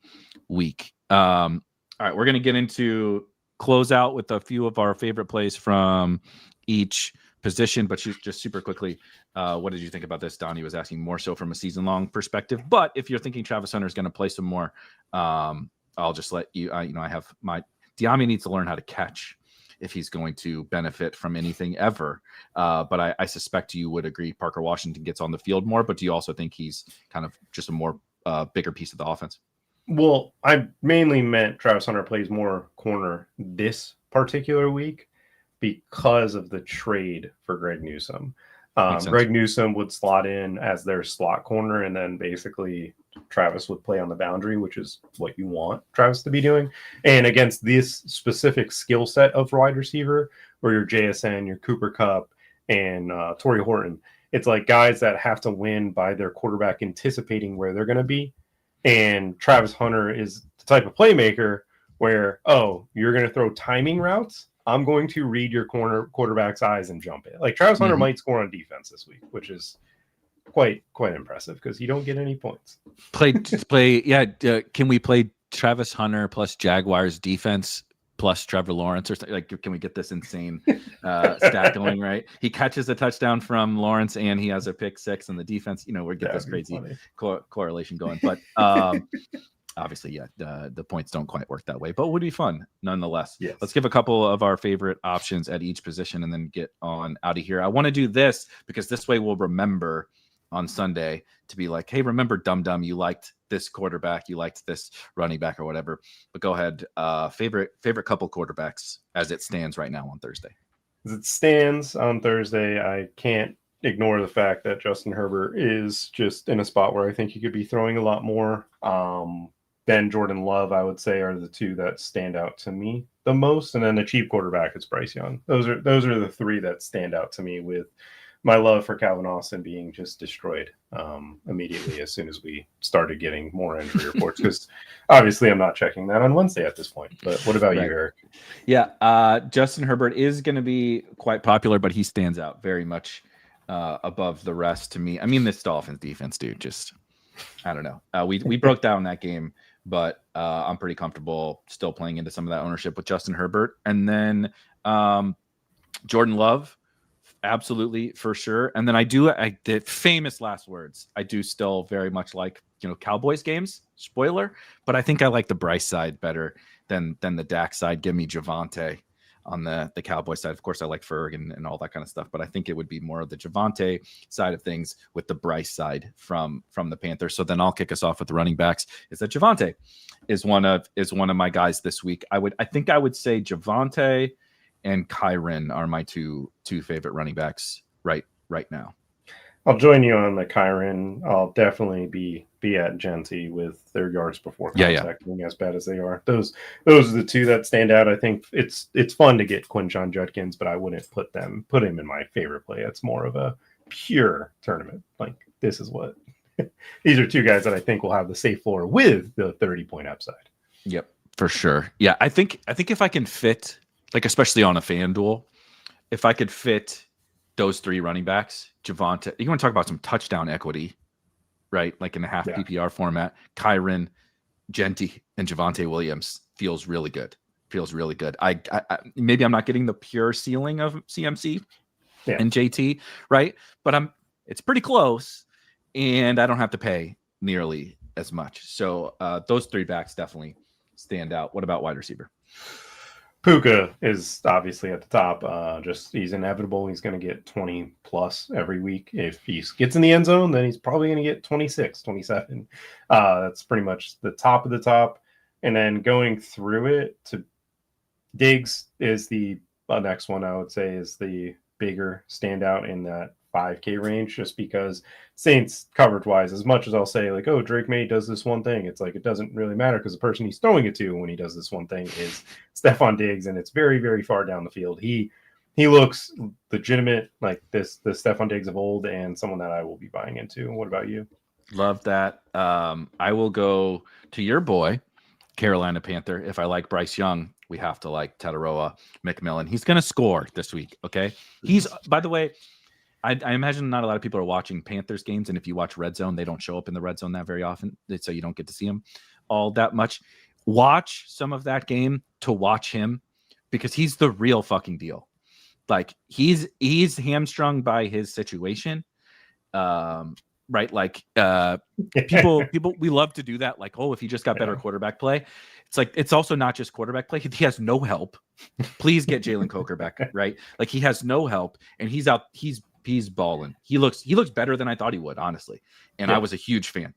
week. All right, we're gonna get into close out with a few of our favorite plays from each position, but just super quickly, what did you think about this? Donnie was asking more so from a season-long perspective, but if you're thinking Travis Hunter is going to play some more, I'll just let you. I have my Diami needs to learn how to catch if he's going to benefit from anything ever. But I suspect you would agree Parker Washington gets on the field more, but do you also think he's kind of just a more bigger piece of the offense? Well, I mainly meant Travis Hunter plays more corner this particular week because of the trade for Greg Newsome. Greg Newsome would slot in as their slot corner, and then basically Travis would play on the boundary, which is what you want Travis to be doing. And against this specific skill set of wide receiver, where your JSN, your Cooper Kupp, and Torrey Horton, it's like guys that have to win by their quarterback anticipating where they're going to be. And Travis Hunter is the type of playmaker where, you're going to throw timing routes. I'm going to read your quarterback's eyes and jump it. Like Travis Hunter might score on defense this week, which is quite impressive because you don't get any points. Can we play Travis Hunter plus Jaguars defense plus Trevor Lawrence or something? Like, can we get this insane stat going, right? He catches a touchdown from Lawrence and he has a pick 6 in the defense. We get this crazy correlation going. But obviously, the points don't quite work that way, but it would be fun nonetheless. Yes. Let's give a couple of our favorite options at each position and then get on out of here. I want to do this because this way we'll remember on Sunday to be like, hey, remember Dum, you liked this quarterback, you liked this running back or whatever. But go ahead. Favorite couple quarterbacks as it stands right now on Thursday. As it stands on Thursday, I can't ignore the fact that Justin Herbert is just in a spot where I think he could be throwing a lot more. Ben, Jordan Love, I would say, are the two that stand out to me the most. And then the cheap quarterback is Bryce Young. Those are the three that stand out to me, with my love for Calvin Austin being just destroyed immediately as soon as we started getting more injury reports. Because obviously I'm not checking that on Wednesday at this point. But what about you, Eric? Yeah, Justin Herbert is going to be quite popular, but he stands out very much above the rest to me. I mean, this Dolphins defense, dude, just, I don't know. We broke down that game, but I'm pretty comfortable still playing into some of that ownership with Justin Herbert. And then Jordan Love, absolutely, for sure. And then I did famous last words. I do still very much like, Cowboys games, spoiler, but I think I like the Bryce side better than the Dak side. Give me Javonte on the Cowboy side. Of course, I like Ferg and all that kind of stuff, but I think it would be more of the Javonte side of things with the Bryce side from the Panthers. So then I'll kick us off with the running backs. Is that Javonte is one of my guys this week. I think I would say Javonte and Kyren are my two favorite running backs right now. I'll join you on the Kyren. I'll definitely be at Genty with their yards before contact being as bad as they are. Those are the two that stand out. I think it's fun to get Quinshon Judkins, but I wouldn't put him in my favorite play. It's more of a pure tournament. Like, this is what these are two guys that I think will have the safe floor with the 30-point upside. Yep, for sure. Yeah, I think if I can fit, like, especially on a FanDuel, if I could fit those three running backs, Javonte, you want to talk about some touchdown equity, right? Like in a half PPR format, Kyren, Genty, and Javonte Williams feels really good. I maybe I'm not getting the pure ceiling of CMC and JT, right? But it's pretty close, and I don't have to pay nearly as much. So those three backs definitely stand out. What about wide receiver? Puka is obviously at the top. He's inevitable. He's going to get 20 plus every week. If he gets in the end zone, then he's probably going to get 26, 27. That's pretty much the top of the top. And then going through it to Diggs is the next one, I would say, is the bigger standout in that 5K range, just because Saints coverage wise, as much as I'll say like, oh, Drake May does this one thing, it's like it doesn't really matter because the person he's throwing it to when he does this one thing is Stephon Diggs, and it's very, very far down the field. He looks legitimate, like the Stephon Diggs of old, and someone that I will be buying into. What about you? Love that. I will go to your boy, Carolina Panther. If I like Bryce Young, we have to like Tataroa McMillan. He's going to score this week. Okay. He's, by the way, I imagine not a lot of people are watching Panthers games, and if you watch Red Zone, they don't show up in the Red Zone that very often, so you don't get to see him all that much. Watch some of that game to watch him, because he's the real fucking deal. Like, he's hamstrung by his situation, right? Like, people we love to do that. Like, oh, if he just got better quarterback play, it's like it's also not just quarterback play. He has no help. Please get Jalen Coker back, right? Like, he has no help, and he's out. He's balling. He looks better than I thought he would, honestly. And I was a huge fan.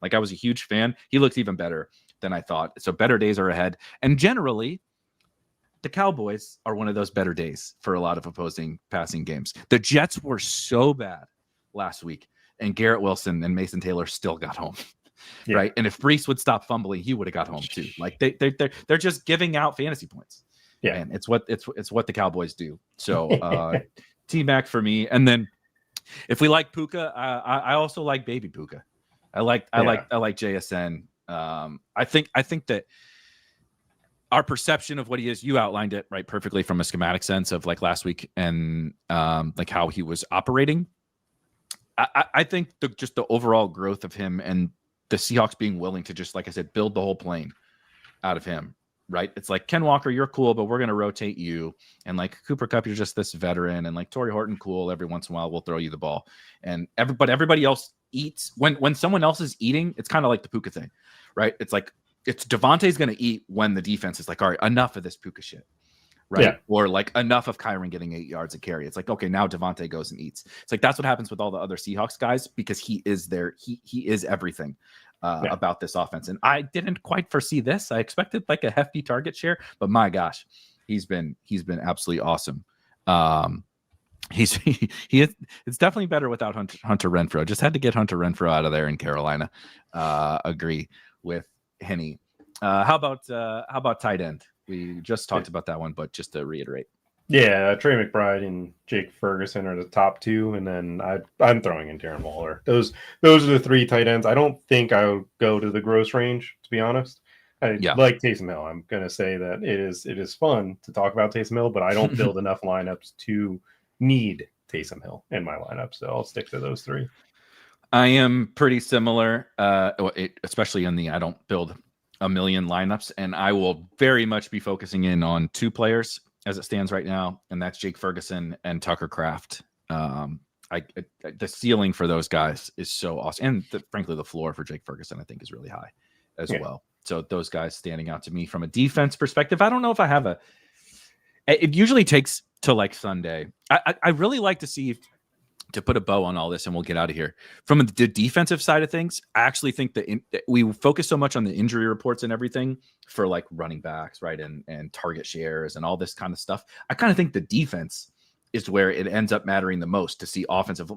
He looks even better than I thought. So better days are ahead. And generally, the Cowboys are one of those better days for a lot of opposing passing games. The Jets were so bad last week, and Garrett Wilson and Mason Taylor still got home. Right. And if Brees would stop fumbling, he would have got home too. Like, they're just giving out fantasy points. Yeah. And it's what the Cowboys do. So T-Mac for me. And then if we like Puka, I also like Baby Puka. I like JSN. I think that our perception of what he is, you outlined it right perfectly from a schematic sense of like last week and like how he was operating. I think just the overall growth of him and the Seahawks being willing to just, like I said, build the whole plane out of him. Right. It's like, Ken Walker, you're cool, but we're going to rotate you. And like Cooper Kupp, you're just this veteran. And like Torrey Horton, cool. Every once in a while, we'll throw you the ball. And everybody else eats when someone else is eating. It's kind of like the Puka thing, right? It's like, it's Devontae's going to eat when the defense is like, all right, enough of this Puka shit. Right. Yeah. Or like enough of Kyren getting 8 yards a carry. It's like, okay, now Devontae goes and eats. It's like, that's what happens with all the other Seahawks guys, because he is there. He is everything. About this offense. And I didn't quite foresee this. I expected like a hefty target share, but my gosh, he's been absolutely awesome. It's definitely better without Hunter Renfrow. Just had to get Hunter Renfrow out of there in Carolina. Agree with Henny. How about tight end? We just talked about that one, but just to reiterate. Yeah, Trey McBride and Jake Ferguson are the top two, and then I'm throwing in Darren Waller. Those are the three tight ends. I don't think I would go to the gross range, to be honest. I like Taysom Hill. I'm gonna say that it is fun to talk about Taysom Hill, but I don't build enough lineups to need Taysom Hill in my lineup, so I'll stick to those three. I am pretty similar, especially in the I don't build a million lineups, and I will very much be focusing in on two players as it stands right now, and that's Jake Ferguson and Tucker Kraft. The ceiling for those guys is so awesome, and frankly, the floor for Jake Ferguson I think is really high as well. So those guys standing out to me from a defense perspective. I don't know if I have It usually takes till like Sunday. I really like to see, to put a bow on all this, and we'll get out of here. From the defensive side of things, I actually think that we focus so much on the injury reports and everything for like running backs, right, and target shares and all this kind of stuff. I kind of think the defense is where it ends up mattering the most to see offensive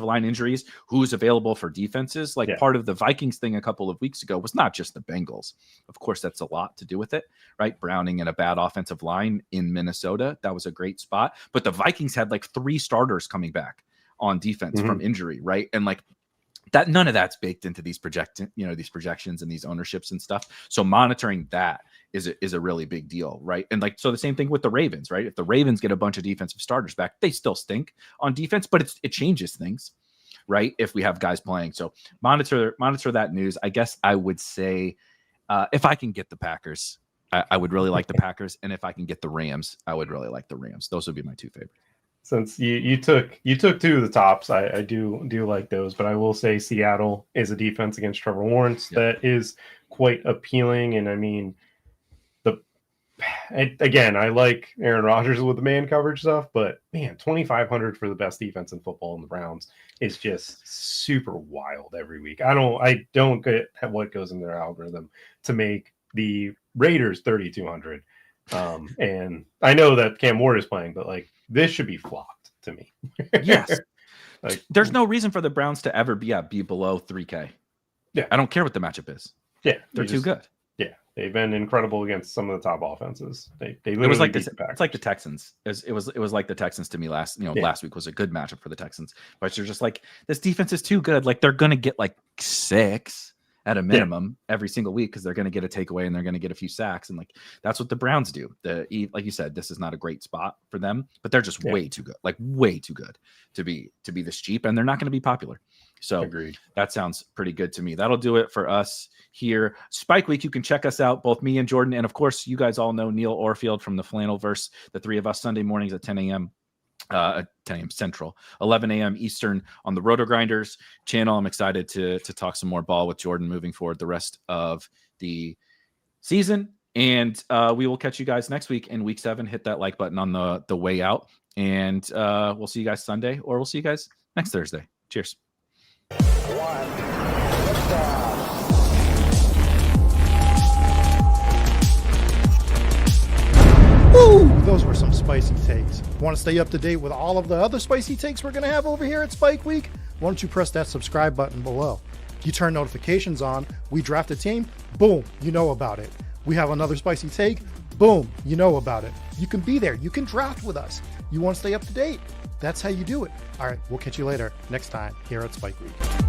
line injuries, who's available for defenses. Like part of the Vikings thing a couple of weeks ago was not just the Bengals. Of course, that's a lot to do with it, right? Browning and a bad offensive line in Minnesota. That was a great spot. But the Vikings had like 3 starters coming back on defense from injury, right? And like that, none of that's baked into these these projections and these ownerships and stuff. So monitoring that is a really big deal, right? And like, so the same thing with the Ravens, right? If the Ravens get a bunch of defensive starters back, they still stink on defense, but it changes things, right? If we have guys playing. So monitor that news. I guess I would say if I can get the Packers, I would really like the Packers. And if I can get the Rams, I would really like the Rams. Those would be my 2 favorites. Since you took 2 of the tops, I do like those, but I will say Seattle is a defense against Trevor Lawrence that is quite appealing. And I mean, I like Aaron Rodgers with the man coverage stuff, but man, 2,500 for the best defense in football in the Browns is just super wild every week. I don't get what goes in their algorithm to make the Raiders 3,200. And I know that Cam Ward is playing, but like this should be flopped to me. Yes. Like, there's no reason for the Browns to ever be below 3K. Yeah. I don't care what the matchup is. Yeah. They're too good. Yeah. They've been incredible against some of the top offenses. They literally it was like it's like the Texans. It was like the Texans to me last week was a good matchup for the Texans. But you're just like, this defense is too good. Like they're gonna get like 6 at a minimum every single week because they're going to get a takeaway and they're going to get a few sacks. And like, that's what the Browns do. Like you said, this is not a great spot for them, but they're just way too good, like way too good to be this cheap, and they're not going to be popular. So agreed. That sounds pretty good to me. That'll do it for us here. Spike Week, you can check us out, both me and Jordan. And of course, you guys all know Neil Orfield from the Flannelverse, the 3 of us, Sunday mornings at 10 a.m. 10 a.m. Central, 11 a.m. Eastern on the Roto Grinders channel. I'm excited to talk some more ball with Jordan moving forward the rest of the season. And we will catch you guys next week in week 7. Hit that like button on the way out. And we'll see you guys Sunday, or we'll see you guys next Thursday. Cheers. Woo! Those were some spicy takes. Want to stay up to date with all of the other spicy takes we're going to have over here at Spike Week? Why don't you press that subscribe button below? You turn notifications on, we draft a team, boom, you know about it. We have another spicy take, boom, you know about it. You can be there, you can draft with us. You want to stay up to date? That's how you do it. All right, we'll catch you later next time here at Spike Week.